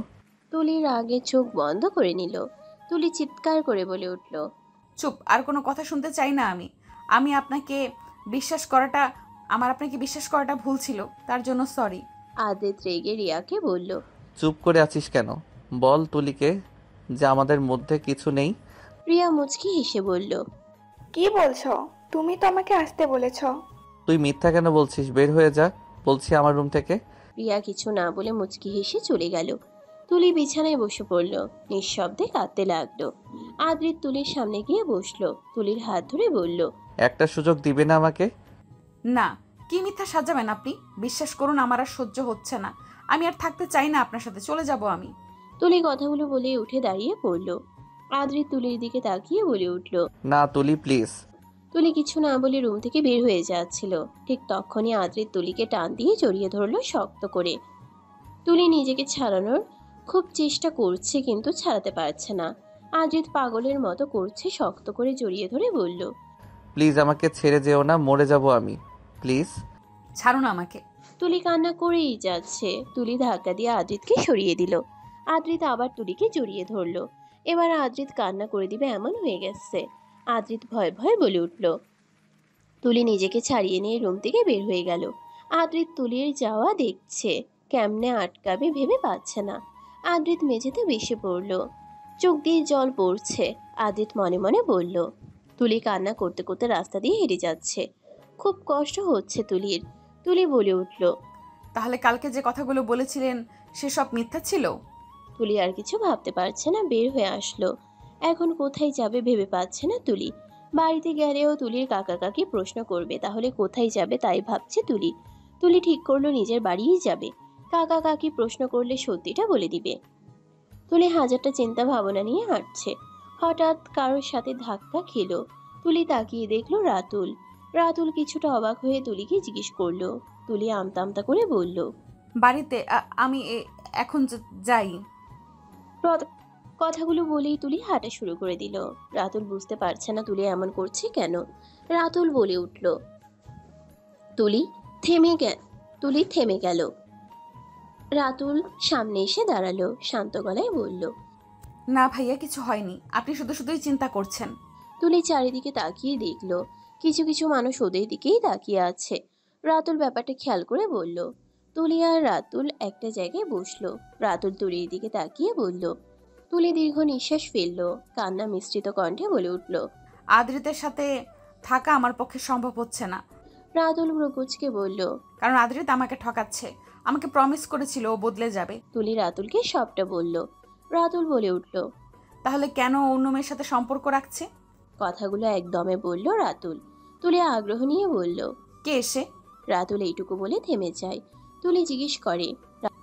তুলির আগে চোখ বন্ধ করে নিল। তুলি চিৎকার করে বলে উঠল, চুপ! আর কোনো কথা শুনতে চাই না আমি। আপনাকে আপনাকে বিশ্বাস করাটা ভুল ছিল, তার জন্য সরি। আদ্রিত রেগে রিয়াকে বলল, চুপ করে আছিস কেন? বল তুলিকে যে আমাদের মধ্যে কিছু নেই। রিয়া মুচকি হেসে বলল, কি বলছো? তুমি তো আমাকে আসতে বলেছো। তুই মিথ্যা কেন বলছিস? বের হয়ে যা বলছি আমার রুম থেকে। রিয়া কিছু না বলে মুচকি হেসে চলে গেল। তুলি বিছানায় বসে পড়ল, নিঃশব্দে কাঁদতে লাগলো। আদ্রিত তুলির সামনে গিয়ে বসলো, তুলির হাত ধরে বলল, একটা সুযোগ দিবে না আমাকে? না, কি মিথ্যা সাজাবেন আপনি? বিশ্বাস করুন, আমার আর সহ্য হচ্ছে না। আমি আর থাকতে চাই না আপনার সাথে, চলে যাব আমি। তুলি কথাগুলো বলে উঠে দাঁড়িয়ে পড়ল। আদ্রিত তুলির দিকে তাকিয়ে বলে উঠল, না তুলি প্লিজ। তুলি কিছু না বলে রুম থেকে বের হয়ে যাচ্ছিল। ঠিক তখনই আদ্রিত তুলিকে টান দিয়ে জড়িয়ে ধরলো শক্ত করে। তুলি নিজেকে ছাড়ানোর খুব চেষ্টা করছে, কিন্তু ছাড়াতে পারছে না। আদ্রিত পাগলের মতো করছে, শক্ত করে জড়িয়ে ধরে বলল, প্লিজ আমাকে ছেড়ে যেও না, মরে যাব আমি, প্লিজ। ছাড়ুন আমাকে। তুলি কান্না করেই যাচ্ছে। তুলি ধাক্কা দিয়ে আদ্রিতকে সরিয়ে দিল। আদ্রিত আবার তুলিকে জড়িয়ে ধরলো। এবার আদ্রিত কান্না করে দিবে এমন হয়ে গেছে। আদ্রিত ভয়ে ভয়ে বলে উঠল। তুলি নিজেকে ছাড়িয়ে নিয়ে রুম থেকে বের হয়ে গেল। আদ্রিত তুলির যাওয়া দেখছে, কেমনে আটকাবে ভেবে পাচ্ছে না। আদ্রিত মেঝেতে বসে পড়ল, চোখ দিয়ে জল পড়ছে। আদ্রিত মনে মনে বলল, তুলি কান্না করতে করতে রাস্তা দিয়ে হেঁটে যাচ্ছে, খুব কষ্ট হচ্ছে তুলির। তুলি বলে উঠল, তাহলে কালকে যে কথাগুলো বলেছিলেন সেসব মিথ্যা ছিল? তুলি আর কিছু ভাবতে পারছে না, বের হয়ে আসলো। এখন কোথায় যাবে ভেবে পাচ্ছে না তুলি। বাড়িতে গেলেও তুলির কাকা কাকি প্রশ্ন করবে, তাহলে কোথায় যাবে তাই ভাবছে তুলি। তুলি ঠিক করলো নিজের বাড়িই যাবে। কাকা কাকি প্রশ্ন করলে সত্যিটা বলে দিবে। তুলি হাজারটা চিন্তা ভাবনা নিয়ে হাঁটছে। হঠাৎ কারোর সাথে ধাক্কা খেলো। তুলি তাকিয়ে দেখলো রাতুল। রাতুল কিছুটা অবাক হয়ে তুলিকে জিজ্ঞেস করলো। তুলি আমতা আমতা করে বলল, বাড়িতে আমি এখন যাই। কথাগুলো বলেই তুলি হাঁটা শুরু করে দিল। রাতুল বুঝতে পারছে না তুলি এমন করছে কেন। রাতুল বলে উঠল, তুলি থেমে গেল। রাতুল সামনে এসে দাঁড়ালো, শান্ত গলায় বলল, না ভাইয়া, কিছু হয়নি। আপনি শুধু শুধুই চিন্তা করছেন। তুলি চারিদিকে তাকিয়ে দেখলো, কিছু কিছু মানুষ ওদের দিকেই তাকিয়ে আছে। রাতুল ব্যাপারটা খেয়াল করে বলল। তুলি আর রাতুল একটা জায়গায় বসলো। রাতুল তুলির দিকে তাকিয়ে বলল। তুলি দীর্ঘ নিঃশ্বাস ফেললো, কান্না মিশ্রিত কণ্ঠে বলে উঠল, আদ্রিতের সাথে থাকা আমার পক্ষে সম্ভব হচ্ছে না। রাতুল ব্রুকুচকে বলল, কারণ আদ্রিত আমাকে ঠকাচ্ছে। আমাকে প্রমিস করেছিল ও বদলে যাবে। তুলি রাতুলকে সবটা বলল। রাতুল বলে উঠল, তাহলে কেন অন্য মেয়ের সাথে সম্পর্ক রাখছে? কথাগুলো একদমে বলল রাতুল। তুলি আগ্রহ নিয়ে বলল, কে এসে? রাতুল এইটুকু বলে থেমে যায়। তুলি জিজ্ঞেস করে,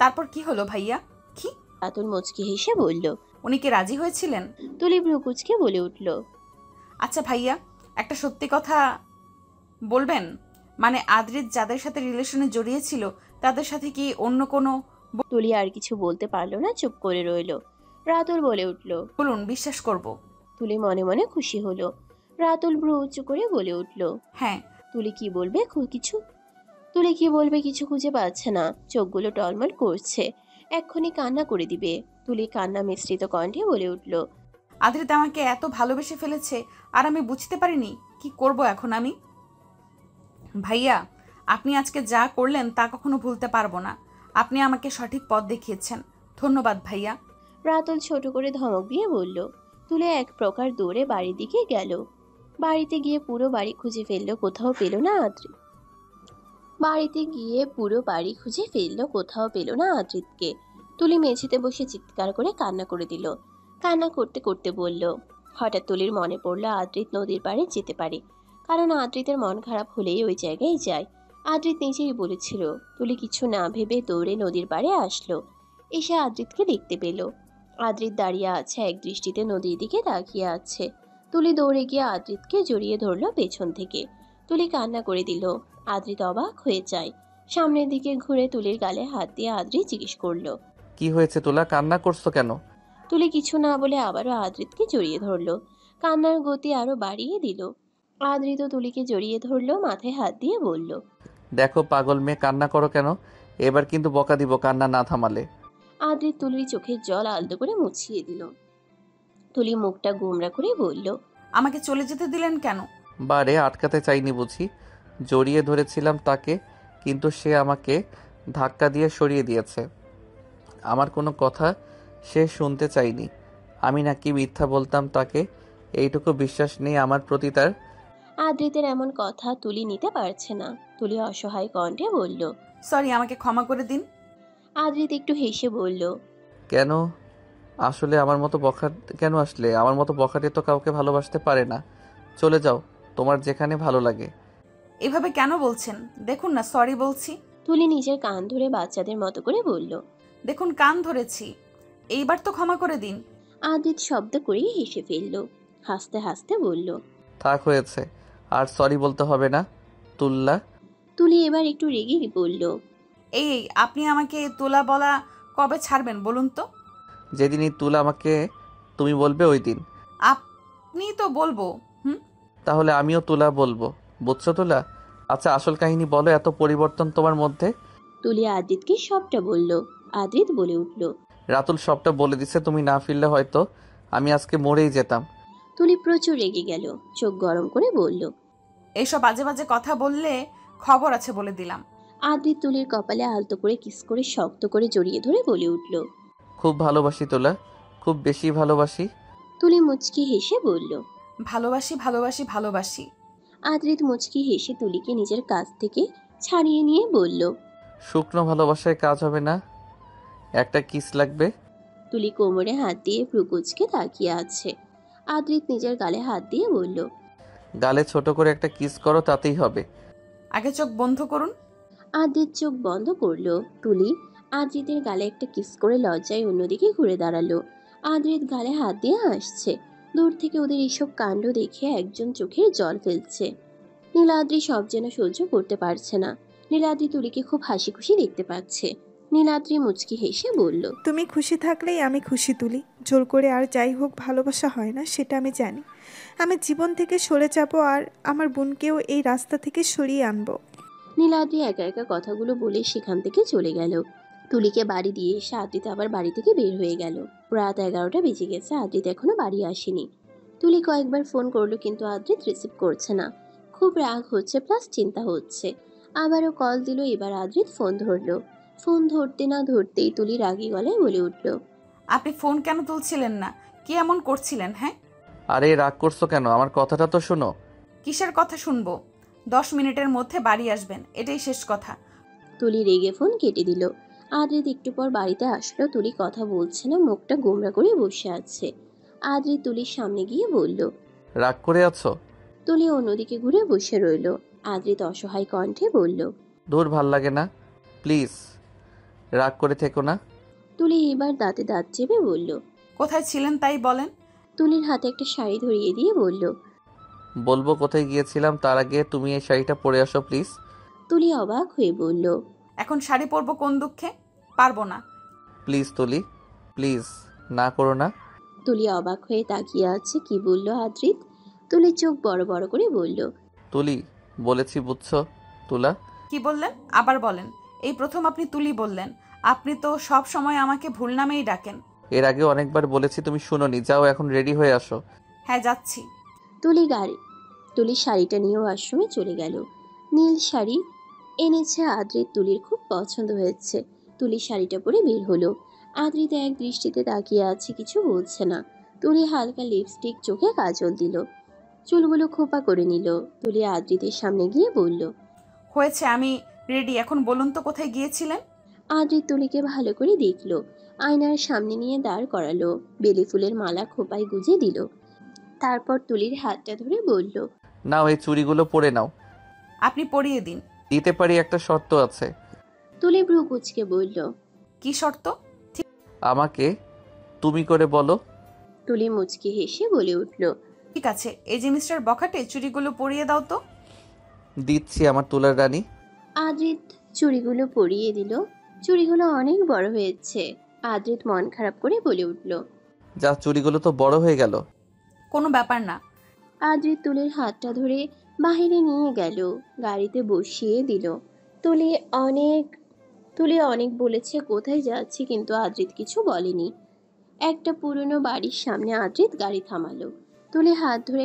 তারপর কি হলো ভাইয়া? কি? রাতুল মুচকি হেসে বলল, উনি কি রাজি হয়েছিলেন? তুলি ব্রুকুচকে বলে উঠল, আচ্ছা ভাইয়া, একটা সত্যি কথা বলবেন? মানে আদ্রিত যাদের সাথে রিলেশনে জড়িয়েছিল তাদের সাথে কি অন্য কোনো? তুলি আর কিছু বলতে পারলো না, চুপ করে রইল। রাতুল বলে উঠল, বলুন, বিশ্বাস করব। তুলি মনে মনে খুশি হলো। রাতুল ভ্রু উঁচু করে বলে উঠল, হ্যাঁ। তুলি কি বলবে কিছু খুঁজে পাচ্ছে না, চোখগুলো টলমল করছে, এক্ষুনি কান্না করে দিবে। তুলি কান্না মিশ্রিত কণ্ঠে বলে উঠল, আদ্রিত আমাকে এত ভালোবেসে ফেলেছে আর আমি বুঝতে পারিনি। কি করব এখন আমি? ভাইয়া, আপনি আজকে যা করলেন তা কখনো ভুলতে পারবো না। আপনি আমাকে সঠিক পথ দেখিয়েছেন। ধন্যবাদ ভাইয়া। রাতুল ছোট করে ধমক দিয়ে বলল। তুলে এক প্রকার দৌড়ে বাড়ির দিকে গেল। বাড়িতে গিয়ে পুরো বাড়ি খুঁজে ফেললো, কোথাও পেল না আদ্রিত। আদ্রিতকে। তুলি মেঝেতে বসে চিৎকার করে কান্না করে দিল। কান্না করতে করতে বলল, হঠাৎ তুলির মনে পড়লো আদ্রিত নদীর পাড়ে যেতে পারে, কারণ আদ্রিতের মন খারাপ হলেই ওই জায়গায় যায়। আদ্রিত নিজেই বলেছিল। তুলি কিছু না ভেবে দৌড়ে নদীর পাড়ে আসলো। এসে আদ্রিতকে দেখতে পেল। আদ্রিত দাঁড়িয়ে আছে, এক দৃষ্টিতে নদীর দিকে তাকিয়ে আছে। তুলি দৌড়ে গিয়ে আদ্রিতকে জড়িয়ে ধরলো পেছন থেকে। তুলি কান্না করে দিল। আদ্রিত অবাক হয়ে যায়। সামনের দিকে ঘুরে তুলির গালে হাত দিয়ে আদ্রিত জিজ্ঞেস করলো, কি হয়েছে তুলা, কান্না করছো কেন? তুলি কিছু না বলে আবারও আদ্রিতকে জড়িয়ে ধরলো। কান্নার গতি আরো বাড়িয়ে দিল। আদ্রিত তুলিকে জড়িয়ে ধরলো, মাথায় হাত দিয়ে বলল, দেখো পাগল মেয়ে, কান্না করো কেন? এবার কিন্তু বকা দিব কান্না না থামালে। আদ্রিত তুলির চোখের জল আলতো করে মুছিয়ে দিল। তুলি মুখটা গোমরা করে বলল, আমাকে চলে যেতে দিলেন কেন? বারে আটকাতে চাইনি বুঝি? জড়িয়ে ধরেছিলাম তাকে, কিন্তু সে আমাকে ধাক্কা দিয়ে সরিয়ে দিয়েছে। আমার কোনো কথা সে শুনতে চাইনি। আমি নাকি মিথ্যা বলতাম তাকে, এইটুকু বিশ্বাস নেই আমার প্রতি তার। আদ্রিতের এমন কথা তুলি নিতে পারছে না। তুলি অসহায় কণ্ঠে বলল, সরি, আমাকে ক্ষমা করে দিন। আদ্রিত একটু হেসে বলল, কেন আসলে আমার মতো কেন আসলে? আমার মতো বখাটে তো কাউকে ভালোবাসতে পারে না। চলে যাও, তোমার যেখানে ভালো লাগে। এভাবে কেন বলছেন? দেখুন না, সরি বলছি। তুলি নিজের কান ধরে বাচ্চাদের মতো করে বলল, দেখুন কান ধরেছি, এইবার তো ক্ষমা করে দিন। আদ্রিত শব্দ করে হেসে ফেলল। হাসতে হাসতে বলল, থাক হয়েছে, আর সরি বলতে হবে না তুল্লা। তুলি এবার একটু রেগে বলল, এই আপনি আমাকে তোলা বলা কবে ছাড়বেন বলুন তো? যেদিনই তুলা আমাকে তুমি বলবে ওই দিন। আপনি তো বলবো। তাহলে আমিও তুলা বলবো, বুঝছো তুলা? আচ্ছা আসল কাহিনী বলো, এত পরিবর্তন তোমার মধ্যে? তুলি আদ্রিতকে সবটা বলল। আদ্রিত বলে উঠল, রাতুল সবটা বলে দিছে, তুমি না ফিরলে হয়তো আমি আজকে মরেই যেতাম। তুলি প্রচুর রেগে গেল, চোখ গরম করে বলল, এইসব বাজে বাজে কথা বললে খবর আছে বলে দিলাম। আদ্রিত তুলির কপালে আলতো করে কিস করে শক্ত করে জড়িয়ে ধরে বলে উঠল, খুব ভালোবাসি তোলা, খুব বেশি ভালোবাসি। তুলি মুচকি হেসে বলল, ভালোবাসি ভালোবাসি ভালোবাসি। আদ্রিত মুচকি হেসে তুলিকে নিজের কাছ থেকে ছাড়িয়ে নিয়ে বলল, শুকনো ভালোবাসায় কাজ হবে না, একটা কিস লাগবে। তুলি কোমরে হাত দিয়ে ভ্রুকুচকে তাকিয়ে আছে। আদ্রিত নিজের গালে হাত দিয়ে বলল, গালে ছোট করে একটা কিস করো, তাতেই হবে। আগে চোখ বন্ধ করুন। আদ্রিত চোখ বন্ধ করলো। তুলি আদ্রিতের গালে একটা কিস করে লজ্জায় অন্যদিকে ঘুরে দাঁড়ালো। আদ্রিত গালে হাত দিয়ে হাসছে। দূর থেকে ওদের এসব কাণ্ড দেখে একজন চোখের জল ফেলছে। নীলাদ্রি সব যেন সহ্য করতে পারছে না। নীলাদ্রি তুলিকে খুব হাসি খুশি দেখতে পাচ্ছে। নীলাদ্রি মুচকি হেসে বলল, তুমি খুশি থাকলেই আমি খুশি তুলি। জোর করে আর যাই হোক ভালোবাসা হয় না, সেটা আমি জানি। আমি জীবন থেকে সরে যাব আর আমার বোনকেও এই রাস্তা থেকে সরিয়ে আনবো। নীলাদ্রি একা একা কথাগুলো বলে সেখান থেকে চলে গেল। তুলিকে বাড়ি দিয়ে এসে আদ্রিত আবার বাড়ি থেকে বের হয়ে গেল। রাত 11টা বেজে গেছে, আদ্রিত এখনো বাড়ি আসেনি। তুলি কয়েকবার ফোন করলো কিন্তু আদ্রিত রিসিভ করছে না। খুব রাগ হচ্ছে, প্লাস চিন্তা হচ্ছে। আবারও কল দিল, এবার আদ্রিত ফোন ধরলো। ফোন ধরতে না ধরতেই তুলি রাগী গলায় বলে উঠল, আপনি ফোন কেন তুলছিলেন না? কি এমন করছিলেন? হ্যাঁ, আরে রাগ করছো কেন? আমার কথাটা তো শোনো। কিসের কথা শুনবো? 10 মিনিটের মধ্যে বাড়ি আসবেন, এটাই শেষ কথা। তুলি রেগে ফোন কেটে দিল। আদ্রিত একটু পর বাড়িতে আসলো। তুলি কথা বলছে না, মুখটা গোমরা করে বসে আছে। আদ্রিত তুলির সামনে গিয়ে বলল, রাগ করে আছো? তুলি অন্যদিকে ঘুরে বসে রইল। আদ্রিত অসহায় কণ্ঠে বলল, দূর ভাল লাগে না, প্লিজ রাগ করে থেকো না। তুলি এবার দাঁতে দাঁত চেপে বলল, কোথায় ছিলেন তাই বলেন। তুলির হাতে একটা শাড়ি ধরিয়ে দিয়ে বলল, বলবো কোথায় গিয়েছিলাম, তার আগে তুমি এই শাড়িটা পরে আসো প্লিজ। তুলি অবাক হয়ে বলল, এখন শাড়ি পরবো কোন দুঃখে? পারবো না। প্লিজ তুলি, প্লিজ না করো না। তুলি অবাক হয়ে তাকিয়ে আছে। কি বলল আদ্রিত? তুলি চোখ বড় বড় করে বলল, তুলি বলেছি বুঝছো তুলা। কি বললেন? আবার বলেন। এই প্রথম আপনি তুলি বললেন। আপনি তো সব সময় আমাকে ভুল নামেই ডাকেন। এর আগে অনেকবার বলেছি, তুমি শুনোনি। যাও এখন রেডি হয়ে আসো। হ্যাঁ যাচ্ছি। তুলির শাড়িটা নিয়ে ওয়াশরুমে চলে গেল। নীল শাড়ি এনেছে আদ্রিত, তুলির খুব পছন্দ হয়েছে। তুলির শাড়িটা পরে বের হলো। আদ্রিত এক দৃষ্টিতে তাকিয়ে আছে, কিছু বলছে না। তুলি হালকা লিপস্টিক, চোখে কাজল দিল, চুলগুলো খোপা করে নিল। তুলি আদ্রিতের সামনে গিয়ে বলল, হয়েছে, আমি রেডি। এখন বলুন তো কোথায় গিয়েছিলেন? আদ্রিত তুলিকে ভালো করে দেখলো। আয়নার সামনে নিয়ে দাঁড় করালো। বেলি ফুলের মালা খোপায় গুজে দিল। তারপর তুলির হাতটা ধরে বলল, নাও এই চুড়িগুলো পরে নাও। আপনি পরিয়ে দিন। দিতে পারি, একটা শর্ত আছে। তুলি ভ্রু কুচকে বলল, কি শর্ত? আমাকে তুমি করে বলো। তুলি মুচকি হেসে বলে উঠল, ঠিক আছে, এই যে মিস্টার বখাটে, চুড়িগুলো পরিয়ে দাও তো। দিচ্ছি আমার তুলার রানী। আদ্রিত চুড়িগুলো পরিয়ে দিল। চুড়িগুলো অনেক বড় হয়েছে। আদ্রিত মন খারাপ করে বলে উঠল, যা, চুড়িগুলো তো বড় হয়ে গেল। কোনো ব্যাপার না। আদ্রিত তুলির হাতটা ধরে বাহিরে নিয়ে গেল, গাড়িতে বসিয়ে দিল। তুলি অনেক বলেছে কোথায় যাচ্ছে, কিন্তু আদ্রিত কিছু বলেনি। একটা পুরনো বাড়ির সামনে আদ্রিত গাড়ি থামালো। তুলি হাত ধরে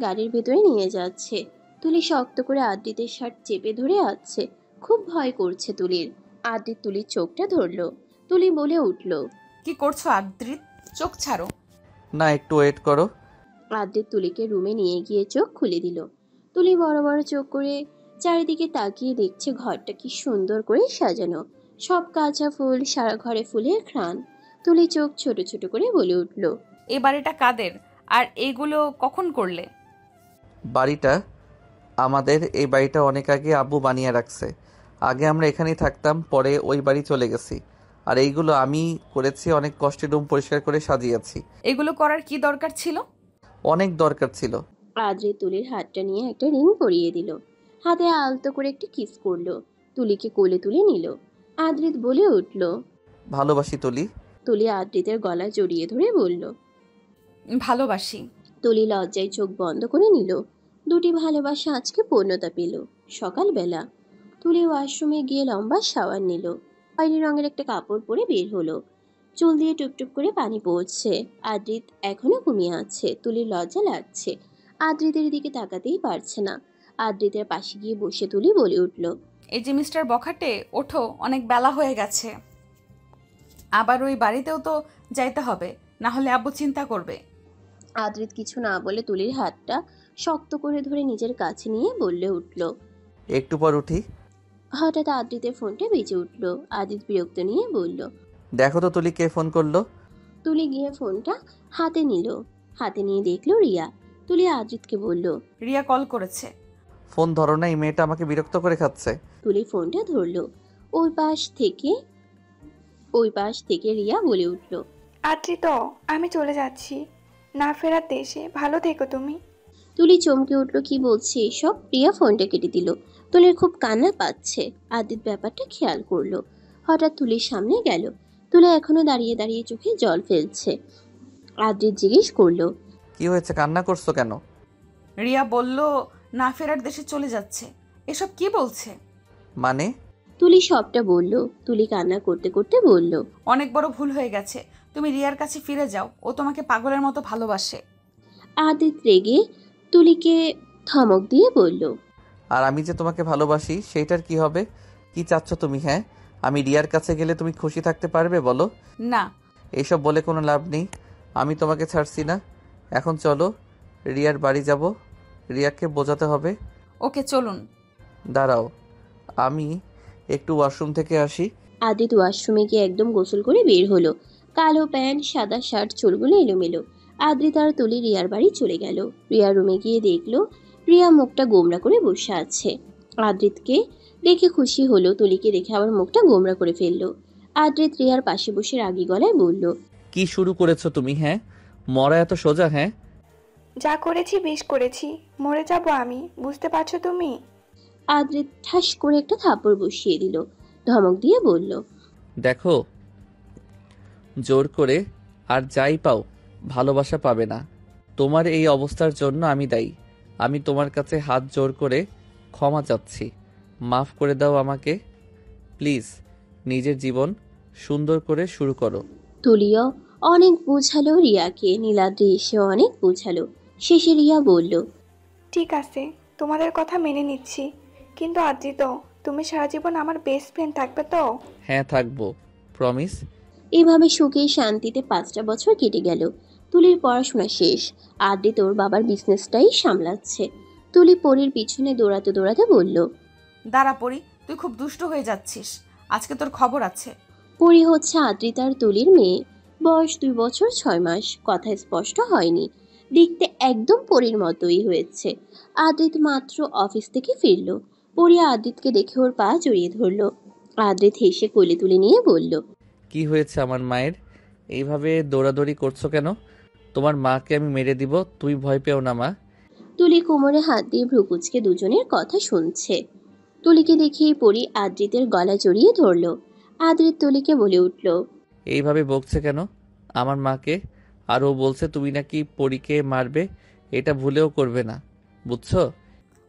গাড়ির ভিতরে নিয়ে যাচ্ছে। তুলি শক্ত করে আদ্রিতের শার্ট চেপে ধরে আছে। খুব ভয় করছে তুলির। আদ্রিত তুলির চোখটা ধরলো। তুলি বলে উঠল, কি করছো আদ্রিত? চোখ ছাড়ো। না, একটু ওয়েট করো। আদ্রিত তুলিকে রুমে নিয়ে গিয়ে চোখ খুলে দিল। তুলি বড় বড় চোখ করে চারিদিকে তাকিয়ে দেখছে ঘরটা কি সুন্দর করে সাজানো, সব কাঁচা ফুল, সারা ঘরে ফুলের ঘ্রাণ। তুলি চোখ ছোট ছোট করে বলে উঠল, এ বাড়িটা কাদের, আর এইগুলো কখন করলে? বাড়িটা আমাদের। এই বাড়িটা অনেক আগে আব্বু বানিয়ে রাখছে। আগে আমরা এখানেই থাকতাম, পরে ওই বাড়ি চলে গেছি। আর এইগুলো আমি করেছি, অনেক কষ্টে রুম পরিষ্কার করে সাজিয়েছি। এগুলো করার কি দরকার ছিল? অনেক দরকার ছিল। আদ্রিত তুলির হাতটা নিয়ে একটা রিং পরিয়ে দিল। হাতে আলতো করে একটা কিস করলো। তুলিকে কোলে তুলে নিল। আদ্রিত বলে উঠল, ভালোবাসি তুলি। তুলি আদ্রিতের গলা জড়িয়ে ধরে বলল, ভালোবাসি। তুলি লজ্জায় চোখ বন্ধ করে নিল। দুটি ভালোবাসা আজকে পূর্ণতা পেল। সকালবেলা তুলি ওয়াশরুমে গিয়ে লম্বা শাওয়ার নিল। খয়েরি রঙের একটা কাপড় পরে বের হলো। চুল দিয়ে টুপটুপ করে পানি পড়ছে। আদ্রিত এখনো ঘুমিয়ে আছে। তুলির লজ্জা লাগছে। আদ্রিতের দিকে তাকাতেই পারছে না। আদ্রিতের পাশে গিয়ে বসে তুলি বলে উঠল, এই যে মিস্টার বখাটে, ওঠো, অনেক বেলা হয়ে গেছে। আবার ওই বাড়িতেও তো যাইতে হবে, না হলে আব্বু চিন্তা করবে। আদ্রিত কিছু না বলে তুলির হাতটা শক্ত করে ধরে নিজের কাছে নিয়ে বললে উঠল, একটু পর উঠি। হঠাৎ আদ্রিতের ফোনটা বেজে উঠল। আদ্রিত বিরক্ত নিয়ে বলল, দেখো তো তুলি কে ফোন করলো। তুলি গিয়ে ফোনটা হাতে নিল। হাতে নিয়ে দেখলো রিয়া। তুলি আদ্রিতকে বলল, রিয়া কল করেছে। ফোন ধরো না, এই মেয়েটা আমাকে বিরক্ত করে খাচ্ছে। তুলি ফোনটা ধরলো। ওই পাশ থেকে রিয়া বলে উঠল, আদ্রিত, আমি চলে যাচ্ছি না ফেরার দেশে, ভালো থেকো তুমি। তুলি চমকে উঠল, কি বলছে এসব? রিয়া ফোনটা কেটে দিল। তুলির খুব কান্না পাচ্ছে। আদ্রিত ব্যাপারটা খেয়াল করলো। হঠাৎ তুলির সামনে গেল। তুলি এখনো দাঁড়িয়ে দাঁড়িয়ে চোখে জল ফেলছে। আদ্রিত জিজ্ঞেস করলো, কি হয়েছে, কান্না করছো কেন? রিয়া বলল না ফেরার দেশে চলে যাচ্ছে। এসব কি বলছে? মানে? তুলি সবটা বলল। তুলি কান্না করতে করতে বলল, অনেক বড় ভুল হয়ে গেছে, তুমি রিয়ার কাছে ফিরে যাও, ও তোমাকে পাগলের মতো ভালোবাসে। আদ্রিত রেগে তুলিকে ধমক দিয়ে বলল, আর আমি যে তোমাকে ভালোবাসি সেইটার কি হবে? কি চাচ্ছ তুমি? হ্যাঁ, আমি রিয়ার কাছে গেলে তুমি খুশি থাকতে পারবে বলো? না। এইসব বলে কোনো লাভ নেই। আমি তোমাকে ছাড়ছি না। এখন চলো, রিয়ার বাড়ি যাব। রিয়াকে বোঝাতে হবে। ওকে, চলুন। দাঁড়াও, আমি একটু ওয়াশরুম থেকে আসি। আদ্রিত ওয়াশরুমে গিয়ে একদম গোসল করে বের হলো। কালো প্যান্ট, সাদা শার্ট, চুলগুলো এলোমেলো। আদ্রিত আর তুলি রিয়ার বাড়ি চলে গেল। রিয়ার রুমে গিয়ে দেখলো রিয়া মুখটা গোমরা করে বসে আছে। আদ্রিতকে দেখে খুশি হলো। তুলিকে দেখে আবার মুখটা গোমরা করে ফেললো। আদ্রিত রিয়ার পাশে বসে রাগী গলায় বলল, কি শুরু করেছো তুমি? হ্যাঁ, মরা এত সোজা? হ্যাঁ, যা করেছি বেশ করেছি, মরে যাব আমি, বুঝতে পারছো তুমি? আদ্রিত ঠাস করে একটা থাপড় বসিয়ে দিল। ধমক দিয়ে বলল, দেখো, জোর করে আর যাই পাও ভালোবাসা পাবে না। তোমার এই অবস্থার জন্য আমি দায়ী। আমি তোমার কাছে হাত জোর করে ক্ষমা চাচ্ছি। মাফ করে দাও আমাকে প্লিজ। নিজের জীবন সুন্দর করে শুরু করো। তুলিও অনেক বোঝালো রিয়াকে। নীলাদ্রি এসে অনেক বোঝালো। শেষে রিয়া বলল, ঠিক আছে, তোমাদের কথা মেনে নিচ্ছি, কিন্তু আদ্রিত, তুমি সারা জীবন আমার বেস্ট ফ্রেন্ড থাকবে তো? হ্যাঁ, থাকবো, প্রমিস। এভাবে সুখে শান্তিতে 5টা বছর কেটে গেল। তুলির পড়াশোনা শেষ। আদ্রিত ওর বাবার বিজনেসটাই সামলাচ্ছে। তুলি পরীর পিছনে দৌড়াতে দৌড়াতে বলল, দাঁড়া পরি, তুই খুব দুষ্ট হয়ে যাচ্ছিস, আজকে তোর খবর আছে। পরী হচ্ছে আদ্রিত আর তুলির মেয়ে। বয়স 2 বছর 6 মাস। কথা স্পষ্ট হয়নি। দেখতে একদম পরীর মতোই হয়েছে। আদ্রিত মাত্র অফিস থেকে ফিরল। পরী আদ্রিতকে দেখে ওর পা জড়িয়ে ধরল। আদ্রিত হেসে কোলে তুলে নিয়ে বলল, কি হয়েছে আমার মায়ের? এইভাবে দৌড়াদৌড়ি করছো কেন? তোমার মাকে আমি মেরে দিব, তুমি ভয় পেও না মা। তুলি কোমরে হাত দিয়ে ভ্রুকুচকে দুজনের কথা শুনছে। তুলিকে দেখেই পরি আদ্রিতের গলা জড়িয়ে ধরল। আদ্রিত তুলিকে বলে উঠল, এইভাবে বকছে কেন আমার মাকে? আর ও বলছে তুমি নাকি পরীকে মারবে, এটা ভুলেও করবে না, বুঝছো?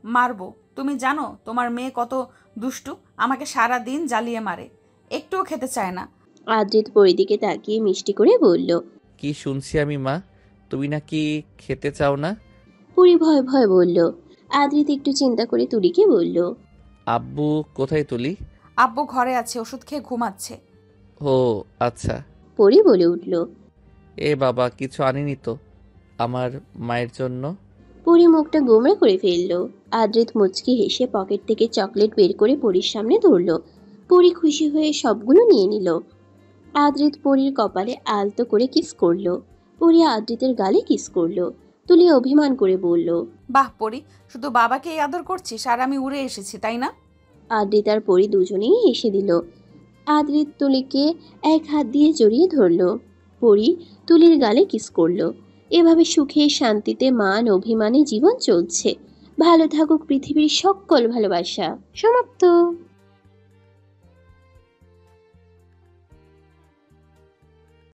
মারবো। তুমি জানো তোমার মেয়ে কত দুষ্টু, আমাকে সারা দিন জ্বালিয়ে মারে, একটুও খেতে চায় না। আদ্রিত পরির দিকে তাকিয়ে মিষ্টি করে বলল, কি শুনছি আমি মা, তুমি নাকি খেতে চাও না? পরি ভয় ভয় বলল। আদ্রিত একটু চিন্তা করে তুলিকে বলল, আব্বু কোথায় তুলি? আব্বু ঘরে আছে, ওষুধ খেয়ে ঘুমাচ্ছে। ও আচ্ছা। পরি বলে উঠল, এ বাবা, কিছু আনিনি তো আমার মায়ের জন্য? পরি মুখটা গোমড়া করে ফেলল। আদ্রিত মুচকি হেসে পকেট থেকে চকলেট বের করে পরির সামনে ধরল। পরি খুশি হয়ে সবগুলো নিয়ে নিল। আদ্রিত পরির কপালে আলতো করে কিস করলো। পরি আদ্রিতের গালে কিস করলো। তুলি অভিমান করে বলল, বাহ পরি, শুধু বাবাকেই আদর করছিস আর আমি উড়ে এসেছি, তাই না? আদ্রিত আর পরি দুজনেই হেসে দিল। আদ্রিত তুলিকে এক হাত দিয়ে জড়িয়ে ধরল। পরি তুলির গালে কিস করলো। এভাবে সুখে শান্তিতে মান অভিমানে জীবন চলছে। ভালো থাকুক পৃথিবীর সকল ভালোবাসা। সমাপ্ত।